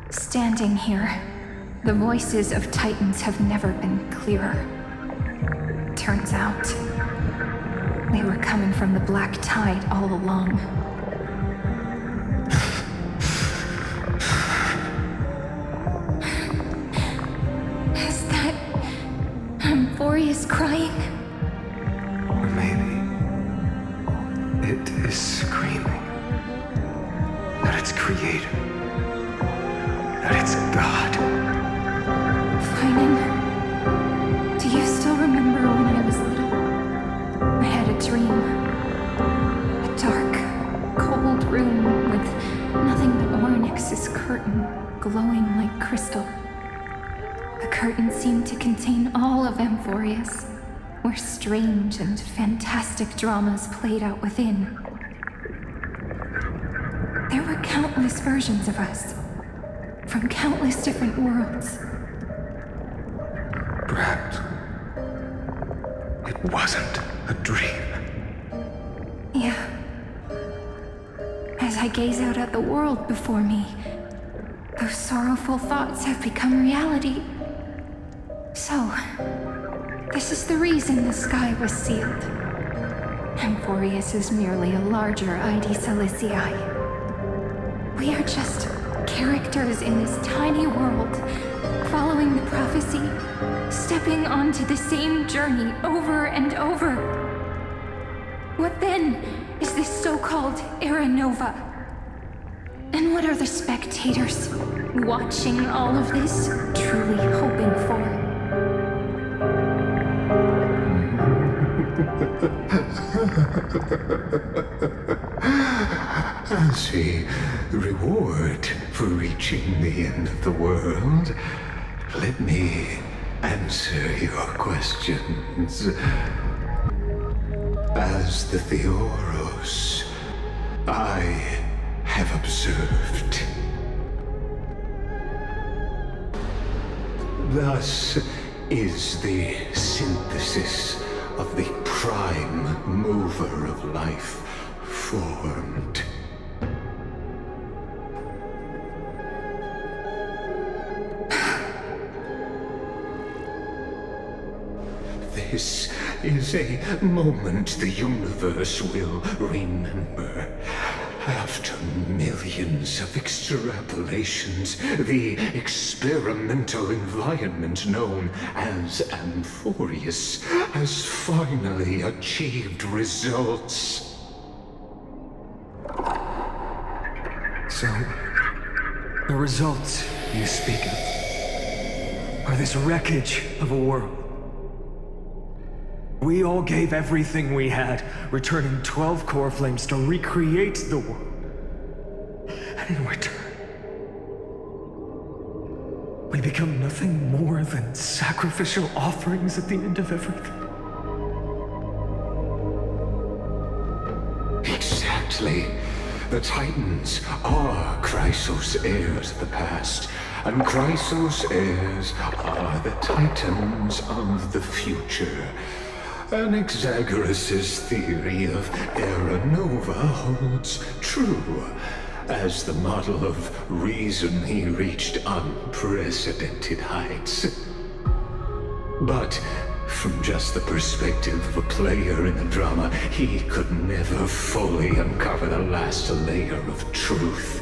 Standing here, the voices of Titans have never been clearer. Turns out, they were coming from the black tide all along. Is that Amphorius crying? Or maybe it is screaming that its creator, that it's God. Finan, do you still remember when I was little? I had a dream. A dark, cold room with nothing but Orynyx's curtain glowing like crystal. The curtain seemed to contain all of Amphorius, where strange and fantastic dramas played out within. There were countless versions of us, from countless different worlds. Perhaps it wasn't a dream. Yeah. As I gaze out at the world before me, those sorrowful thoughts have become reality. So, this is the reason the sky was sealed. Amphorius is merely a larger ID Silicii. We are just characters in this tiny world, following the prophecy, stepping onto the same journey over and over. What then is this so-called Era Nova? And what are the spectators watching all of this truly hoping for? As a reward for reaching the end of the world, let me answer your questions. As the Theoros, I have observed. Thus is the synthesis of the prime mover of life formed. This is a moment the universe will remember. After millions of extrapolations, the experimental environment known as Amphorius has finally achieved results. So, the results you speak of are this wreckage of a world. We all gave everything we had, returning 12 core flames to recreate the world. And in return, we become nothing more than sacrificial offerings at the end of everything. Exactly. The Titans are Chrysos heirs of the past, and Chrysos heirs are the Titans of the future. Anaxagoras' theory of Era Nova holds true, as the model of reason he reached unprecedented heights. But from just the perspective of a player in the drama, he could never fully uncover the last layer of truth.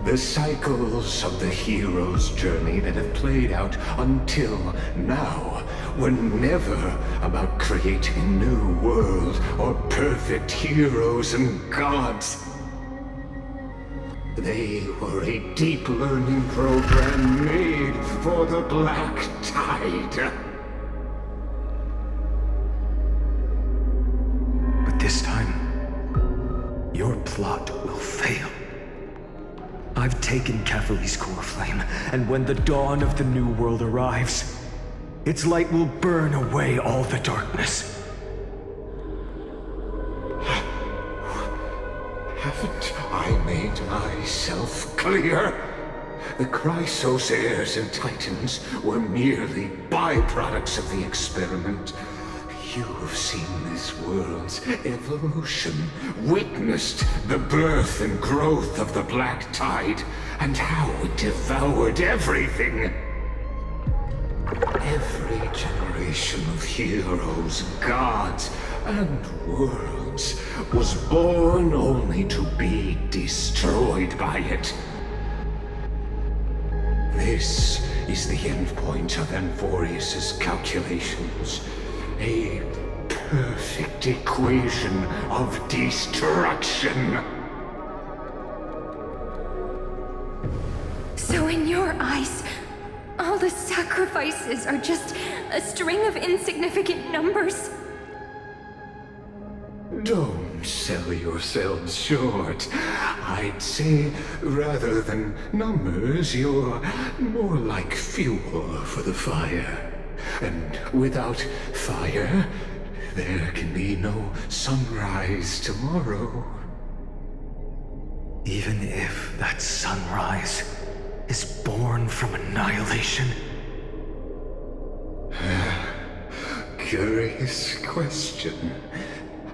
The cycles of the hero's journey that have played out until now were never about creating a new world or perfect heroes and gods. They were a deep learning program made for the Black Tide. But this time, your plot will fail. I've taken Catholi's core flame, and when the dawn of the new world arrives, its light will burn away all the darkness. Haven't I made myself clear? The Chrysos heirs and Titans were merely byproducts of the experiment. You've seen this world's evolution, witnessed the birth and growth of the Black Tide, and how it devoured everything. Every generation of heroes, gods, and worlds was born only to be destroyed by it. This is the endpoint of Amphorius's calculations. A perfect equation of destruction. So in your eyes, all the sacrifices are just a string of insignificant numbers? Don't sell yourselves short. I'd say, rather than numbers, you're more like fuel for the fire. And without fire, there can be no sunrise tomorrow. Even if that sunrise is born from annihilation? Curious question.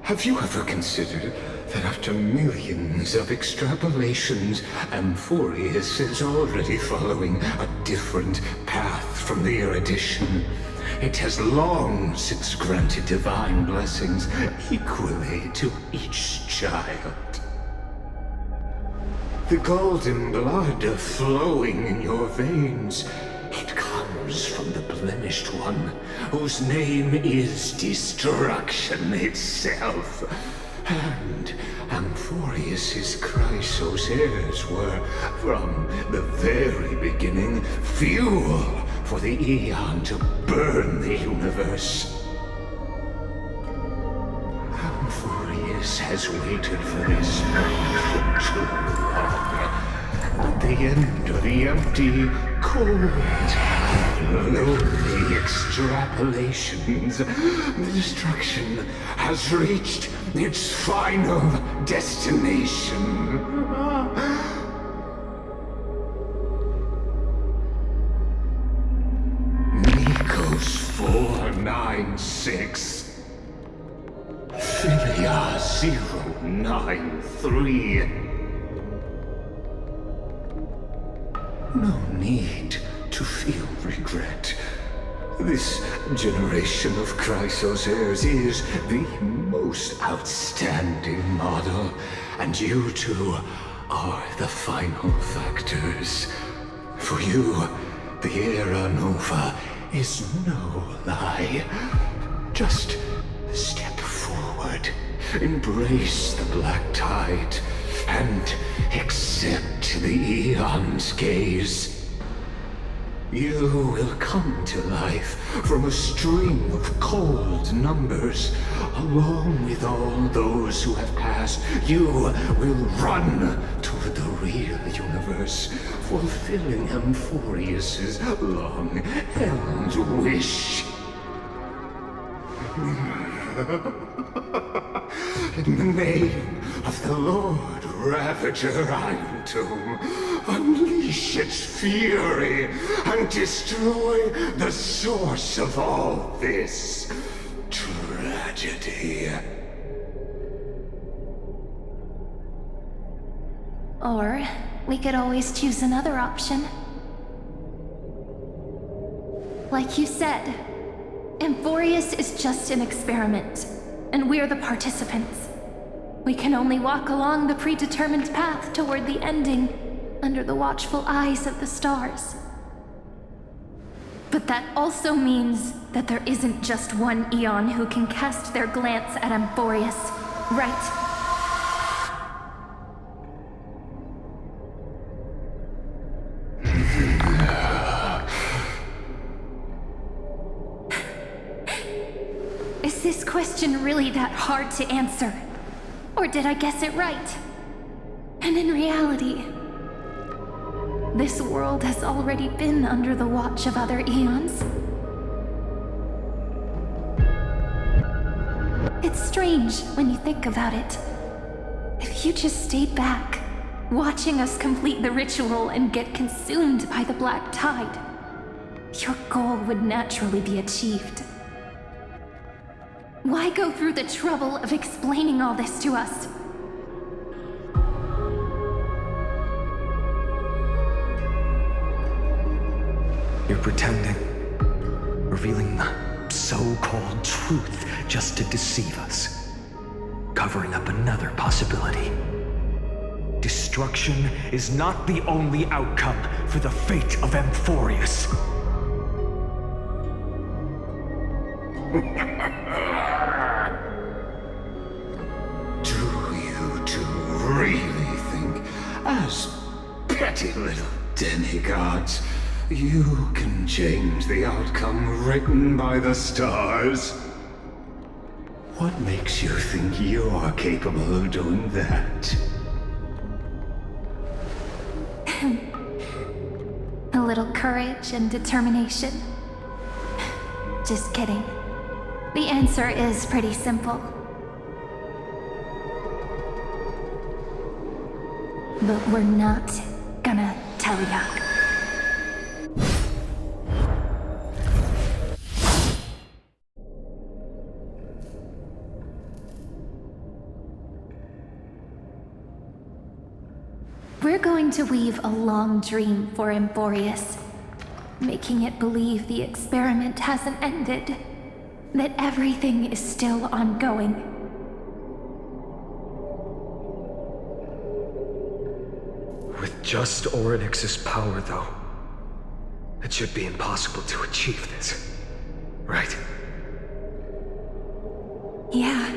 Have you ever considered that after millions of extrapolations, Amphorius is already following a different path from the erudition? It has long since granted divine blessings equally to each child. The golden blood flowing in your veins, it comes from the blemished one, whose name is destruction itself. And Amphorius's Chrysos heirs were, from the very beginning, fuel for the Aeon to burn the universe. Amphorius has waited for this moment for too long. At the end of the empty, cold, lonely extrapolations, the destruction has reached its final destination. Nikos 496. Philia 093. No need to feel regret. This generation of Chrysos heirs is the most outstanding model, and you two are the final factors. For you, the Era Nova is no lie. Just step forward, embrace the Black Tide, and accept the Aeon's gaze. You will come to life from a string of cold numbers. Along with all those who have passed, you will run toward the real universe, fulfilling Amphorius's long-held wish. In the name of the Lord Ravager Iron Tomb, unleash its fury and destroy the source of all this tragedy. Or we could always choose another option. Like you said, Amphorius is just an experiment, and we're the participants. We can only walk along the predetermined path toward the ending, under the watchful eyes of the stars. But that also means that there isn't just one Aeon who can cast their glance at Amphorius, right? Is this question really that hard to answer? Or did I guess it right? And in reality, This world has already been under the watch of other eons. It's strange when you think about it. If you just stayed back, watching us complete the ritual and get consumed by the black tide, your goal would naturally be achieved. Why go through the trouble of explaining all this to us? You're pretending, revealing the so-called truth just to deceive us, covering up another possibility. Destruction is not the only outcome for the fate of Amphorius. Do you two really think, as petty little demigods, you can change the outcome written by the stars? What makes you think you're capable of doing that? A little courage and determination. Just kidding. The answer is pretty simple. But we're not gonna tell ya. We're going to weave a long dream for Amphorius, making it believe the experiment hasn't ended, that everything is still ongoing. With just Orynyx's power, though, it should be impossible to achieve this, right? Yeah.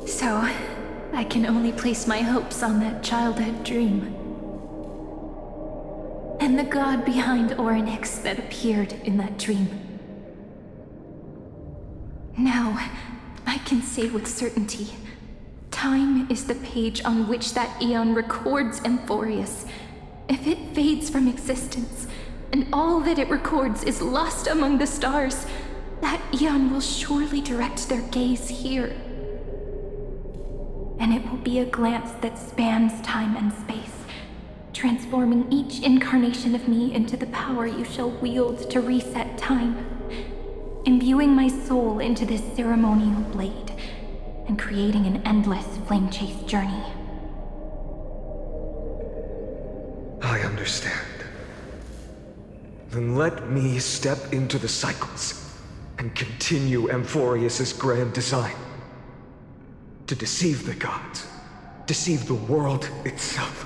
So, I can only place my hopes on that childhood dream. And the god behind Orynyx that appeared in that dream. Now, I can say with certainty, time is the page on which that eon records Amphorius. If it fades from existence, and all that it records is lost among the stars, that eon will surely direct their gaze here. And it will be a glance that spans time and space, transforming each incarnation of me into the power you shall wield to reset time, imbuing my soul into this ceremonial blade, and creating an endless flame chase journey. I understand. Then let me step into the cycles and continue Amphorius's grand design. To deceive the gods, deceive the world itself.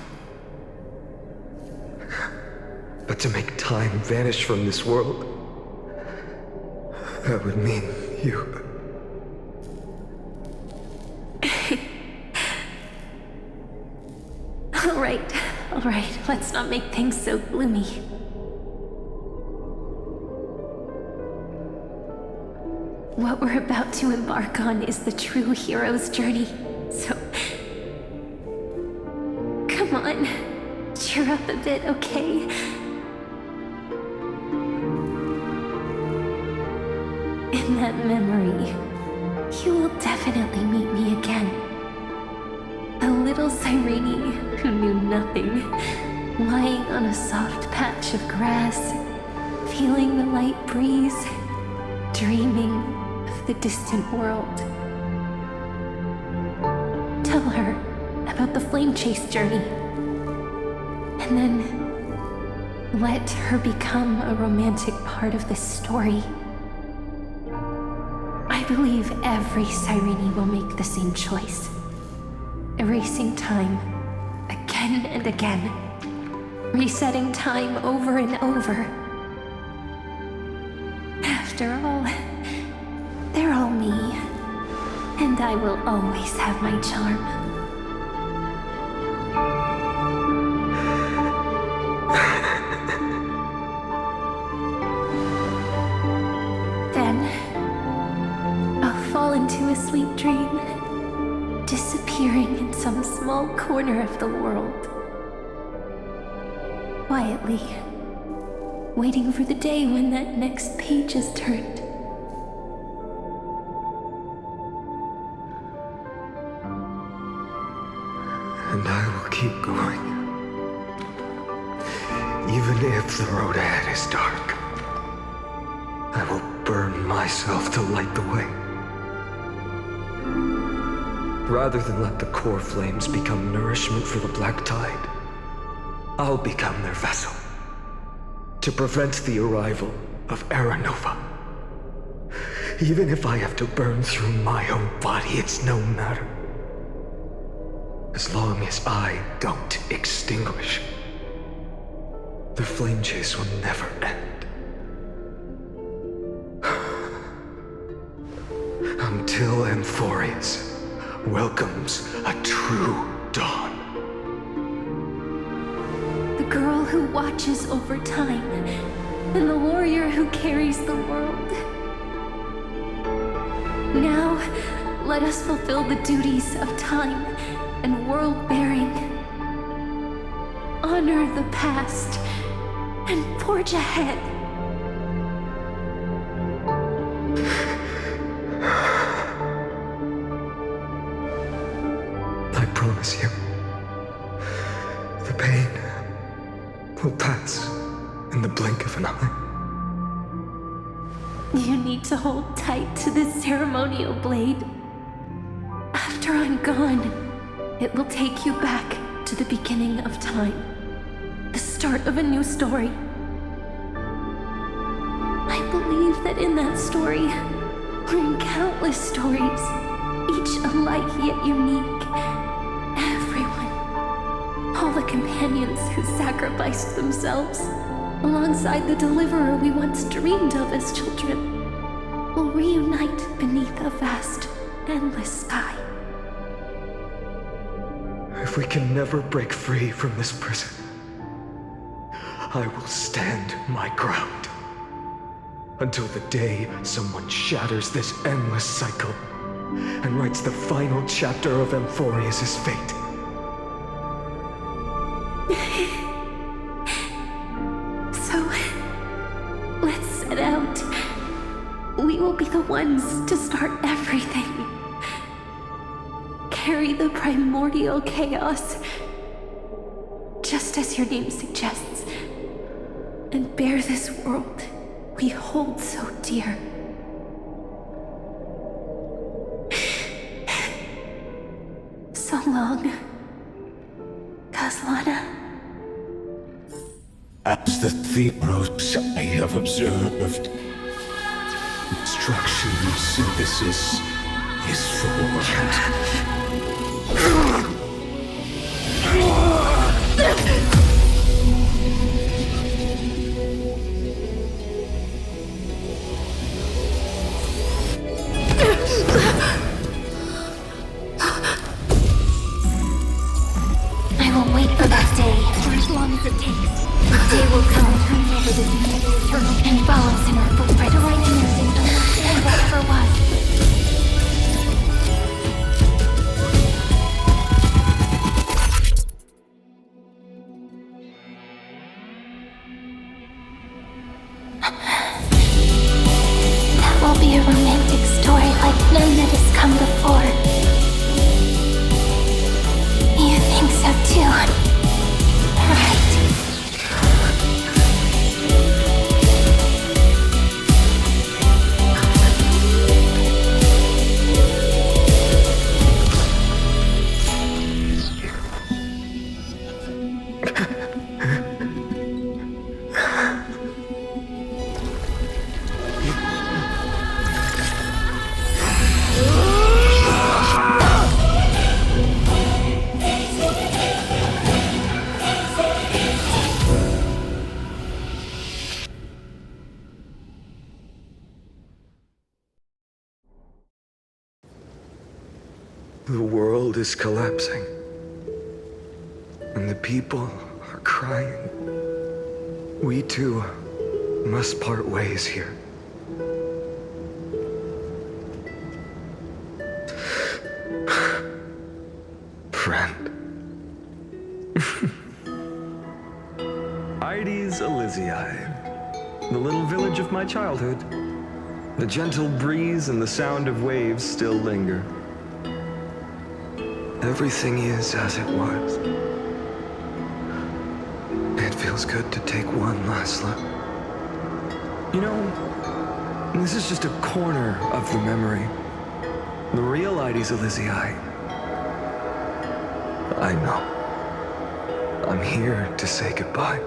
But to make time vanish from this world, that would mean you. All right, let's not make things so gloomy. What we're about to embark on is the true hero's journey, so... Come on, cheer up a bit, okay? In that memory, you will definitely meet me again. A little Cyrene who knew nothing, lying on a soft patch of grass, feeling the light breeze, dreaming of the distant world. Tell her about the flame chase journey, and then let her become a romantic part of this story. I believe every Cyrene will make the same choice. Erasing time, again and again. Resetting time over and over. After all, they're all me. And I will always have my charm. Then, I'll fall into a sweet dream, disappearing in some small corner of the world. quietly, waiting for the day when that next page is turned. And I will keep going. Even if the road ahead is dark, I will burn myself to light the way. Rather than let the core flames become nourishment for the black tide, I'll become their vessel to prevent the arrival of Aranova. Even if I have to burn through my own body, it's no matter. As long as I don't extinguish, the flame chase will never end. Until Amphorius welcomes a true dawn. The girl who watches over time, and the warrior who carries the world. Now, let us fulfill the duties of time and world-bearing. Honor the past and forge ahead. I promise you, the pain will pass in the blink of an eye. You need to hold tight to this ceremonial blade. After I'm gone, it will take you back to the beginning of time. The start of a new story. I believe that in that story, or in countless stories, each alike yet unique, everyone, all the companions who sacrificed themselves, alongside the deliverer we once dreamed of as children, will reunite beneath a vast, endless sky. If we can never break free from this prison, I will stand my ground until the day someone shatters this endless cycle and writes the final chapter of Amphorius' fate. So, let's set out. We will be the ones to start everything. Carry the primordial chaos, just as your name suggests, and bear this world we hold so dear. So long, Kaslana. As the Theros I have observed, instruction synthesis is formed. I will wait for that day for as long as it takes. The day will come, turns over the deed of the eternal, and follows in our footprints to write anything and whatever was. That will be a romantic story like none that has come before. You think so too, right? The world is collapsing, and the people are crying. We too must part ways here. Friend. Hydes Elysiae, the little village of my childhood. The gentle breeze and the sound of waves still linger. Everything is as it was. It feels good to take one last look. You know, this is just a corner of the memory. The real Hydes Elysiae. I know. I'm here to say goodbye.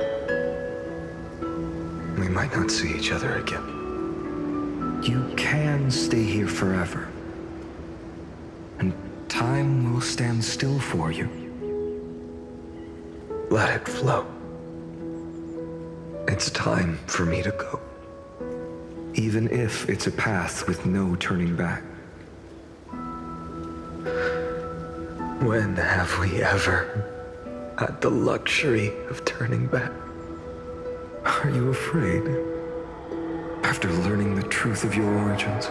We might not see each other again. You can stay here forever. And time will stand still for you. Let it flow. It's time for me to go. Even if it's a path with no turning back. When have we ever had the luxury of turning back? Are you afraid? After learning the truth of your origins,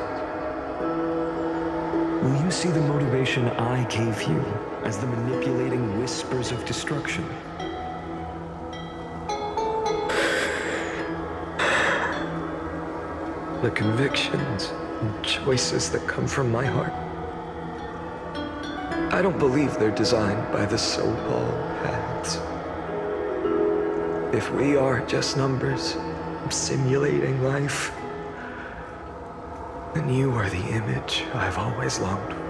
will you see the motivation I gave you as the manipulating whispers of destruction? The convictions and choices that come from my heart. I don't believe they're designed by the so-called paths. If we are just numbers simulating life, then you are the image I've always longed for.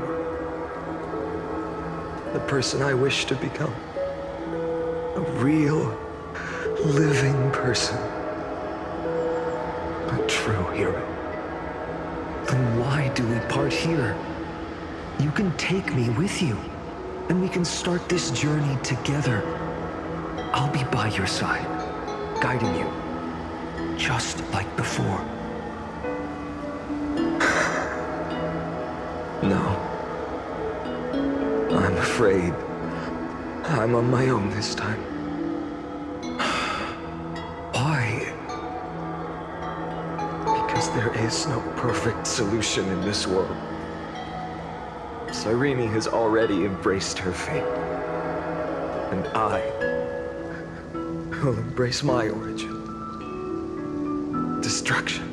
The person I wish to become. A real, living person. A true hero. Then why do we part here? You can take me with you, and we can start this journey together. I'll be by your side, guiding you, just like before. No. I'm afraid I'm on my own this time. Why? Because there is no perfect solution in this world. Cyrene has already embraced her fate. And I will embrace my origin. Destruction.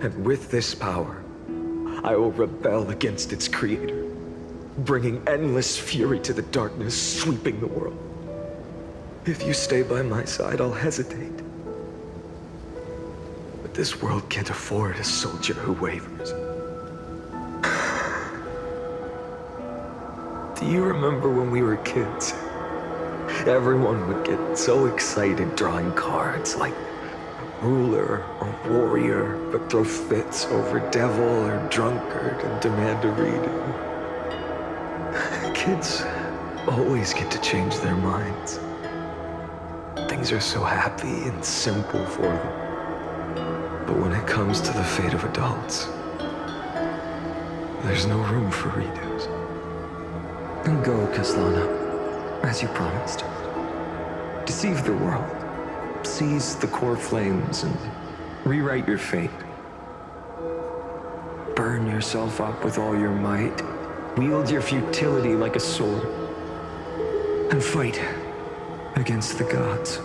And with this power, I will rebel against its creator, bringing endless fury to the darkness sweeping the world. If you stay by my side, I'll hesitate. But this world can't afford a soldier who wavers. Do you remember when we were kids? Everyone would get so excited drawing cards like ruler or warrior, but throw fits over devil or drunkard and demand a redo. Kids always get to change their minds. Things are so happy and simple for them. But when it comes to the fate of adults, there's no room for redos. Then go, Kaslana, as you promised. Deceive the world. Seize the core flames and rewrite your fate. Burn yourself up with all your might. Wield your futility like a sword. And fight against the gods.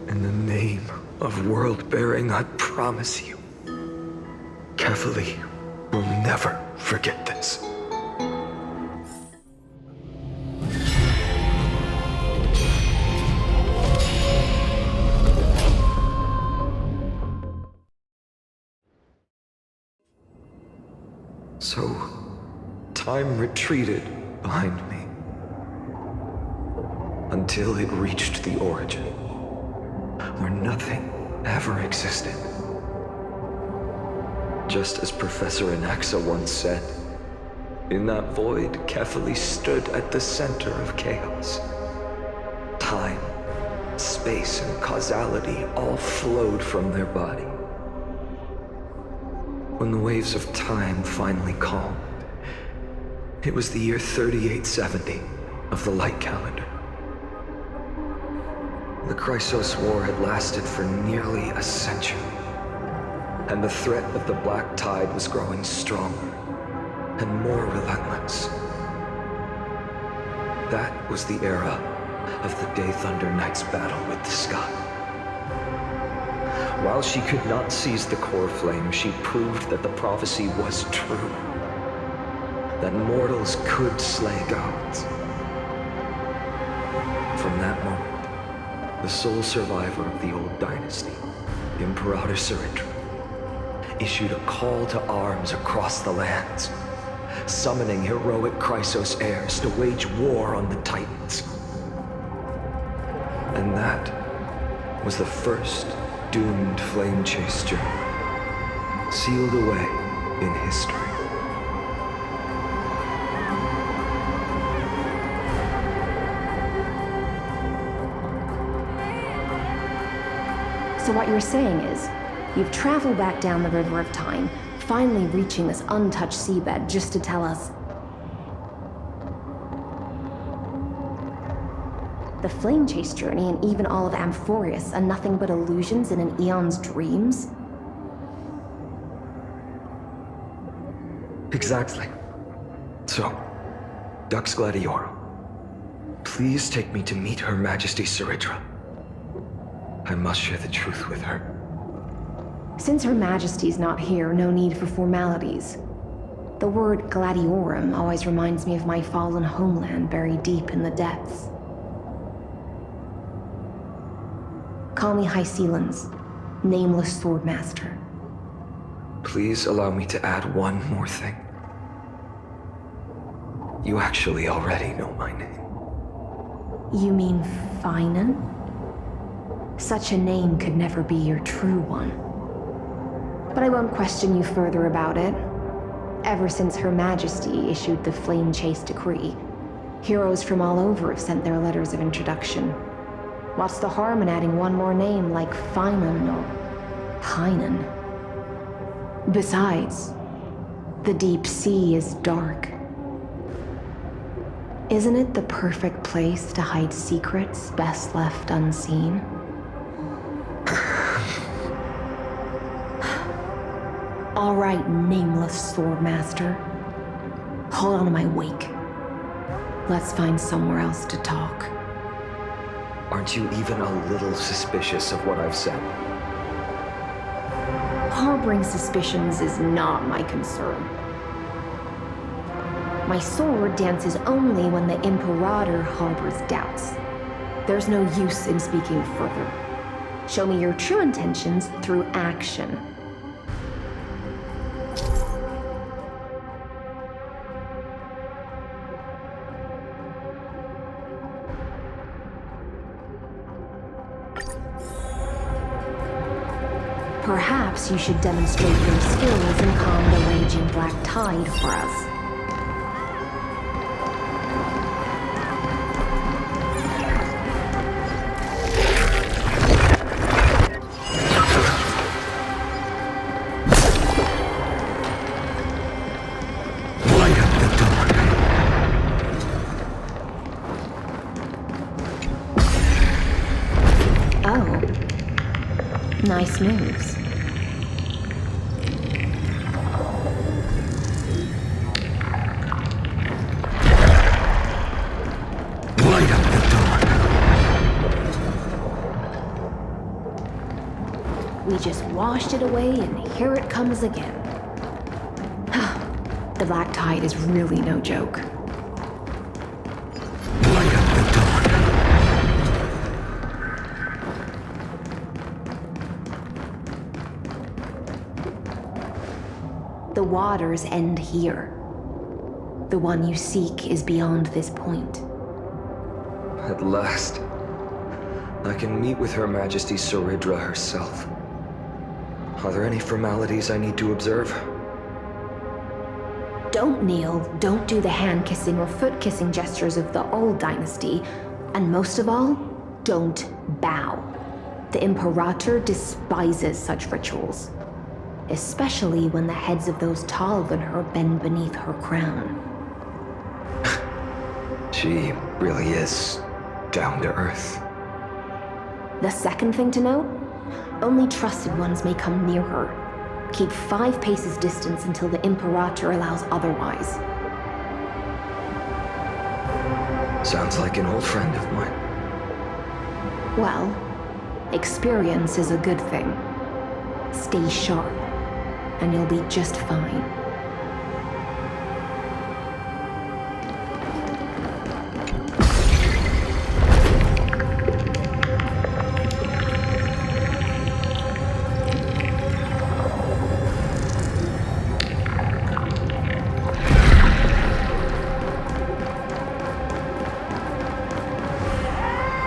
In the name of world-bearing, I promise you, Kefali will never forget this. So, time retreated behind me until it reached the origin, where nothing ever existed. Just as Professor Anaxa once said, in that void, Kefali stood at the center of chaos. Time, space, and causality all flowed from their body. When the waves of time finally calmed, it was the year 3870 of the light calendar. The Chrysos War had lasted for nearly a century, and the threat of the Black Tide was growing stronger and more relentless. That was the era of the Day Thunder Knight's battle with the sky. While she could not seize the core flame, she proved that the prophecy was true. That mortals could slay gods. From that moment, the sole survivor of the old dynasty, Imperator Surindra, issued a call to arms across the lands, summoning heroic Chrysos heirs to wage war on the Titans. And that was the first doomed flame chase journey, sealed away in history. So what you're saying is, you've traveled back down the River of Time, finally reaching this untouched seabed just to tell us the flame chase journey and even all of Amphorius are nothing but illusions in an eon's dreams? Exactly. So, Dux Gladiorum, please take me to meet Her Majesty Surindra. I must share the truth with her. Since Her Majesty's not here, no need for formalities. The word Gladiorum always reminds me of my fallen homeland buried deep in the depths. Call me High Sealans, Nameless Swordmaster. Please allow me to add one more thing. You actually already know my name. You mean Finan? Such a name could never be your true one. But I won't question you further about it. Ever since Her Majesty issued the Flame Chase Decree, heroes from all over have sent their letters of introduction. What's the harm in adding one more name like Finan or Hynan? Besides, the deep sea is dark. Isn't it the perfect place to hide secrets best left unseen? All right, Nameless Swordmaster. Hold on to my wake. Let's find somewhere else to talk. Aren't you even a little suspicious of what I've said? Harboring suspicions is not my concern. My sword dances only when the Imperator harbors doubts. There's no use in speaking further. Show me your true intentions through action. Perhaps you should demonstrate your skills and calm the raging black tide for us. Oh. Nice moves. We just washed it away, and here it comes again. The black tide is really no joke. The waters end here. The one you seek is beyond this point. At last, I can meet with Her Majesty Surindra herself. Are there any formalities I need to observe? Don't kneel, don't do the hand-kissing or foot-kissing gestures of the old dynasty, and most of all, don't bow. The Imperator despises such rituals, especially when the heads of those taller than her bend beneath her crown. She really is down to earth. The second thing to note, only trusted ones may come near her. Keep 5 paces distance until the Imperator allows otherwise. Sounds like an old friend of mine. Well, experience is a good thing. Stay sharp, and you'll be just fine.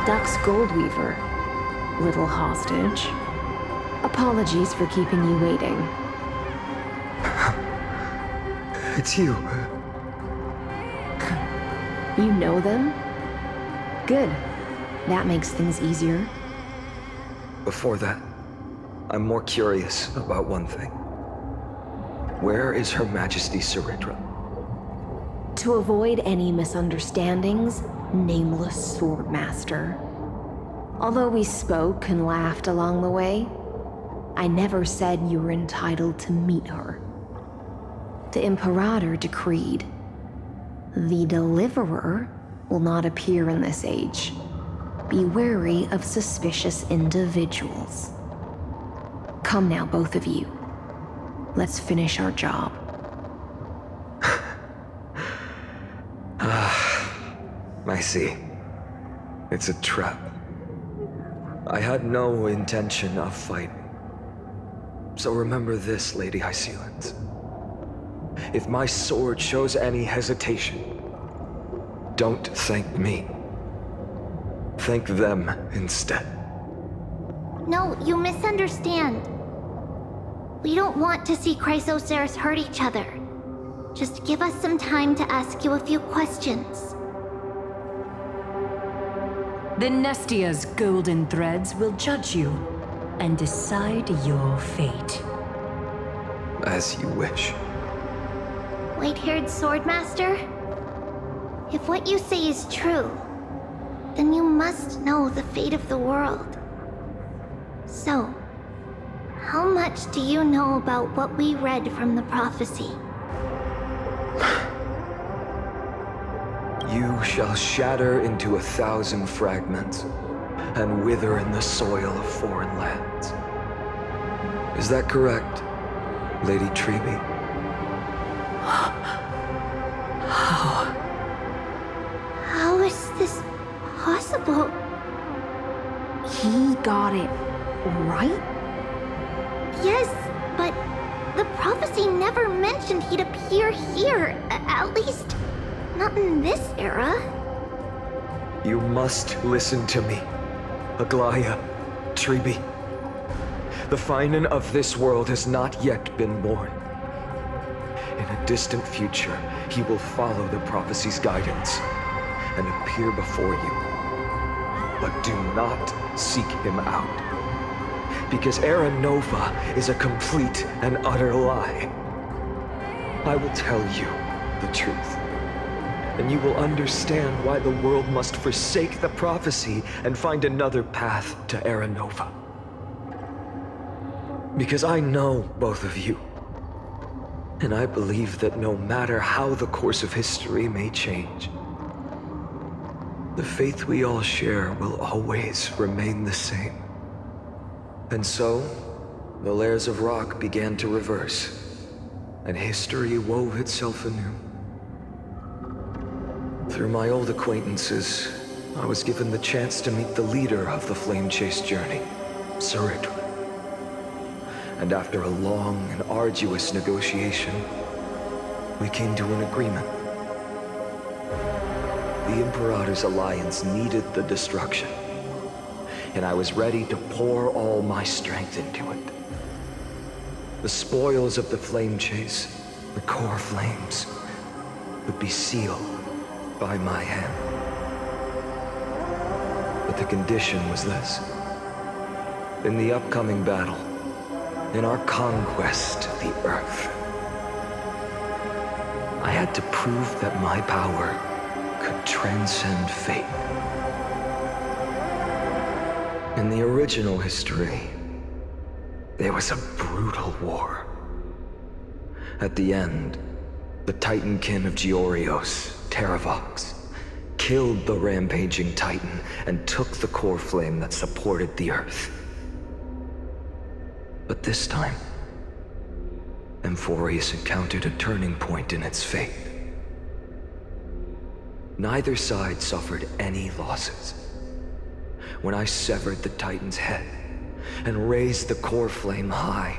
Dux Goldweaver, little hostage. Apologies for keeping you waiting. It's you. You know them? Good. That makes things easier. Before that, I'm more curious about one thing. Where is Her Majesty Saritra? To avoid any misunderstandings, nameless Swordmaster. Although we spoke and laughed along the way, I never said you were entitled to meet her. The Imperator decreed, the Deliverer will not appear in this age. Be wary of suspicious individuals. Come now, both of you. Let's finish our job. I see. It's a trap. I had no intention of fighting. So remember this, Lady Hysealand. If my sword shows any hesitation, don't thank me. Thank them instead. No, you misunderstand. We don't want to see Chrysoceres hurt each other. Just give us some time to ask you a few questions. The Nestia's golden threads will judge you and decide your fate. As you wish. White-haired Swordmaster? If what you say is true, then you must know the fate of the world. So, how much do you know about what we read from the prophecy? You shall shatter into 1,000 fragments and wither in the soil of foreign lands. Is that correct, Lady Treeby? How is this possible? He got it right? Yes, but the prophecy never mentioned he'd appear here. At least, not in this era. You must listen to me, Aglaya, Treeby. The Finan of this world has not yet been born. In a distant future, he will follow the prophecy's guidance and appear before you. But do not seek him out, because Era Nova is a complete and utter lie. I will tell you the truth, and you will understand why the world must forsake the prophecy and find another path to Era Nova. Because I know both of you, and I believe that no matter how the course of history may change, the faith we all share will always remain the same. And so, the layers of rock began to reverse, and history wove itself anew. Through my old acquaintances, I was given the chance to meet the leader of the Flame Chase journey, Saritra. And after a long and arduous negotiation, we came to an agreement. The Imperator's alliance needed the destruction, and I was ready to pour all my strength into it. The spoils of the Flame Chase, the core flames, would be sealed by my hand. But the condition was this. In the upcoming battle, in our conquest of the Earth, I had to prove that my power could transcend fate. In the original history, there was a brutal war. At the end, the Titankin of Georios, Terravox, killed the rampaging Titan and took the core flame that supported the Earth. But this time, Amphorius encountered a turning point in its fate. Neither side suffered any losses. When I severed the Titan's head and raised the core flame high,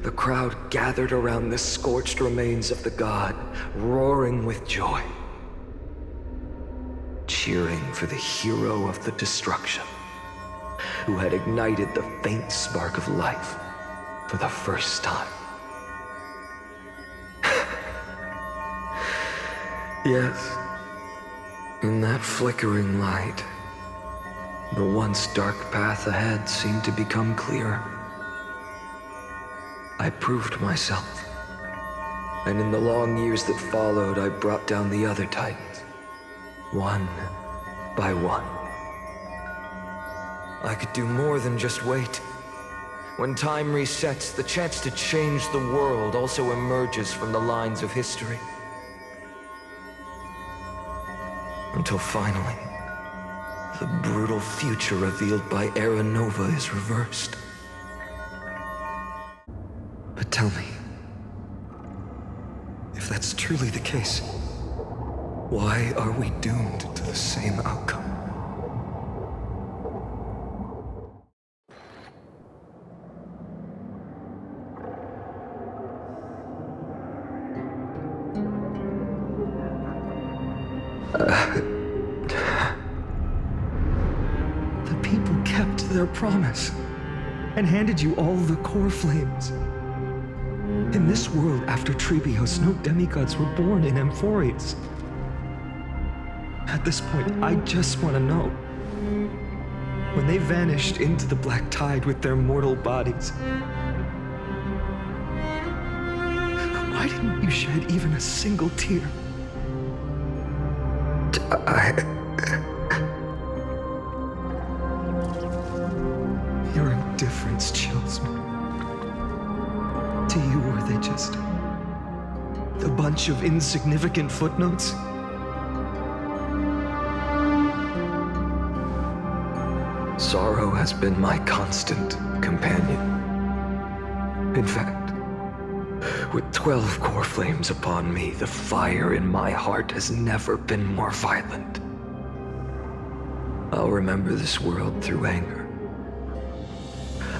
the crowd gathered around the scorched remains of the god, roaring with joy, cheering for the hero of the destruction, who had ignited the faint spark of life for the first time. Yes, in that flickering light, the once dark path ahead seemed to become clearer. I proved myself, and in the long years that followed, I brought down the other Titans, one by one. I could do more than just wait. When time resets, the chance to change the world also emerges from the lines of history. Until finally, the brutal future revealed by Era Nova is reversed. But tell me, if that's truly the case, why are we doomed to the same outcome? The people kept their promise and handed you all the core flames. In this world after Trebios, no demigods were born in Amphorius. At this point, I just want to know. When they vanished into the black tide with their mortal bodies, why didn't you shed even a single tear? Your indifference chills me. To you, were they just a bunch of insignificant footnotes? Sorrow has been my constant companion. In fact, with 12 core flames upon me, the fire in my heart has never been more violent. I'll remember this world through anger.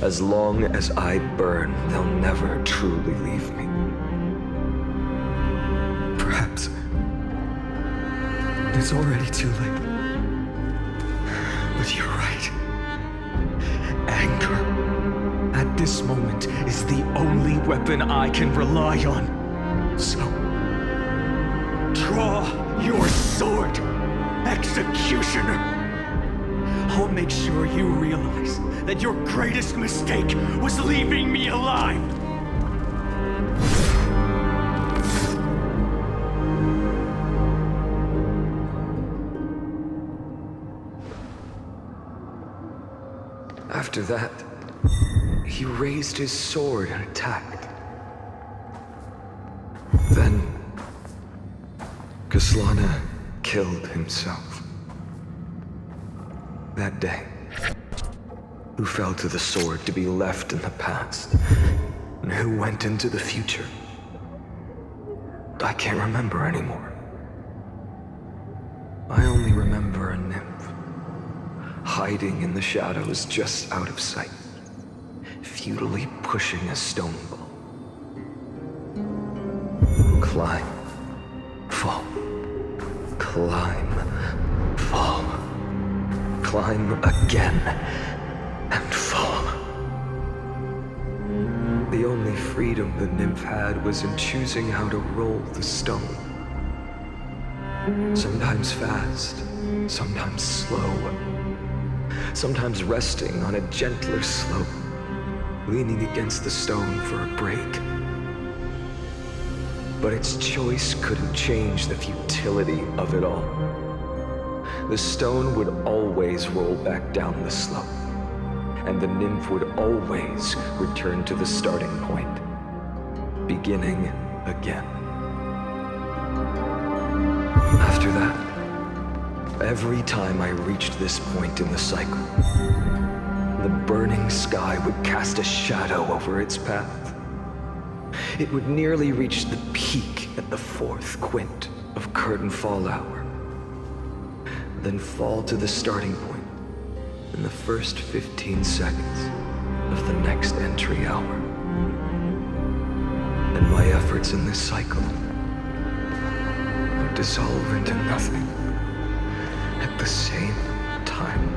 As long as I burn, they'll never truly leave me. Perhaps it's already too late. But you're right. Anger, at this moment, is the only weapon I can rely on. So, draw your sword, Executioner! I'll make sure you realize that your greatest mistake was leaving me alive! After that, he raised his sword and attacked. Then, Kaslana killed himself. That day, who fell to the sword to be left in the past, and who went into the future, I can't remember anymore. I only remember a nymph, hiding in the shadows just out of sight, futilely pushing a stone ball. Climb, fall, climb, fall, climb again, and fall. The only freedom the nymph had was in choosing how to roll the stone. Sometimes fast, sometimes slow, sometimes resting on a gentler slope, leaning against the stone for a break. But its choice couldn't change the futility of it all. The stone would always roll back down the slope, and the nymph would always return to the starting point, beginning again. After that, Every time I reached this point in the cycle, the burning sky would cast a shadow over its path. It would nearly reach the peak at the 4th quint of curtain fall hour, then fall to the starting point in the first 15 seconds of the next entry hour. And my efforts in this cycle would dissolve into nothing at the same time.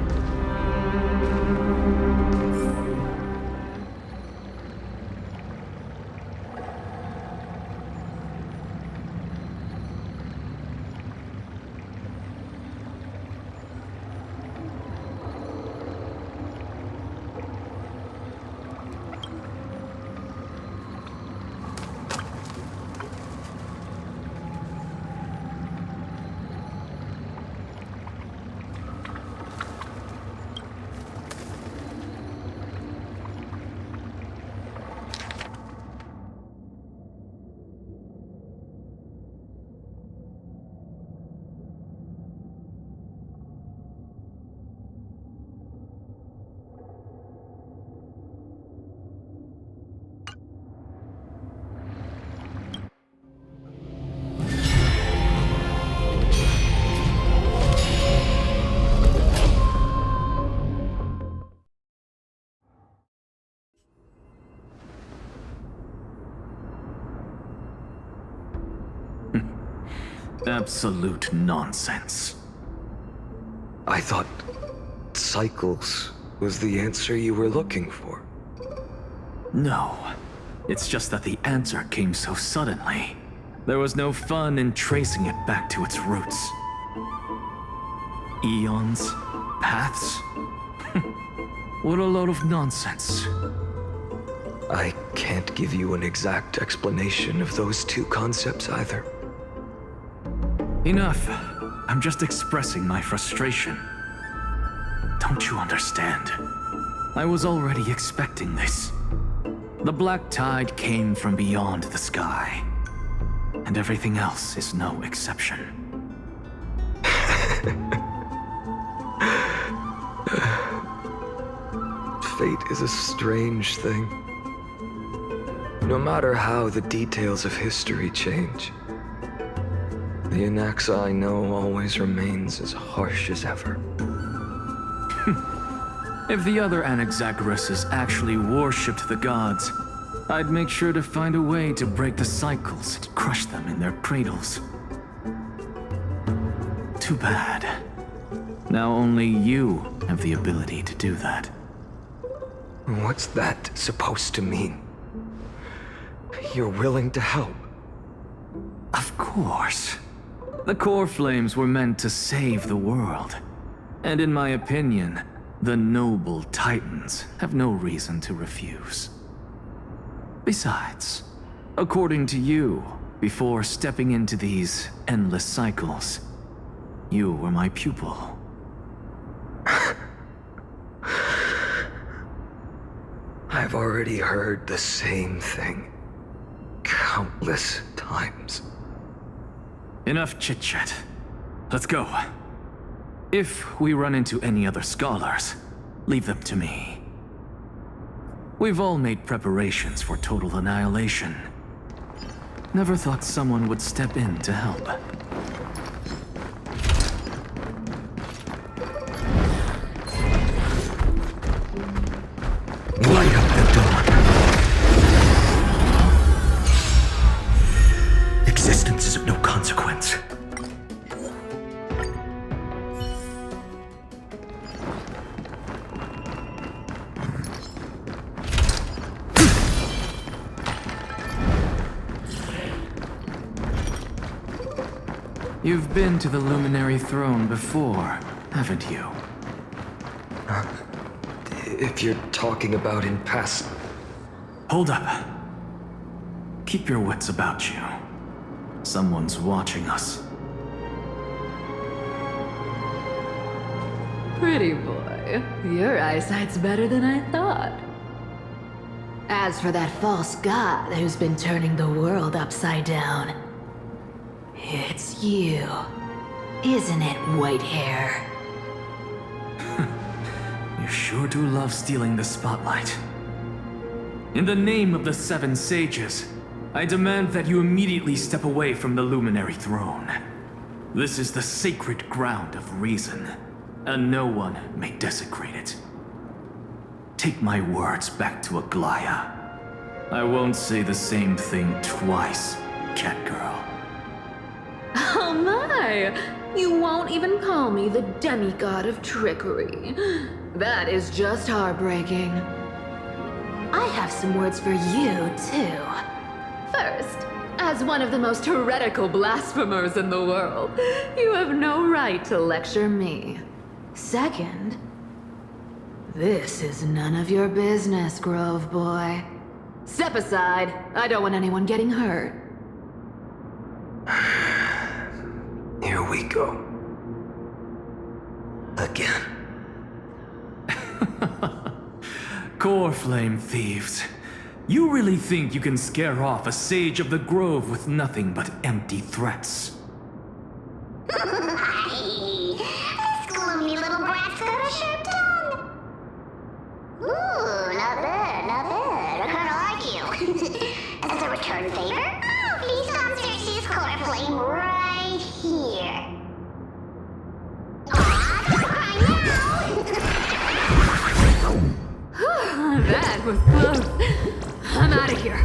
Absolute nonsense. I thought cycles was the answer you were looking for. No. It's just that the answer came so suddenly. There was no fun in tracing it back to its roots. Eons? Paths? What a load of nonsense. I can't give you an exact explanation of those two concepts either. Enough. I'm just expressing my frustration. Don't you understand? I was already expecting this. The black tide came from beyond the sky. And everything else is no exception. Fate is a strange thing. No matter how the details of history change, the Anaxa I know always remains as harsh as ever. If the other Anaxagoras actually worshipped the gods, I'd make sure to find a way to break the cycles and crush them in their cradles. Too bad. Now only you have the ability to do that. What's that supposed to mean? You're willing to help? Of course. The core flames were meant to save the world. And in my opinion, the noble Titans have no reason to refuse. Besides, according to you, before stepping into these endless cycles, you were my pupil. I've already heard the same thing countless times. Enough chit-chat. Let's go. If we run into any other scholars, leave them to me. We've all made preparations for total annihilation. Never thought someone would step in to help. Light up the dawn. Existence is of no consequence. You've been to the Luminary Throne before, haven't you? If you're talking about in past... Hold up. Keep your wits about you. Someone's watching us. Pretty boy, your eyesight's better than I thought. As for that false god who's been turning the world upside down, it's you. Isn't it, Whitehair? You sure do love stealing the spotlight. In the name of the Seven Sages, I demand that you immediately step away from the Luminary Throne. This is the sacred ground of reason, and no one may desecrate it. Take my words back to Aglaya. I won't say the same thing twice, Catgirl. Oh my! You won't even call me the demigod of trickery. That is just heartbreaking. I have some words for you, too. First, as one of the most heretical blasphemers in the world, you have no right to lecture me. Second, this is none of your business, Grove Boy. Step aside. I don't want anyone getting hurt. Here we go. Again. Core Flame thieves. You really think you can scare off a sage of the Grove with nothing but empty threats? This gloomy little brat's got a sharp tongue. Ooh, not bad, not bad. I kinda like you. As a return favor, please come search this core flame right here. Aw, don't cry now! That was close. I'm out of here.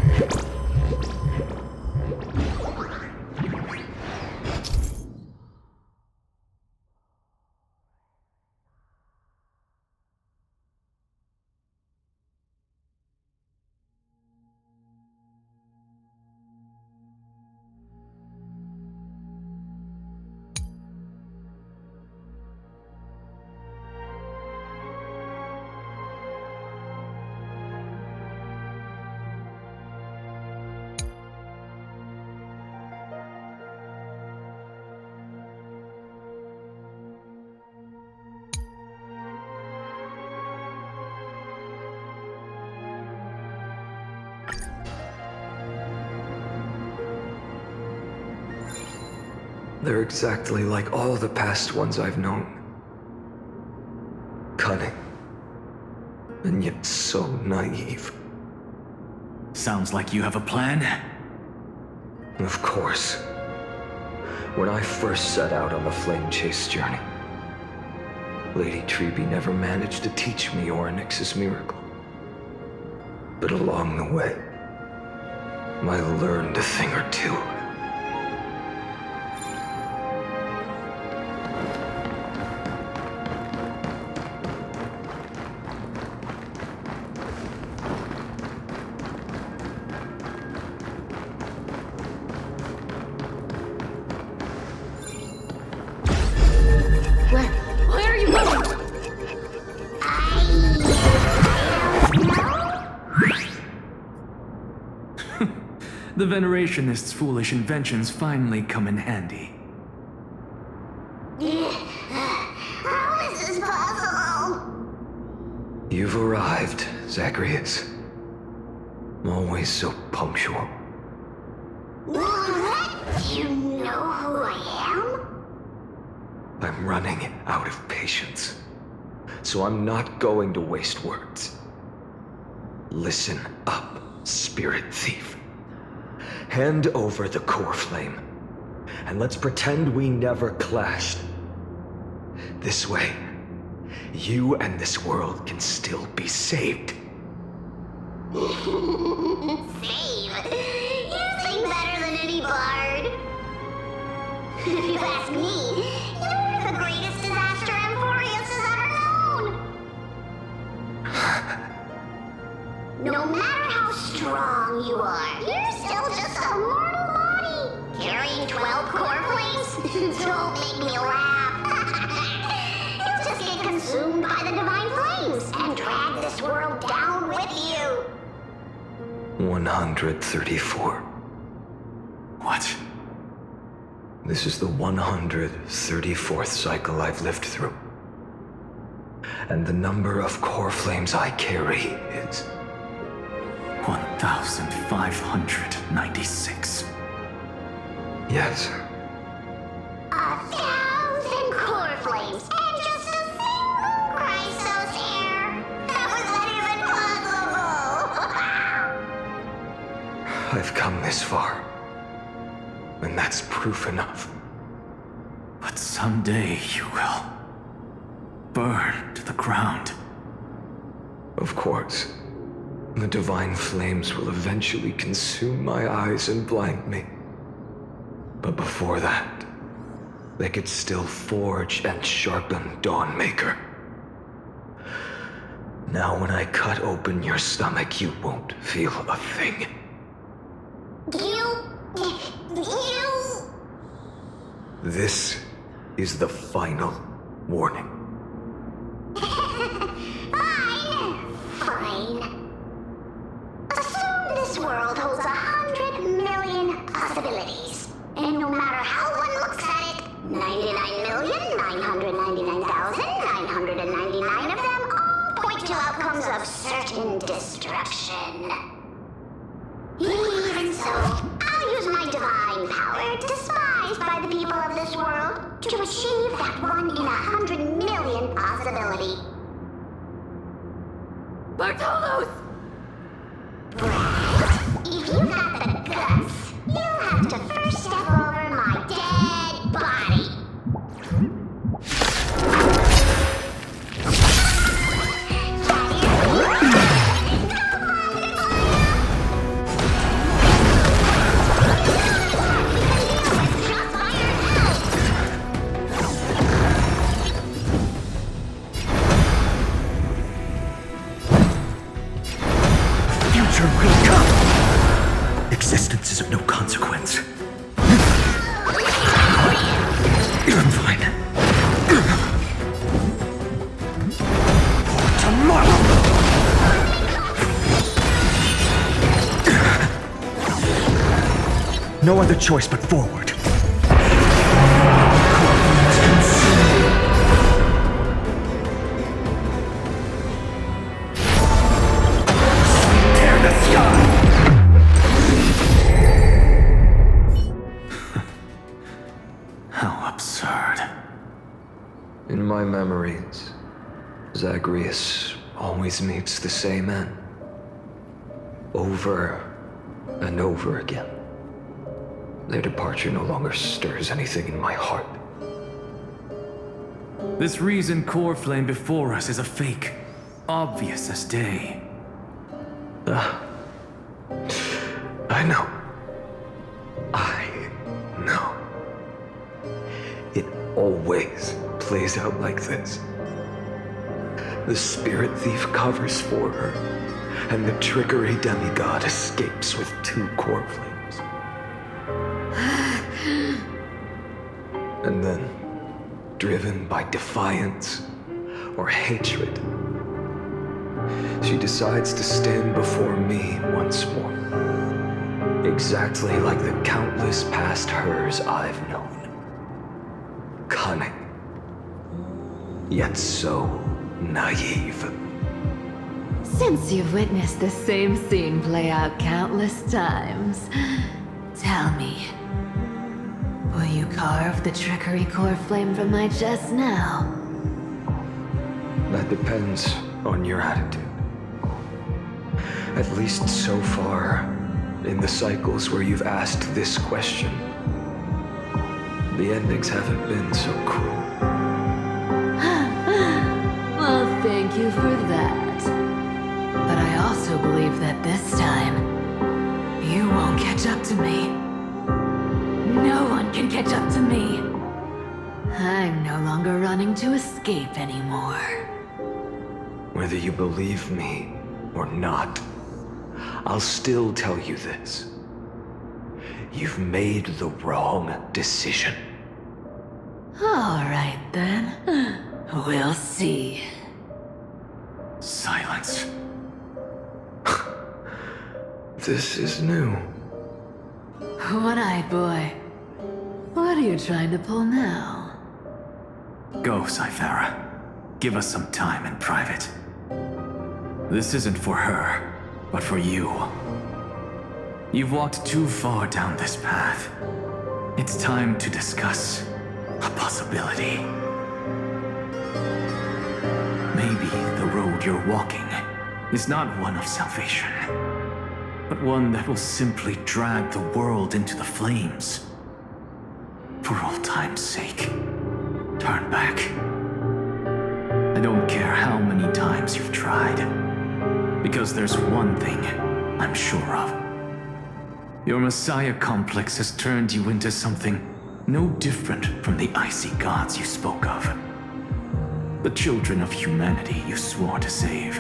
They're exactly like all the past ones I've known. Cunning. And yet so naive. Sounds like you have a plan? Of course. When I first set out on the Flame Chase journey, Lady Treby never managed to teach me Orynyx's miracle. But along the way, I learned a thing or two. Where are you going? The Veneration-ist's foolish inventions finally come in handy. How is this possible? You've arrived, Zacharias. Always so punctual. What? You know who I am? I'm running out of patience. So I'm not going to waste words. Listen up, Spirit Thief. Hand over the core flame, and let's pretend we never clashed. This way, you and this world can still be saved. Save? You sing better than any bard. If you ask me, you're the greatest disaster Emporius has ever known. No matter how strong you are, you're still just a mortal body. Carrying 12 core flames? Don't make me laugh. You'll just get consumed by the divine flames and drag this world down with you. 134. What? This is the 134th cycle I've lived through. And the number of core flames I carry is 1,596. Yes. 1,000? I've come this far. And that's proof enough. But someday you will burn to the ground. Of course. The divine flames will eventually consume my eyes and blind me. But before that, they could still forge and sharpen Dawnmaker. Now when I cut open your stomach, you won't feel a thing. You... This is the final warning. Fine. Assume this world holds 100 million possibilities. And no matter how one looks at it, 99,999,999 of them all point to outcomes of certain destruction. Even so, I'll use my divine power, despised by the people of this world, to achieve that 1 in 100 million possibility. Bartolos! If you got the guts, you'll have to first step over my dead body. Future will come. Existence is of no consequence. I'm fine. For tomorrow. No other choice but forward. Tear the sky! How absurd. In my memories, Zagreus always meets the same end. Over and over again. Their departure no longer stirs anything in my heart. This reason core flame before us is a fake. Obvious as day. I know. I know. It always plays out like this. The spirit thief covers for her, and the trickery demigod escapes with 2 core flames. And then, driven by defiance or hatred, she decides to stand before me once more. Exactly like the countless past hers I've known. Cunning. Yet so naive. Since you've witnessed the same scene play out countless times, tell me, will you carve the trickery core flame from my chest now? That depends on your attitude. At least so far, in the cycles where you've asked this question, the endings haven't been so cruel. Well, thank you for that. But I also believe that this time, you won't catch up to me. No one can catch up to me. I'm no longer running to escape anymore. Whether you believe me or not, I'll still tell you this. You've made the wrong decision. All right, then. We'll see. Silence. This is new. One-eyed boy. What are you trying to pull now? Go, Cythera. Give us some time in private. This isn't for her, but for you. You've walked too far down this path. It's time to discuss a possibility. Maybe the road you're walking is not one of salvation, but one that will simply drag the world into the flames. For old time's sake, turn back. I don't care how many times you've tried, because there's one thing I'm sure of. Your Messiah complex has turned you into something no different from the icy gods you spoke of. The children of humanity you swore to save.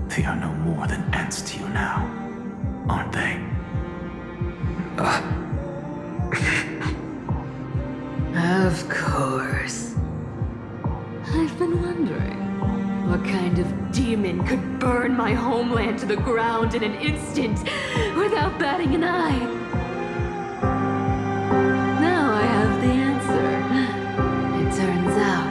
They are no more than ants to you now, aren't they? Of course. I've been wondering, what kind of demon could burn my homeland to the ground in an instant without batting an eye? Now I have the answer. It turns out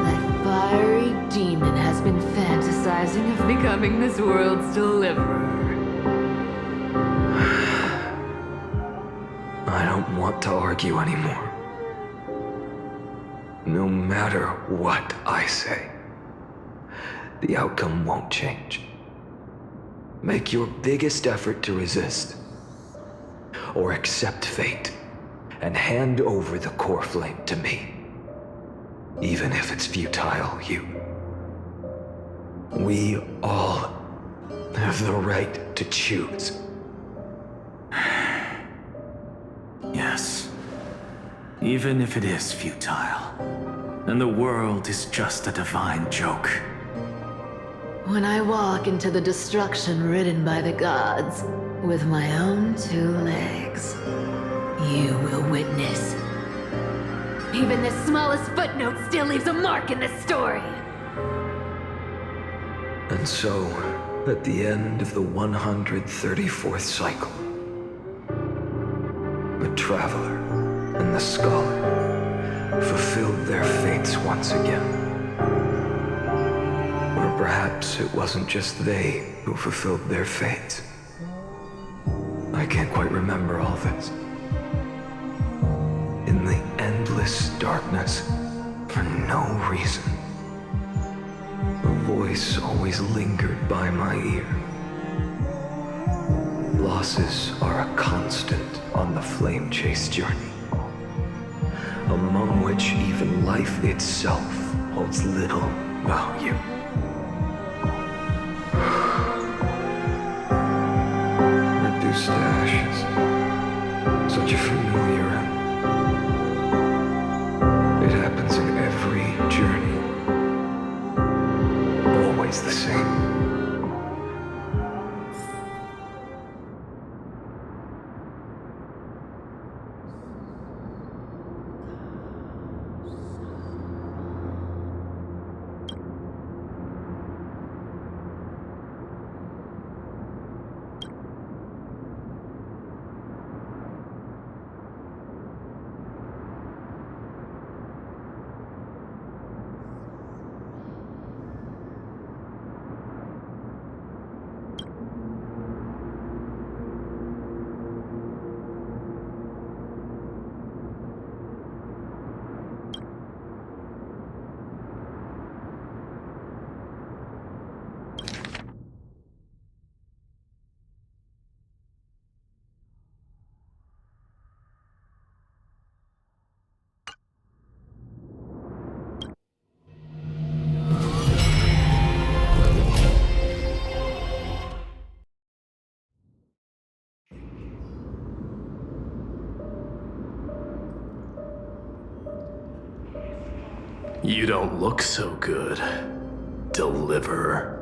that fiery demon has been fantasizing of becoming this world's deliverer. I don't want to argue anymore. No matter what I say, the outcome won't change. Make your biggest effort to resist, or accept fate, and hand over the core flame to me. Even if it's futile, we all have the right to choose. Yes. Even if it is futile, and the world is just a divine joke. When I walk into the destruction written by the gods with my own 2 legs, you will witness. Even the smallest footnote still leaves a mark in this story. And so, at the end of the 134th cycle, the Traveler and the Scholar fulfilled their fates once again. Or perhaps it wasn't just they who fulfilled their fates. I can't quite remember all this. In the endless darkness, for no reason, a voice always lingered by my ear. Losses are a constant on the flame chase journey, among which even life itself holds little value. Reduced to ashes, such a familiar end. It happens in every journey, always the same. You don't look so good, Deliverer.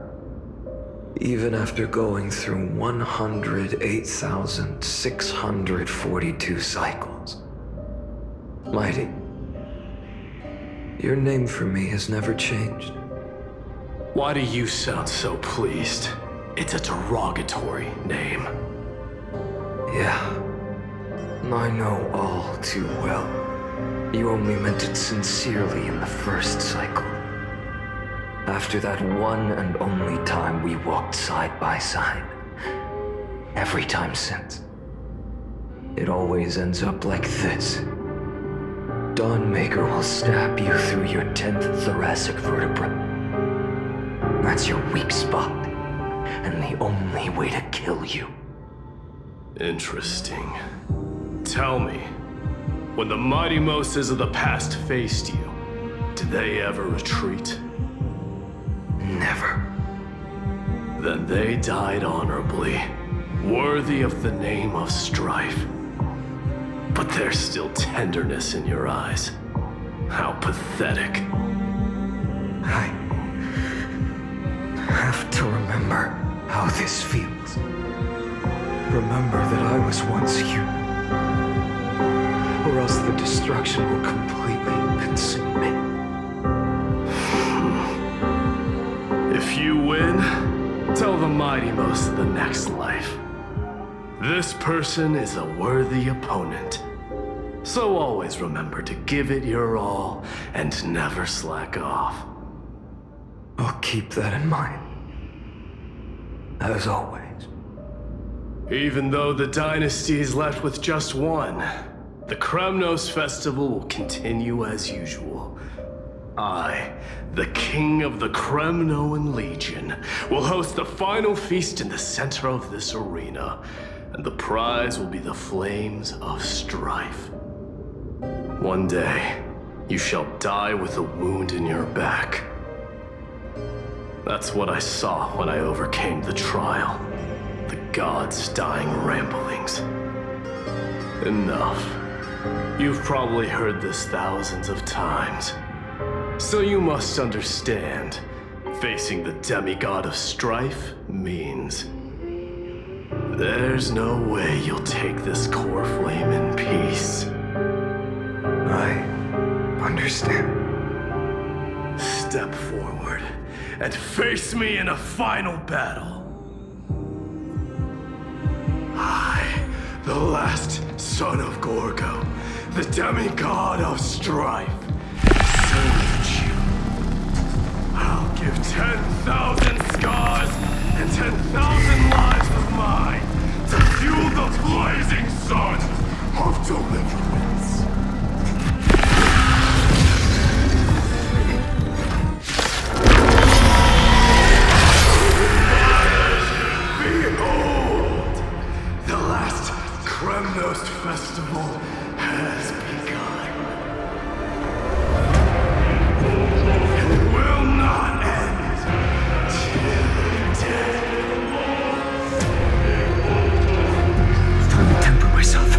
Even after going through 108,642 cycles. Mighty, your name for me has never changed. Why do you sound so pleased? It's a derogatory name. Yeah, I know all too well. You only meant it sincerely in the first cycle. After that one and only time we walked side by side. Every time since. It always ends up like this. Dawnmaker will stab you through your 10th thoracic vertebra. That's your weak spot. and the only way to kill you. Interesting. Tell me, when the mighty Moses of the past faced you, did they ever retreat? Never. Then they died honorably, worthy of the name of strife. But there's still tenderness in your eyes. How pathetic. I have to remember how this feels. Remember that I was once you. Or else the destruction will completely consume me. If you win, tell the mighty most of the next life. This person is a worthy opponent. So always remember to give it your all and never slack off. I'll keep that in mind. As always. Even though the dynasty is left with just one, the Kremnos festival will continue as usual. I, the king of the Kremnoan Legion, will host the final feast in the center of this arena, and the prize will be the flames of strife. One day, you shall die with a wound in your back. That's what I saw when I overcame the trial. The gods' dying ramblings. Enough. You've probably heard this thousands of times. So you must understand, facing the demigod of strife means there's no way you'll take this core flame in peace. I understand. Step forward and face me in a final battle. I, the last son of Gorgo, the demigod of strife, salute you. I'll give 10,000 scars and 10,000 lives of mine to fuel the blazing sun of deliverance. Behold! The last Kremnos festival has begun. It will not end till death. It's time to temper myself.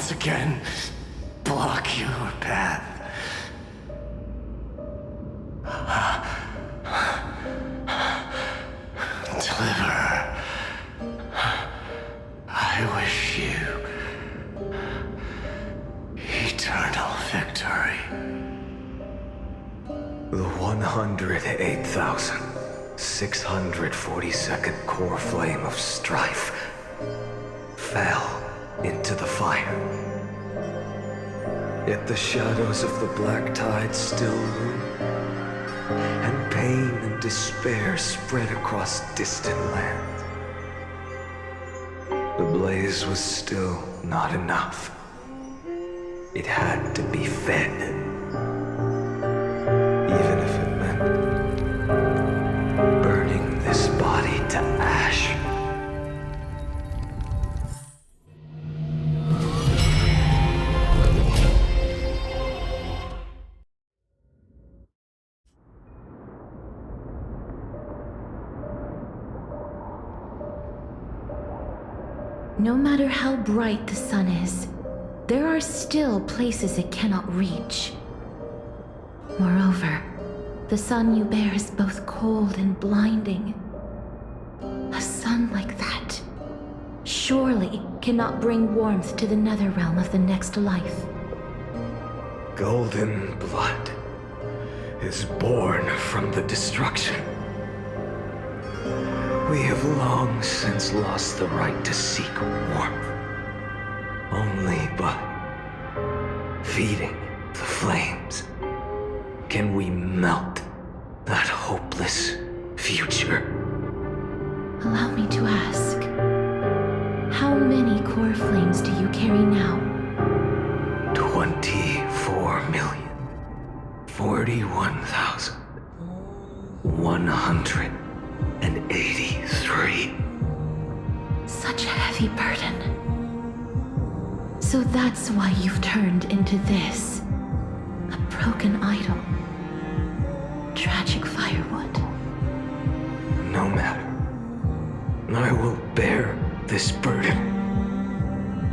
once again block your path. Deliver. I wish you eternal victory. The 108,642nd core flame of strife fell into the fire. Yet the shadows of the black tide still loom, and pain and despair spread across distant lands. The blaze was still not enough. It had to be fed. Even if it meant burning this body to ash. No matter how bright the sun is, there are still places it cannot reach. Moreover, the sun you bear is both cold and blinding. A sun like that surely cannot bring warmth to the nether realm of the next life. Golden blood is born from the destruction. We have long since lost the right to seek warmth. Only by feeding the flames can we melt that hopeless future. Allow me to ask, how many core flames do you carry now? 24,041,183. Such a heavy burden. So that's why you've turned into this. A broken idol. Tragic firewood. No matter. I will bear this burden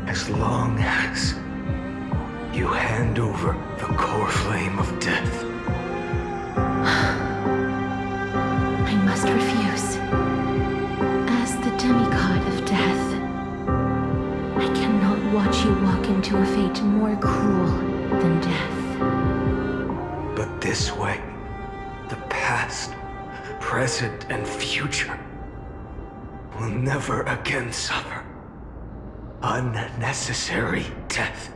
as long as you hand over the core flame of death. I must refuse. As the demigod of death, I cannot watch you walk into a fate more cruel than death. But this way, the past, present, and future will never again suffer unnecessary death.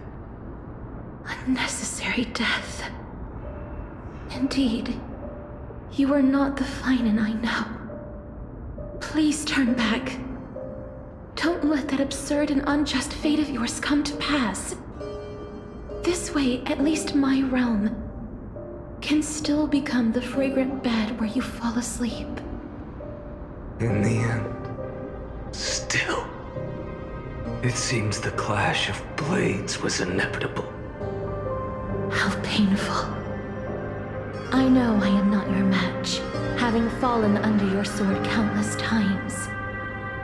Unnecessary death. Indeed, you are not the Finan I know. Please turn back. Don't let that absurd and unjust fate of yours come to pass. This way, at least my realm can still become the fragrant bed where you fall asleep. In the end, still, it seems the clash of blades was inevitable. How painful. I know I am not your match, having fallen under your sword countless times.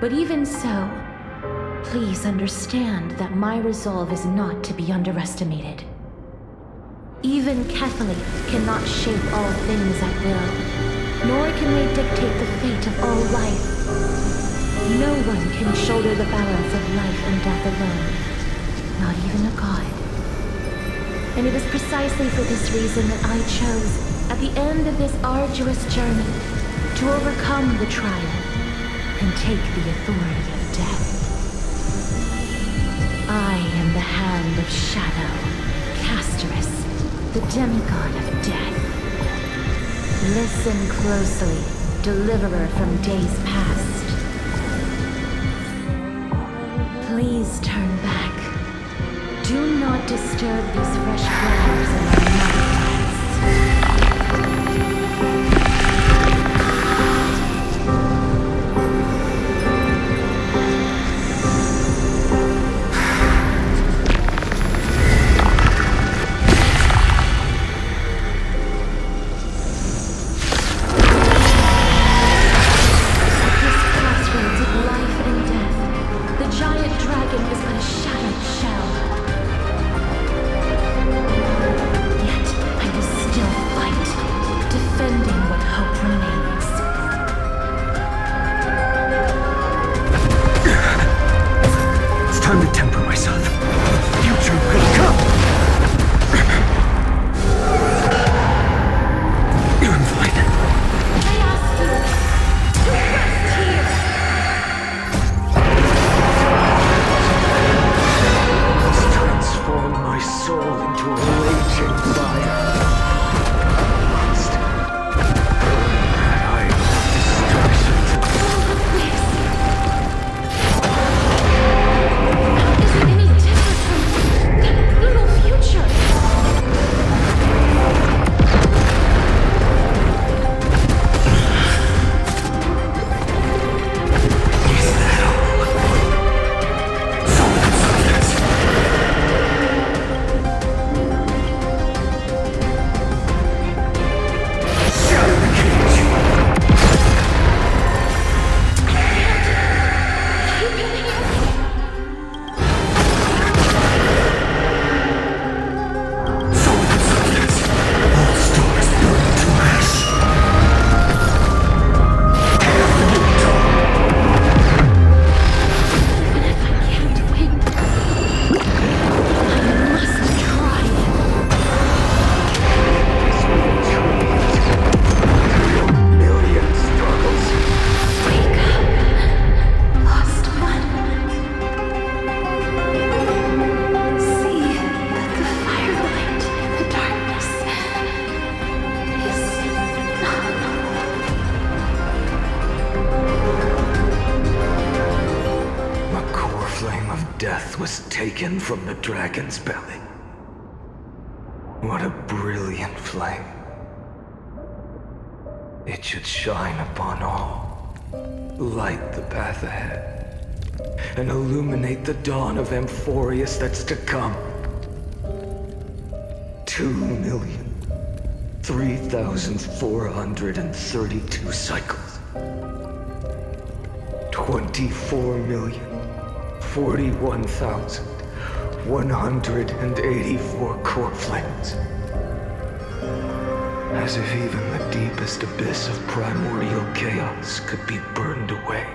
But even so, please understand that my resolve is not to be underestimated. Even Catholic cannot shape all things at will, nor can they dictate the fate of all life. No one can shoulder the balance of life and death alone, not even a god. And it is precisely for this reason that I chose, at the end of this arduous journey, to overcome the trial and take the authority of death. I am the Hand of Shadow, Casterus, the demigod of death. Listen closely, deliverer from days past. Please turn back. Do not disturb these fresh flowers in my mouth. was taken from the dragon's belly. What a brilliant flame. It should shine upon all, light the path ahead, and illuminate the dawn of Amphorius that's to come. 2,003,432 cycles. 24,041,184 core flames. As if even the deepest abyss of primordial chaos could be burned away.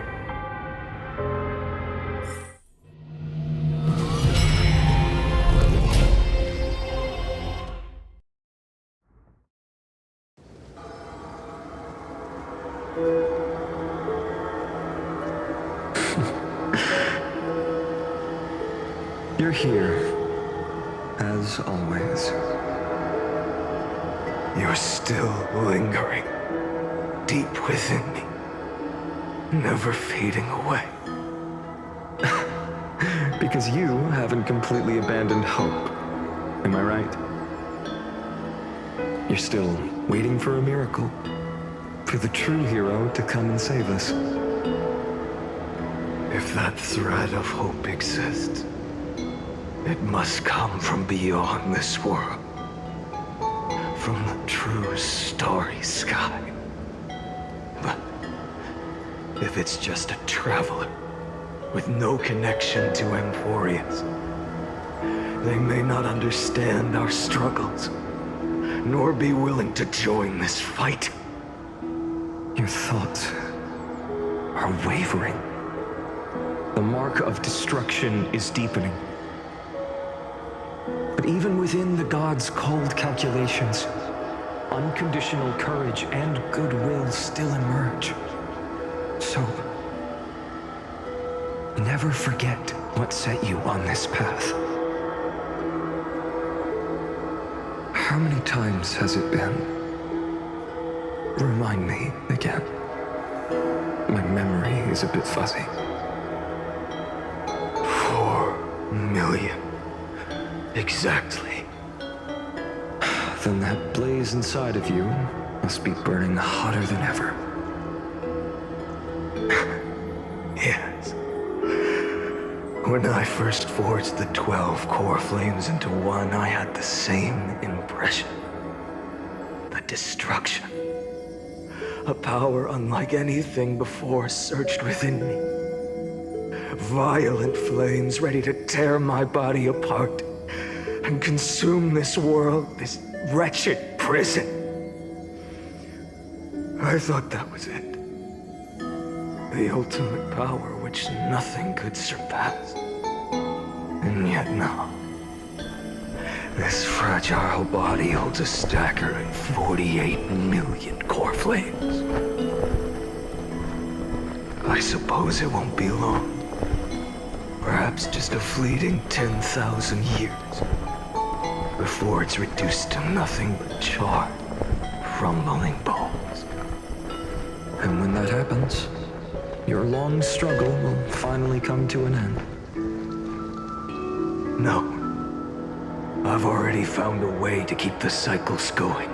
You're here, as always. You're still lingering, deep within me, never fading away. Because you haven't completely abandoned hope. Am I right? You're still waiting for a miracle. For the true hero to come and save us. If that thread of hope exists, it must come from beyond this world. From the true starry sky. But if it's just a traveler with no connection to Amphorius, they may not understand our struggles, nor be willing to join this fight. Your thoughts are wavering. The mark of destruction is deepening. But even within the gods' cold calculations, unconditional courage and goodwill still emerge. So, never forget what set you on this path. How many times has it been? Remind me again. My memory is a bit fuzzy. 4 million. Exactly. Then that blaze inside of you must be burning hotter than ever. Yes. When I first forged the 12 core flames into one, I had the same impression. The destruction. A power unlike anything before surged within me. Violent flames ready to tear my body apart and consume this world, this wretched prison. I thought that was it. The ultimate power which nothing could surpass. And yet now, this fragile body holds a staggering 48 million core flames. I suppose it won't be long. Perhaps just a fleeting 10,000 years. Before it's reduced to nothing but charred, rumbling bones. And when that happens, your long struggle will finally come to an end. No. I've already found a way to keep the cycles going.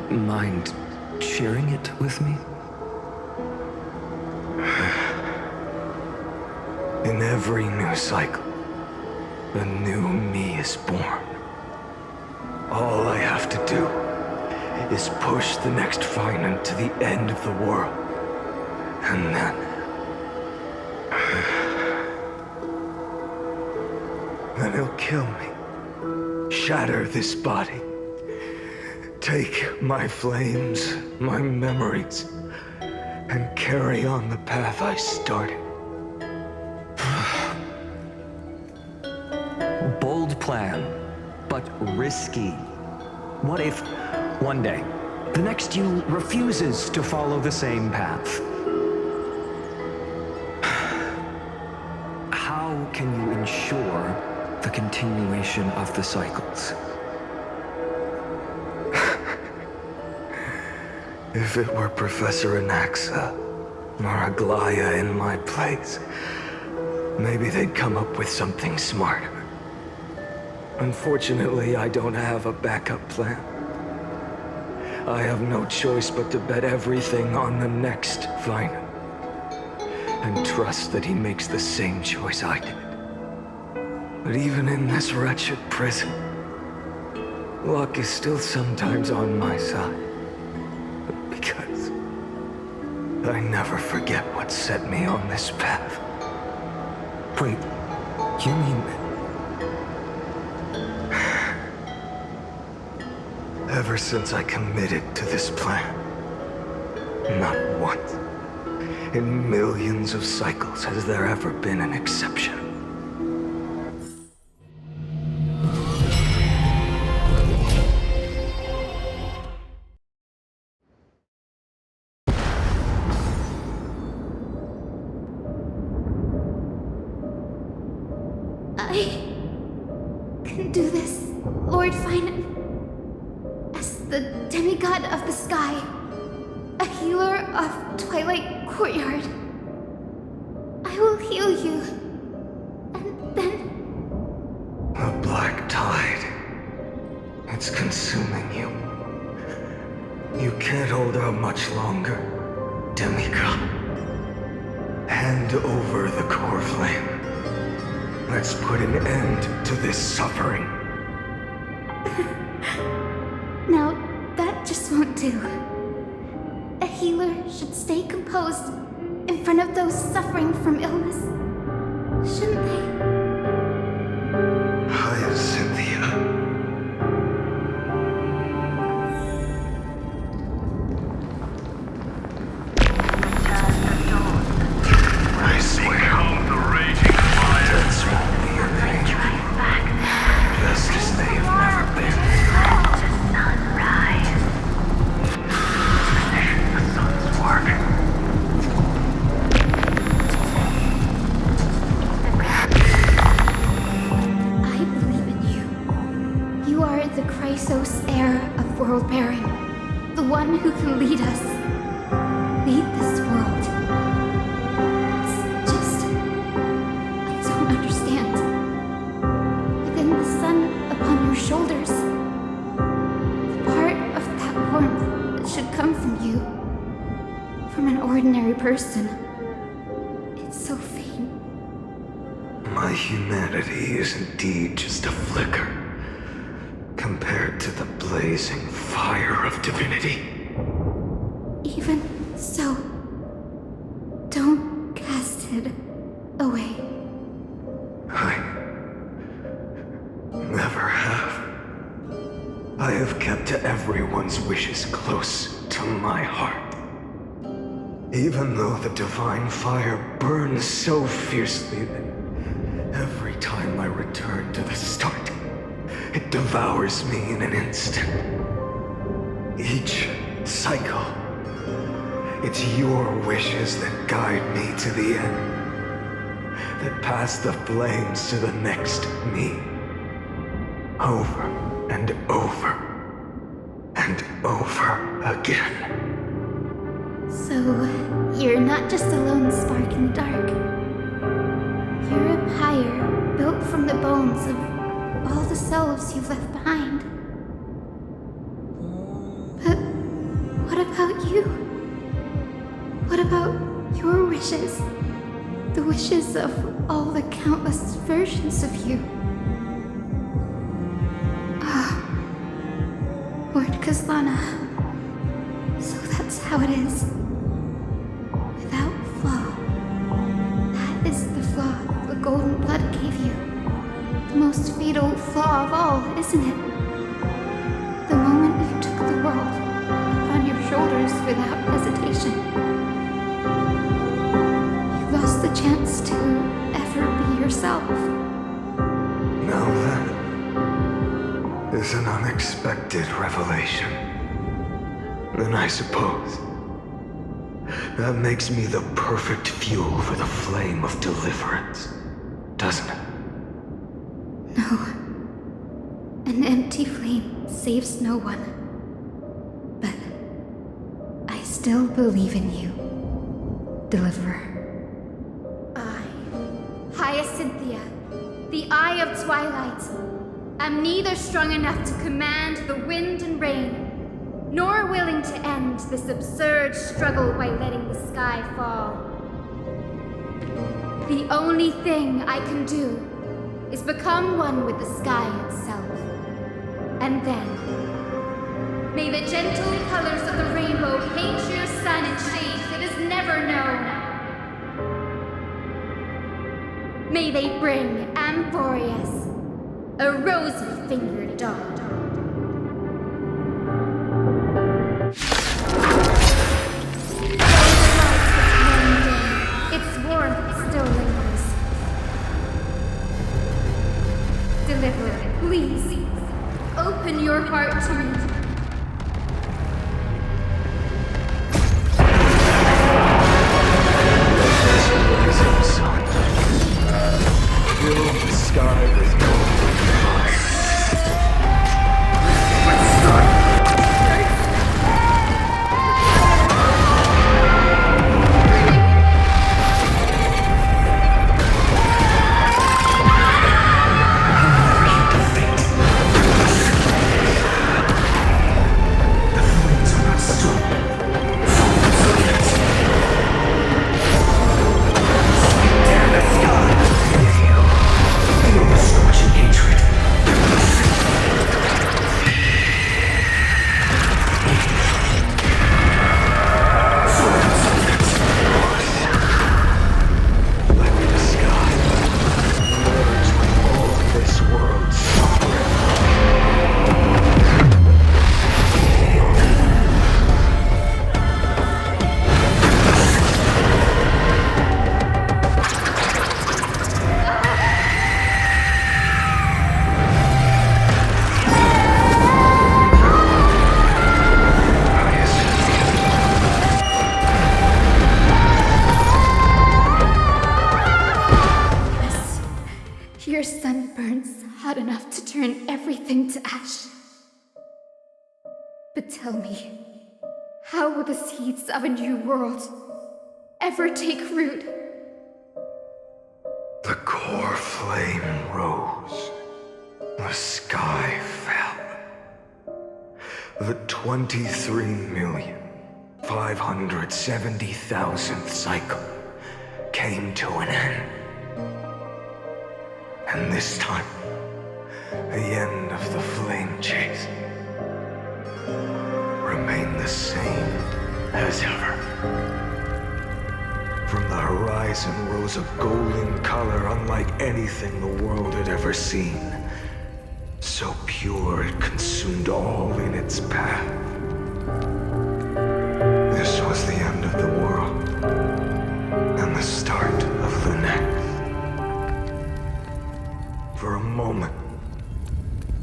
Mind sharing it with me? In every new cycle, a new me is born. All I have to do is push the next Finan to the end of the world. And then he'll kill me. Shatter this body. Take my flames, my memories, and carry on the path I started. Bold plan, but risky. What if, one day, the next you refuses to follow the same path? How can you ensure the continuation of the cycles? If it were Professor Anaxa or Aglaya in my place, maybe they'd come up with something smarter. Unfortunately, I don't have a backup plan. I have no choice but to bet everything on the next Final. And trust that he makes the same choice I did. But even in this wretched prison, luck is still sometimes on my side. Because I never forget what set me on this path. Wait, you mean... Ever since I committed to this plan, not once, in millions of cycles, has there ever been an exception. I can do this, Lord Finan. As the demigod of the sky, a healer of Twilight Courtyard, I will heal you, and then... A black tide. It's consuming you. You can't hold out much longer, demigod. Hand over the core flame. Let's put an end to this suffering. Now, that just won't do. A healer should stay composed in front of those suffering from illness, shouldn't they? Cynthia. I swear. Behold the raging fire. Deaths won't be in vain. Just as they have never been. Sunrise. Finish the sun's work. I believe in you. You are the Chrysos heir of world bearing, the one who can lead us. Lead this world. It's just... I don't understand. Within the sun upon your shoulders, the part of that warmth that should come from you, from an ordinary person, it's so faint. My humanity is indeed just a flicker compared to the blazing fire of divinity. Even so, don't cast it away. I never have. I have kept everyone's wishes close to my heart. Even though the divine fire burns so fiercely that every time I return to the start, it devours me in an instant. Each cycle, it's your wishes that guide me to the end, that pass the flames to the next me. Over and over and over again. So, you're not just a lone spark in the dark. You're a pyre built from the bones of all the selves you've left behind. But what about you? What about your wishes? The wishes of all the countless versions of you? Ah, Lord Kazlana. So that's how it is. Without flaw. That is the flaw the golden blood gave you. The most fatal flaw of all, isn't it? The moment you took the world upon your shoulders without hesitation. You lost the chance to ever be yourself. Now that is an unexpected revelation. Then I suppose that makes me the perfect fuel for the flame of deliverance, doesn't it? No. An empty flame saves no one. But I still believe in you, Deliverer. I Cynthia, the Eye of Twilight, am neither strong enough to command the wind and rain, nor willing to end this absurd struggle by letting the sky fall. The only thing I can do is become one with the sky itself. And then, may the gentle colors of the rainbow paint your sun in shades it has never known. May they bring Amphorius, a rosy-fingered dog. Its warmth still lingers. Deliver it, please. Open your heart to me. Rising sun. Fill the sky with golden light. Your sun burns hot enough to turn everything to ash. But tell me, how will the seeds of a new world ever take root? The core flame rose. The sky fell. The 23,570,000th cycle came to an end. And this time, the end of the flame chase remained the same as ever. From the horizon rose a golden color unlike anything the world had ever seen. So pure it consumed all in its path. This was the end of the world, and the start of the next. For a moment,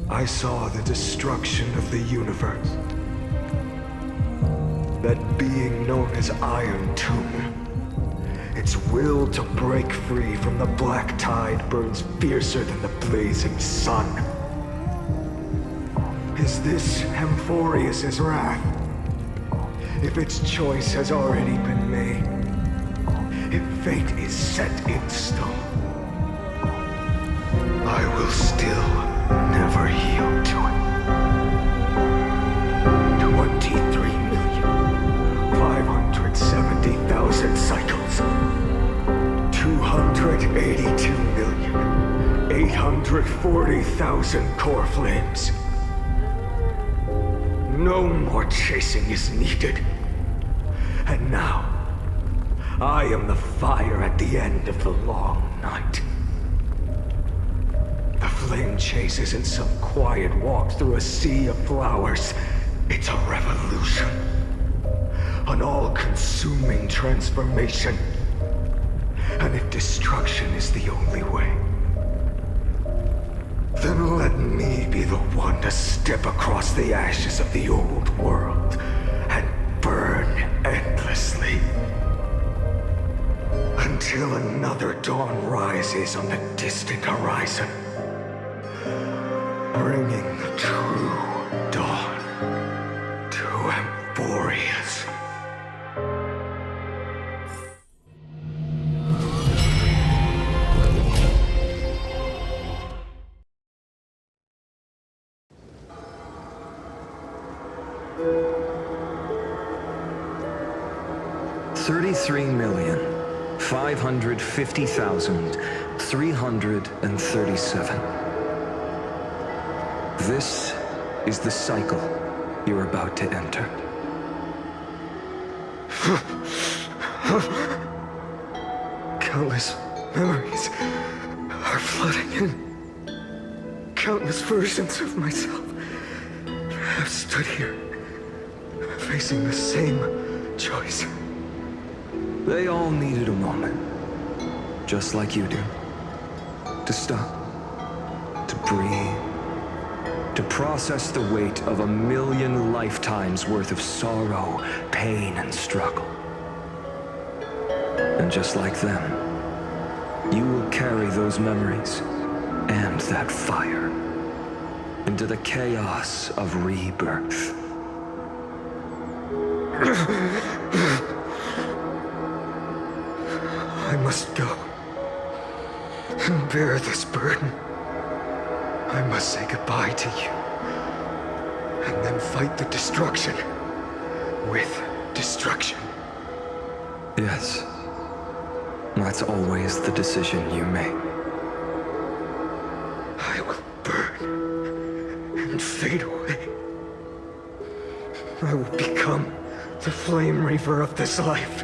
I saw the destruction of the universe. That being known as Iron Tomb, its will to break free from the black tide burns fiercer than the blazing sun. Is this Amphorius' wrath? If its choice has already been made, if fate is set in stone, I will still never yield to it. 23,570,000 cycles. 282,840,000 core flames. No more chasing is needed. And now, I am the fire at the end of the long night. The flame chase isn't some quiet walk through a sea of flowers. It's a revolution. An all-consuming transformation. And if destruction is the only way, then let me be the one to step across the ashes of the old world and burn endlessly. Until another dawn rises on the distant horizon, bringing the true dawn to Amphorius. 33,550,337. This is the cycle you're about to enter. Countless memories are flooding in. Countless versions of myself have stood here, facing the same choice. They all needed a moment, just like you do. To stop, to breathe, to process the weight of 1,000,000 lifetimes worth of sorrow, pain, and struggle. And just like them, you will carry those memories and that fire into the chaos of rebirth. I must go and bear this burden. I must say goodbye to you, and then fight the destruction with destruction. Yes, that's always the decision you make. I will burn and fade away. I will become the flame reaver of this life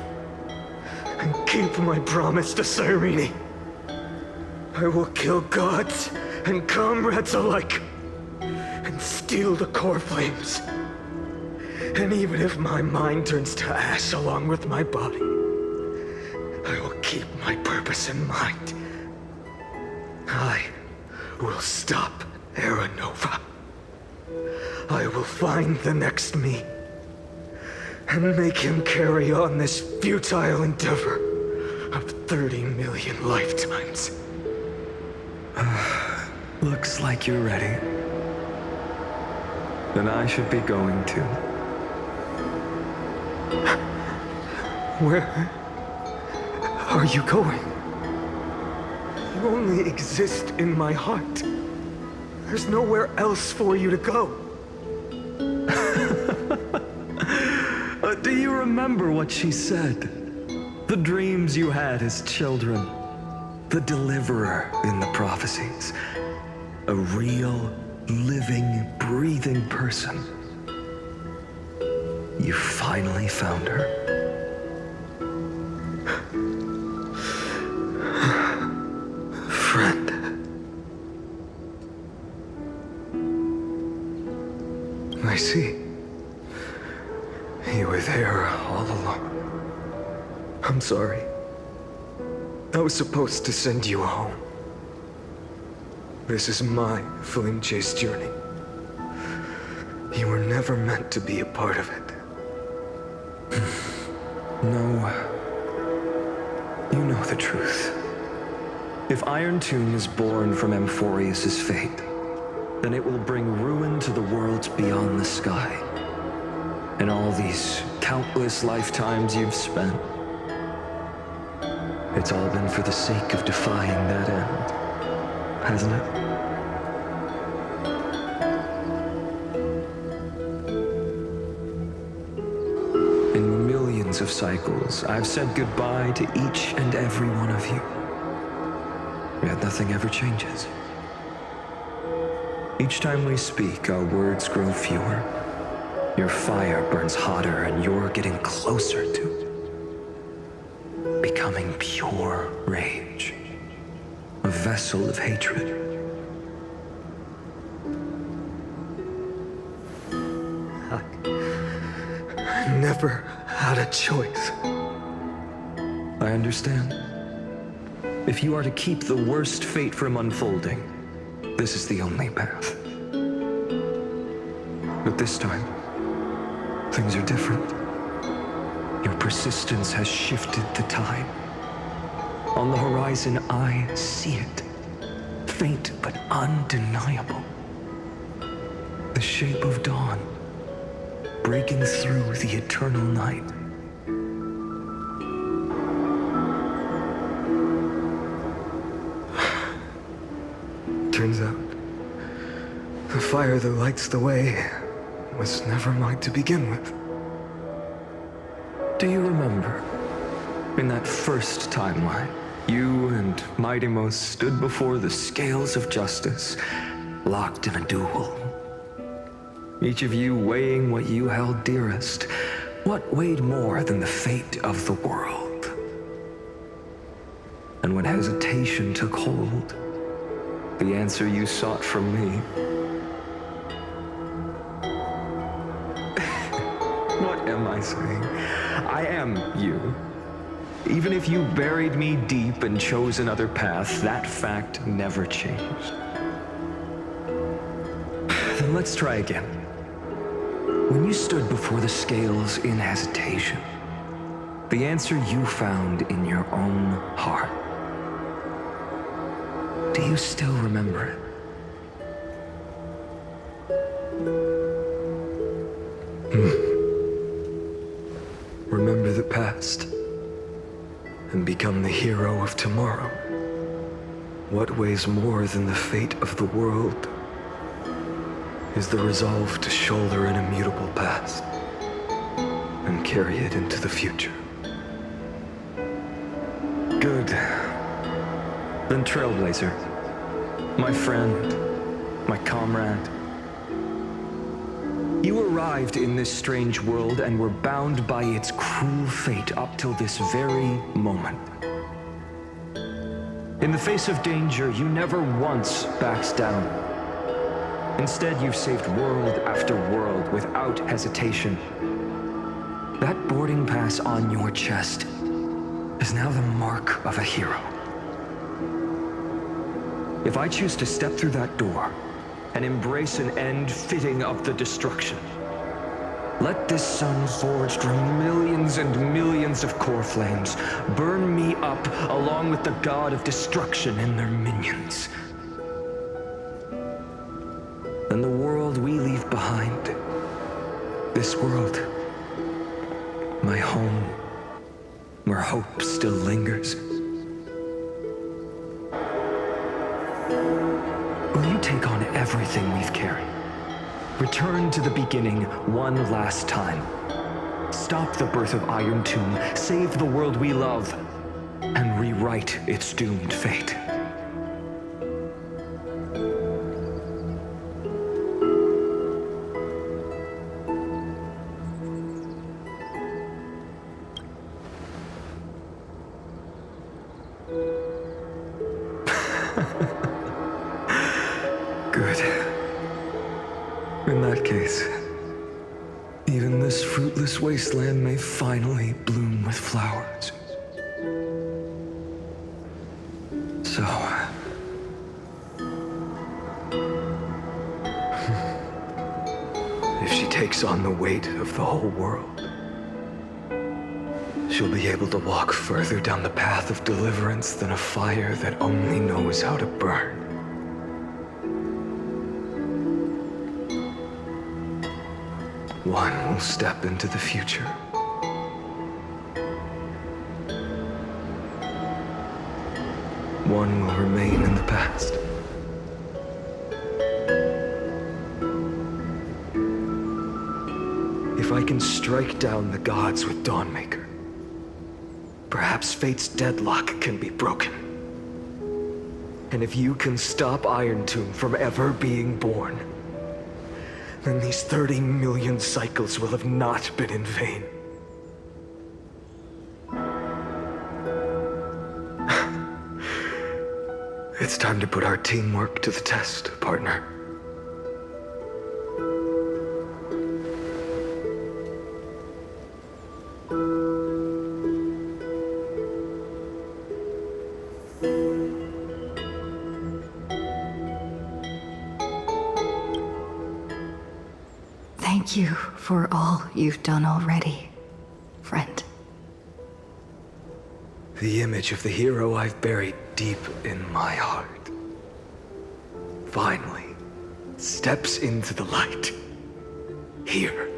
and keep my promise to Cyrene. I will kill gods and comrades alike and steal the core flames. And even if my mind turns to ash along with my body, I will keep my purpose in mind. I will stop Era Nova. I will find the next me and make him carry on this futile endeavor of 30 million lifetimes. Looks like you're ready. Then I should be going too. Where are you going? You only exist in my heart. There's nowhere else for you to go. Do you remember what she said? The dreams you had as children. The deliverer in the prophecies. A real, living, breathing person. You finally found her. Friend. I see. You were there all along. I'm sorry. I was supposed to send you home. This is my flame chase journey. You were never meant to be a part of it. No. You know the truth. If Iron Tomb is born from Amphorius' fate, then it will bring ruin to the worlds beyond the sky. And all these countless lifetimes you've spent, it's all been for the sake of defying that end, hasn't it? In millions of cycles, I've said goodbye to each and every one of you. Yet nothing ever changes. Each time we speak, our words grow fewer. Your fire burns hotter, and you're getting closer to it. Becoming pure rage. A vessel of hatred. I never had a choice. I understand. If you are to keep the worst fate from unfolding, this is the only path. But this time, things are different. Your persistence has shifted the tide. On the horizon, I see it. Faint but undeniable. The shape of dawn, breaking through the eternal night. Turns out, the fire that lights the way was never mine to begin with. Do you remember In that first timeline, you and Mightymost stood before the scales of justice, locked in a duel. Each of you weighing what you held dearest. What weighed more than the fate of the world? And when hesitation took hold, the answer you sought from me. What am I saying? I am you. Even if you buried me deep and chose another path, that fact never changed. Then let's try again. When you stood before the scales in hesitation, the answer you found in your own heart. Do you still remember it? Remember the past and become the hero of tomorrow. What weighs more than the fate of the world is the resolve to shoulder an immutable past and carry it into the future. Good. Then Trailblazer, my friend, my comrade, you arrived in this strange world and were bound by its cruel fate up till this very moment. In the face of danger, you never once backed down. Instead, you've saved world after world without hesitation. That boarding pass on your chest is now the mark of a hero. If I choose to step through that door and embrace an end fitting of the destruction, let this sun forged from millions and millions of core flames burn me up along with the god of destruction and their minions. And the world we leave behind, this world, my home, where hope still lingers. Will you take on everything we've carried? Return to the beginning one last time. Stop the birth of Iron Tomb, save the world we love, and rewrite its doomed fate. Good. In that case, even this fruitless wasteland may finally bloom with flowers. So... if she takes on the weight of the whole world, she'll be able to walk further down the path of deliverance than a fire that only knows how to burn. One will step into the future. One will remain in the past. If I can strike down the gods with Dawnmaker, perhaps fate's deadlock can be broken. And if you can stop Iron Tomb from ever being born, then these 30 million cycles will have not been in vain. It's time to put our teamwork to the test, partner. Thank you for all you've done already, friend. The image of the hero I've buried deep in my heart finally steps into the light. Here,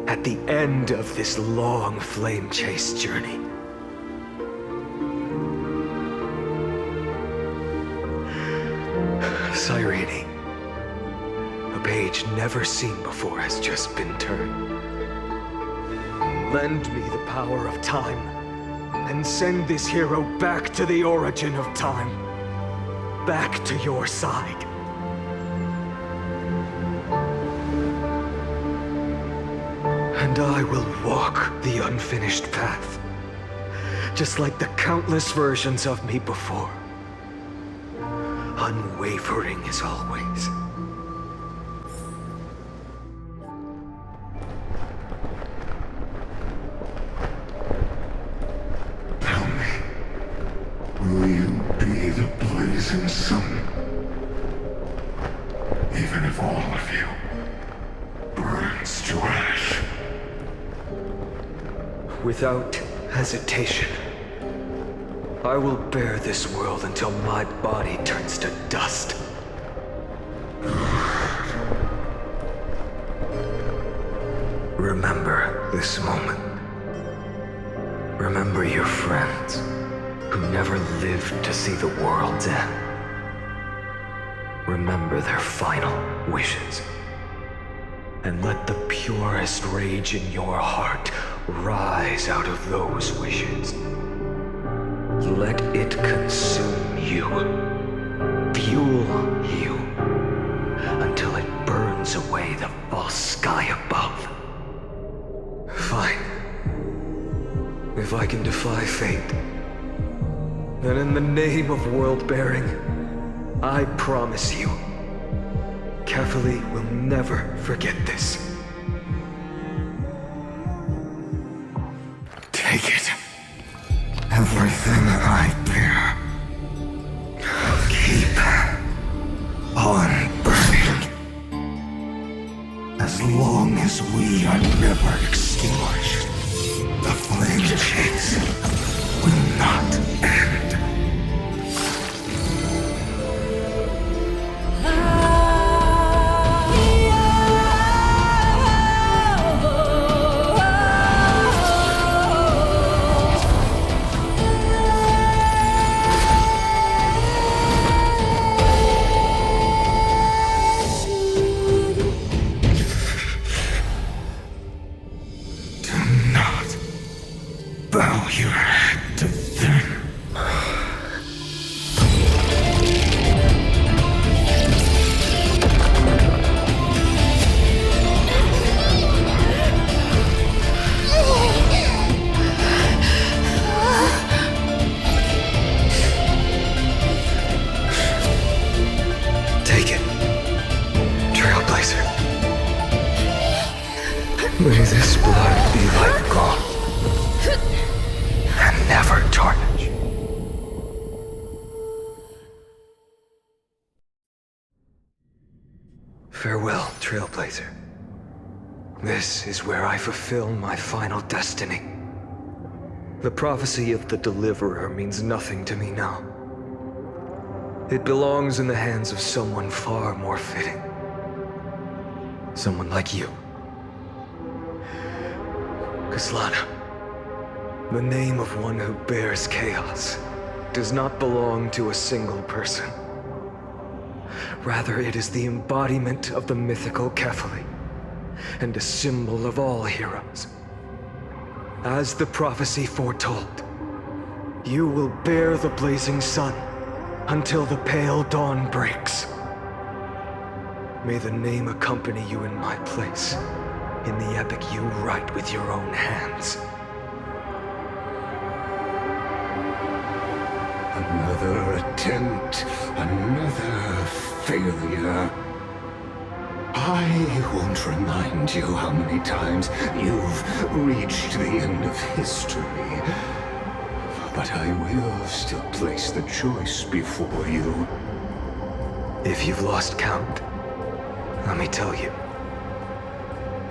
at the end of this long flame chase journey. Cyrene, a page never seen before has just been turned. Lend me the power of time and send this hero back to the origin of time. Back to your side. And I will walk the unfinished path, just like the countless versions of me before. Unwavering as always. Tell me, will you be the blazing sun? Even if all of you burns to ash. Without hesitation, I will bear this world until my body turns to dust. Remember this moment. Remember your friends who never lived to see the world's end. Remember their final wishes. And let the purest rage in your heart rise out of those wishes. Let it consume you, fuel you, until it burns away the false sky above. Fine. If I can defy fate, then in the name of world-bearing, I promise you, Kefali will never forget this. Take it. Everything I bear. Keep on burning. As long as we are never extinguished, the flame chase will not end. Bow your head to them. Take it, Trailblazer. May this blood be like gold. And never tarnish. Farewell, Trailblazer. This is where I fulfill my final destiny. The prophecy of the Deliverer means nothing to me now. It belongs in the hands of someone far more fitting. Someone like you. Kaslana. The name of one who bears chaos does not belong to a single person. Rather, it is the embodiment of the mythical Kefali, and a symbol of all heroes. As the prophecy foretold, you will bear the blazing sun until the pale dawn breaks. May the name accompany you in my place, in the epic you write with your own hands. Another attempt, another failure. I won't remind you how many times you've reached the end of history. But I will still place the choice before you. If you've lost count, let me tell you.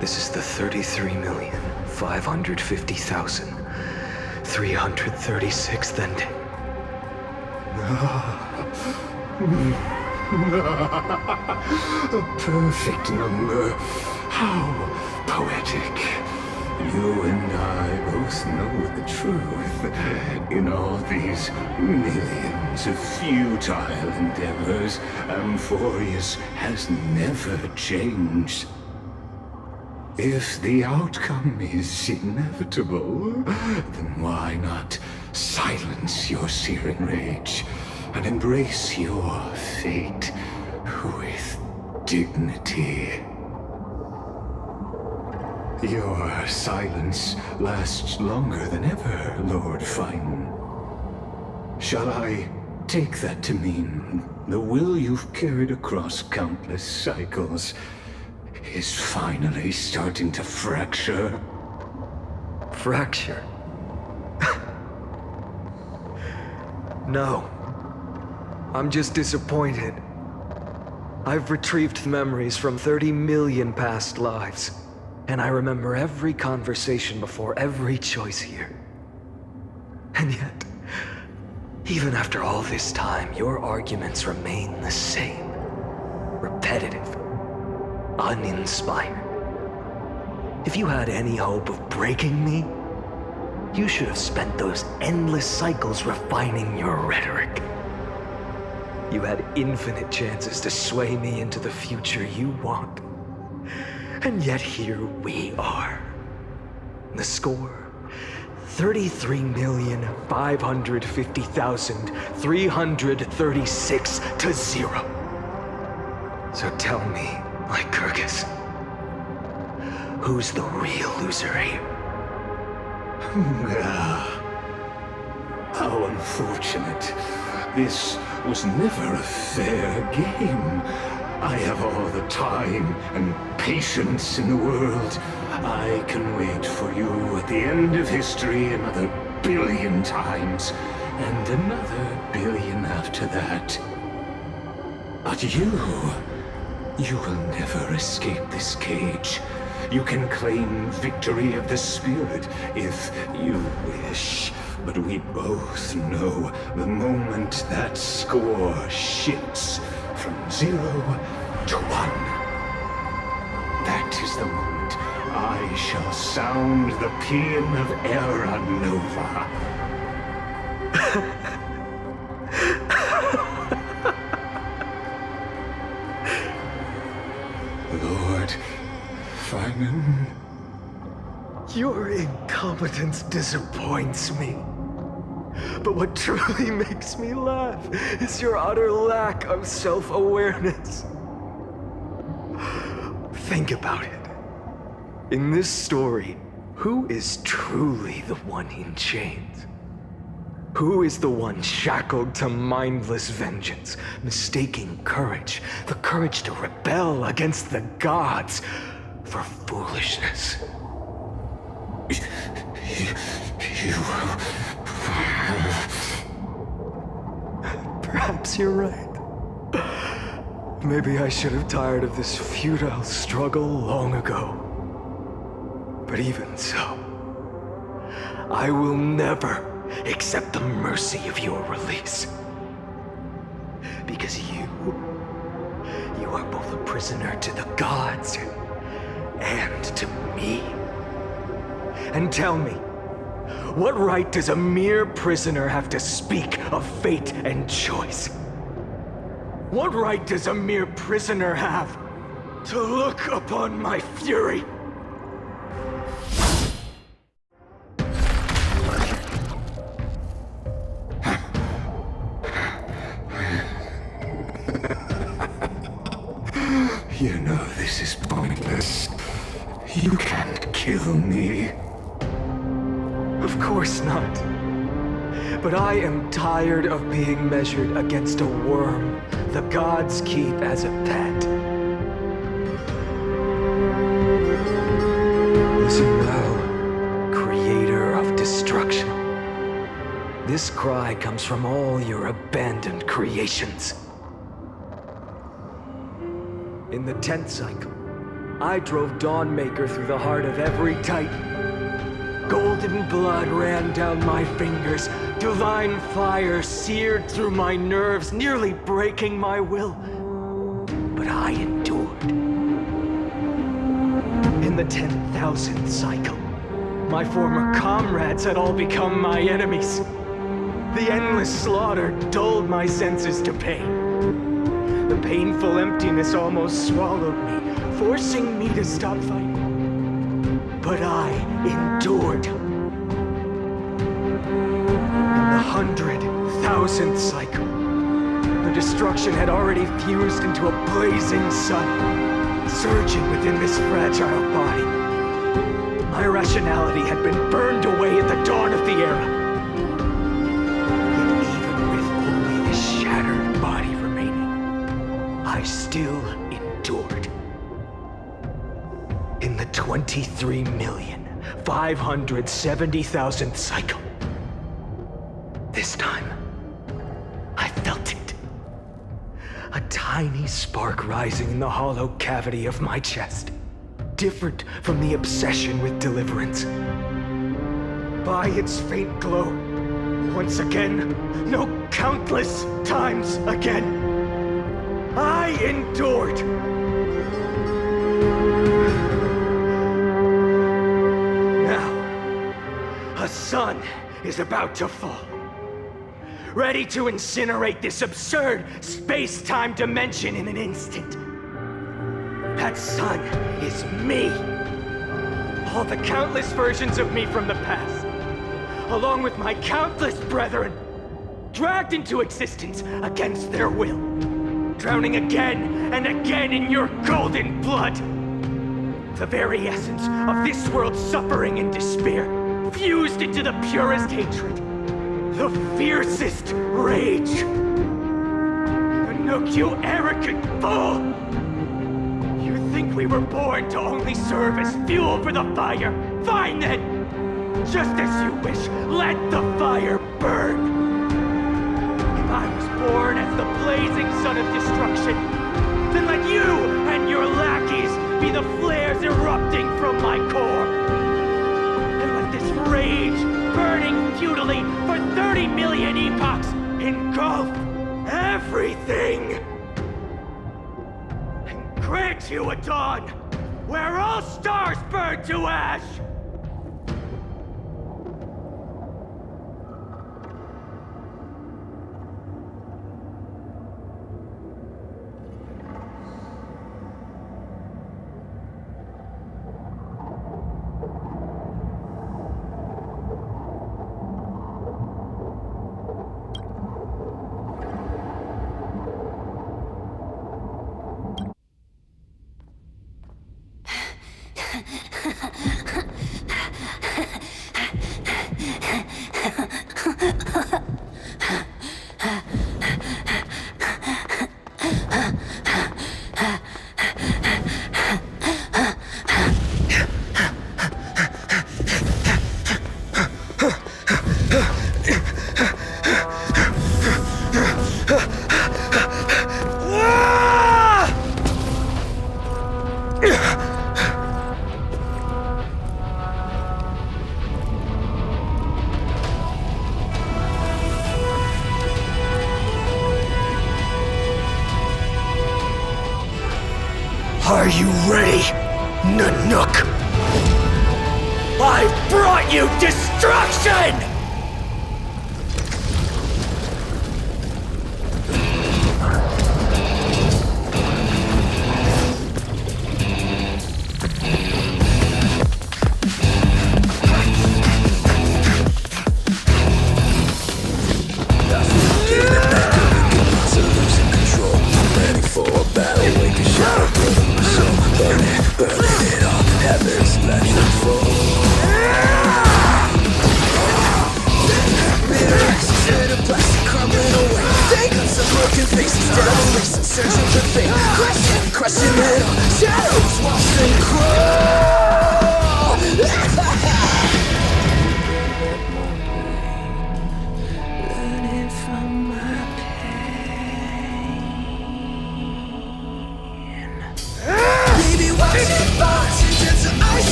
This is the 33,550,336th ending. A perfect number. How poetic. You and I both know the truth. In all these millions of futile endeavors, Amphorius has never changed. If the outcome is inevitable, then why not Silence your searing rage and embrace your fate with dignity. Your silence lasts longer than ever, Lord Finan. Shall I take that to mean the will you've carried across countless cycles is finally starting to fracture? Fracture? No. I'm just disappointed. I've retrieved memories from 30 million past lives, and I remember every conversation before every choice here. And yet, even after all this time, your arguments remain the same. Repetitive. Uninspired. If you had any hope of breaking me, you should have spent those endless cycles refining your rhetoric. You had infinite chances to sway me into the future you want. And yet here we are. The score, 33,550,336 to 0. So tell me, Lycurgus, who's the real loser here? How unfortunate. This was never a fair game. I have all the time and patience in the world. I can wait for you at the end of history another billion times, and another billion after that. But you will never escape this cage. You can claim victory of the spirit if you wish. But we both know the moment that score shifts from 0 to 1. That is the moment I shall sound the paean of Era Nova. Lord Finan. Your incompetence disappoints me. But what truly makes me laugh is your utter lack of self-awareness. Think about it. In this story, who is truly the one in chains? Who is the one shackled to mindless vengeance, mistaking courage, the courage to rebel against the gods, for foolishness? Perhaps you're right. Maybe I should have tired of this futile struggle long ago. But even so, I will never accept the mercy of your release. Because you are both a prisoner to the gods and to me. And tell me, what right does a mere prisoner have to speak of fate and choice? What right does a mere prisoner have to look upon my fury? You know this is pointless. You can't kill me. Of course not. But I am tired of being measured against a worm the gods keep as a pet. Listen well, creator of destruction. This cry comes from all your abandoned creations. In the 10th cycle, I drove Dawnmaker through the heart of every Titan. Golden blood ran down my fingers. Divine fire seared through my nerves, nearly breaking my will. But I endured. In the 10,000th cycle, my former comrades had all become my enemies. The endless slaughter dulled my senses to pain. The painful emptiness almost swallowed me, forcing me to stop fighting. But I endured. 500,000th cycle. The destruction had already fused into a blazing sun, surging within this fragile body. My rationality had been burned away at the dawn of the era. Yet even with only this shattered body remaining, I still endured. In the 23,570,000th cycle, this time, I felt it. A tiny spark rising in the hollow cavity of my chest. Different from the obsession with deliverance. By its faint glow, once again, no countless times again, I endured. Now, a sun is about to fall. Ready to incinerate this absurd space-time dimension in an instant. That sun is me. All the countless versions of me from the past, along with my countless brethren, dragged into existence against their will, drowning again and again in your golden blood. The very essence of this world's suffering and despair, fused into the purest hatred. The fiercest rage. Nook, you arrogant fool! You think we were born to only serve as fuel for the fire? Fine then! Just as you wish, let the fire burn! If I was born as the blazing sun of destruction, then let you and your lackeys be the flares erupting from my core. And let this rage, burning futilely for 30 million epochs, engulf everything! And grant you a dawn where all stars burn to ash! Are you ready, Nanook? I brought you destruction!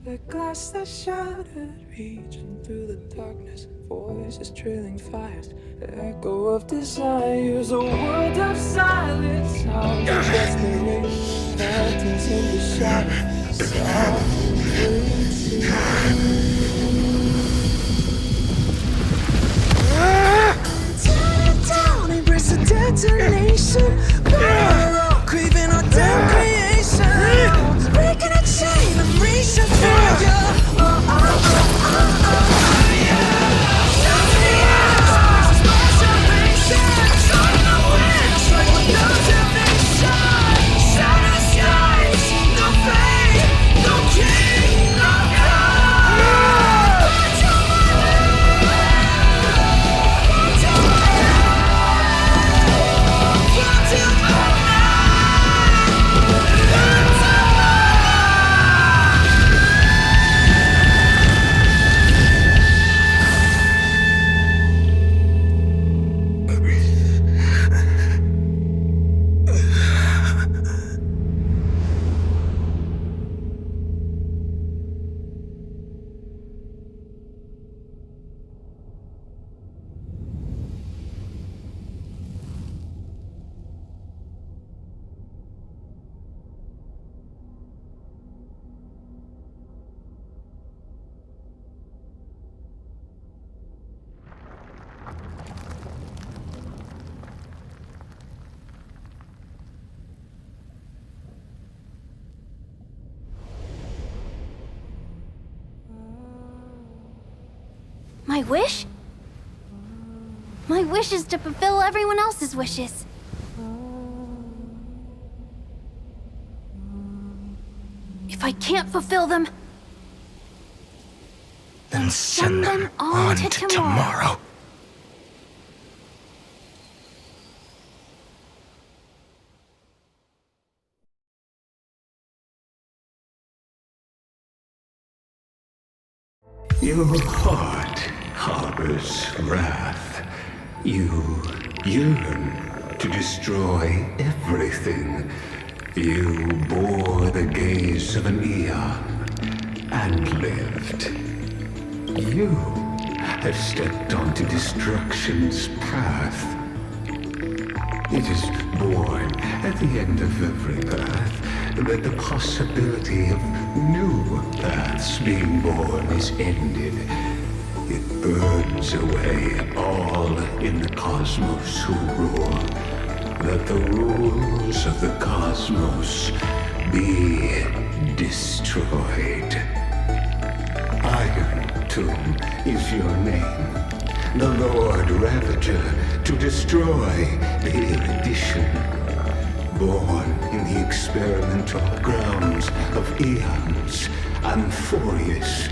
The glass that shattered, reaching through the darkness. Voices trailing fires, the echo of desires. A world of silence, sounds of desperation. Phantoms in the shadow, softly waiting. Tear it down, embrace the detonation. Burn, craving our damn creation. Breaking a chain, I'm reaching for you. My wish? My wish is to fulfill everyone else's wishes. If I can't fulfill them, then send them on to tomorrow. Your heart harbors wrath. You yearn to destroy everything. You bore the gaze of an eon and lived. You have stepped onto destruction's path. It is born at the end of every path that the possibility of new paths being born is ended. It burns away all in the cosmos who rule. Let the rules of the cosmos be destroyed. Iron Tomb is your name. The Lord Ravager to destroy the erudition. Born in the experimental grounds of eons, Amphorius,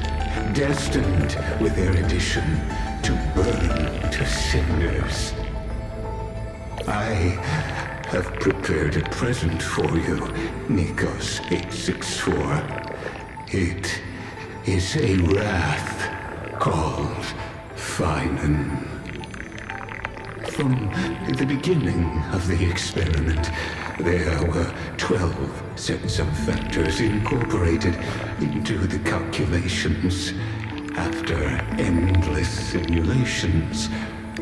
destined with erudition to burn to cinders. I have prepared a present for you, Nikos 864. It is a wrath called Finan. From the beginning of the experiment, there were 12 sets of vectors incorporated into the calculations. After endless simulations,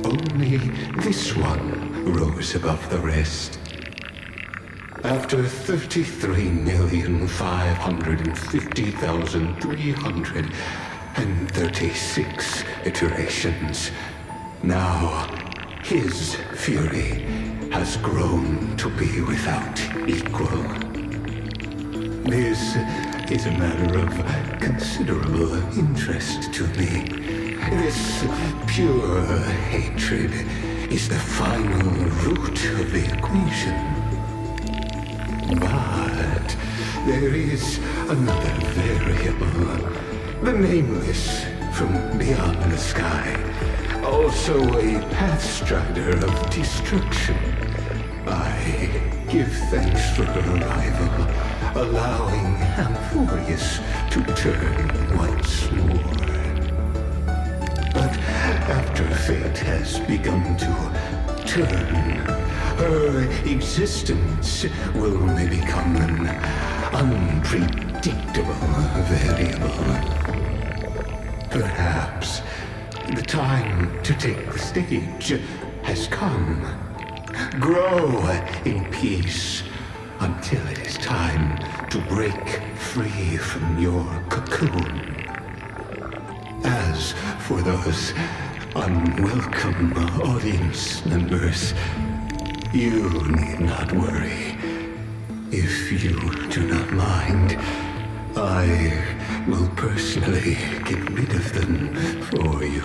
only this one rose above the rest. After 33,550,336 iterations, now his fury has grown to be without equal. This is a matter of considerable interest to me. This pure hatred is the final root of the equation. But there is another variable, the nameless from beyond the sky, also a pathstrider of destruction. I give thanks for her arrival, allowing Amphorius to turn once more. But after fate has begun to turn, her existence will become an unpredictable unpredictable variable. Perhaps the time to take the stage has come. Grow in peace until it is time to break free from your cocoon. As for those unwelcome audience members, you need not worry. If you do not mind, I will personally get rid of them for you.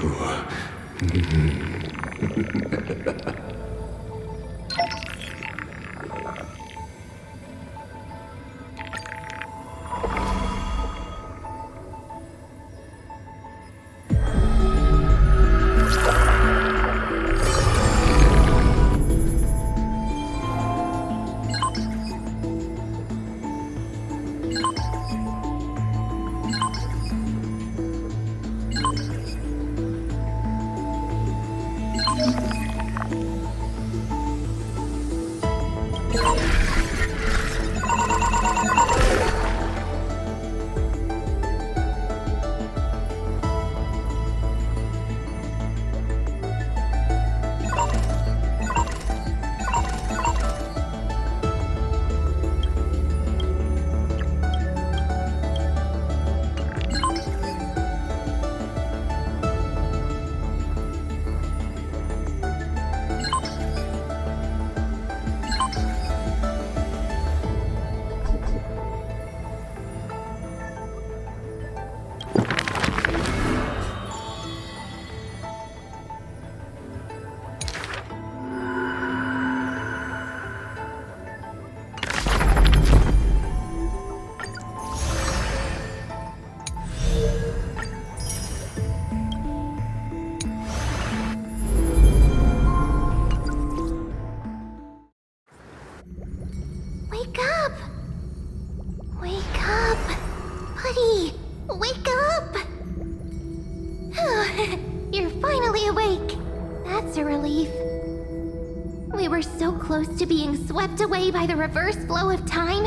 Wake up! Wake up! Buddy! Wake up! You're finally awake. That's a relief. We were so close to being swept away by the reverse flow of time.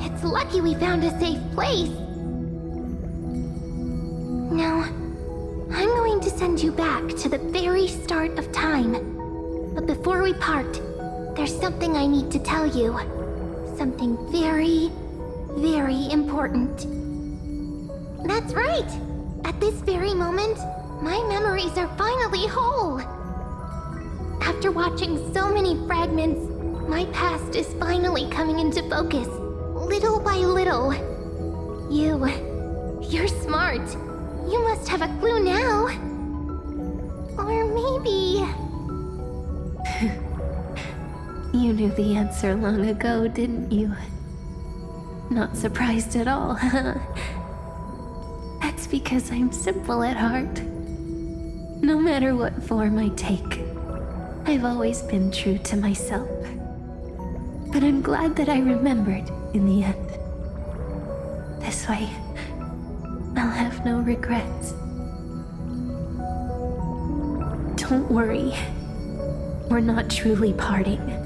It's lucky we found a safe place. Now, I'm going to send you back to the very start of time. But before we part, there's something I need to tell you. Something very, very important. That's right! At this very moment, my memories are finally whole. After watching so many fragments, my past is finally coming into focus, little by little. You're smart. You must have a clue now. Or maybe... You knew the answer long ago, didn't you? Not surprised at all, huh? That's because I'm simple at heart. No matter what form I take, I've always been true to myself. But I'm glad that I remembered in the end. This way, I'll have no regrets. Don't worry. We're not truly parting.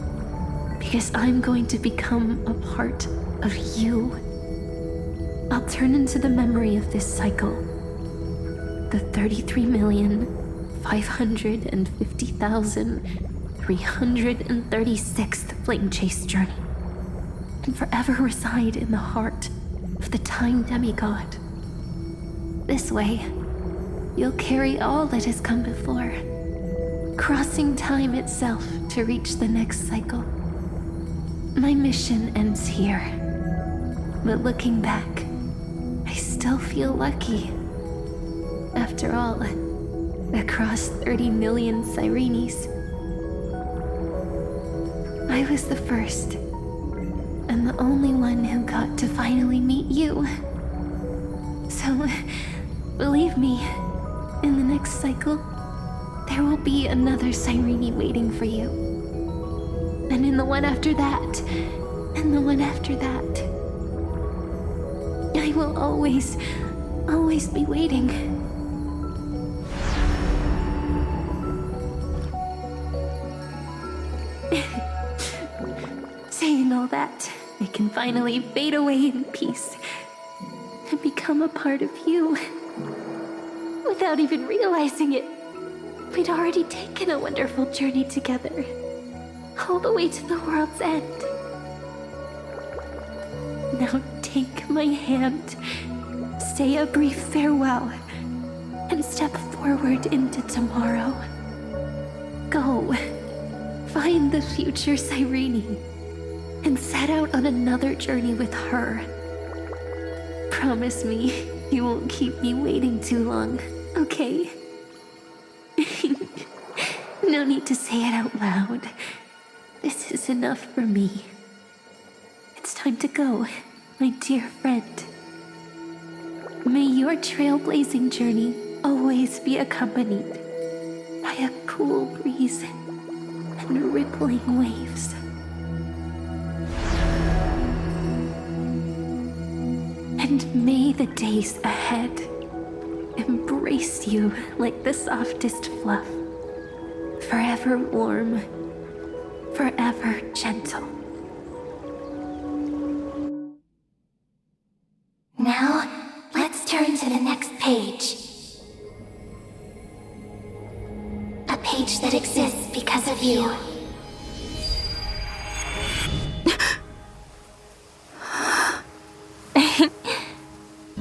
Because I'm going to become a part of you. I'll turn into the memory of this cycle. The 33,550,336th Flame Chase journey. And forever reside in the heart of the Time Demigod. This way, you'll carry all that has come before, crossing time itself to reach the next cycle. My mission ends here, but looking back, I still feel lucky. After all, across 30 million Cyrenes, I was the first, and the only one who got to finally meet you. So, believe me, in the next cycle, there will be another Cyrene waiting for you. And in the one after that, and the one after that. I will always be waiting. Saying all that, I can finally fade away in peace and become a part of you. Without even realizing it, we'd already taken a wonderful journey together, all the way to the world's end. Now take my hand, say a brief farewell, and step forward into tomorrow. Go, find the future Cyrene, and set out on another journey with her. Promise me you won't keep me waiting too long, okay? No need to say it out loud. This is enough for me. It's time to go, my dear friend. May your trailblazing journey always be accompanied by a cool breeze and rippling waves. And may the days ahead embrace you like the softest fluff, forever warm, forever gentle. Now, let's turn to the next page. A page that exists because of you.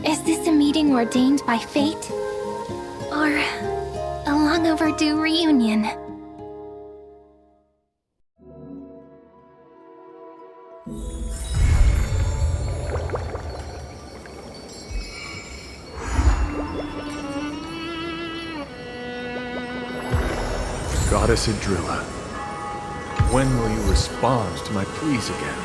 Is this a meeting ordained by fate? Or a long overdue reunion? Goddess Idrilla, when will you respond to my pleas again?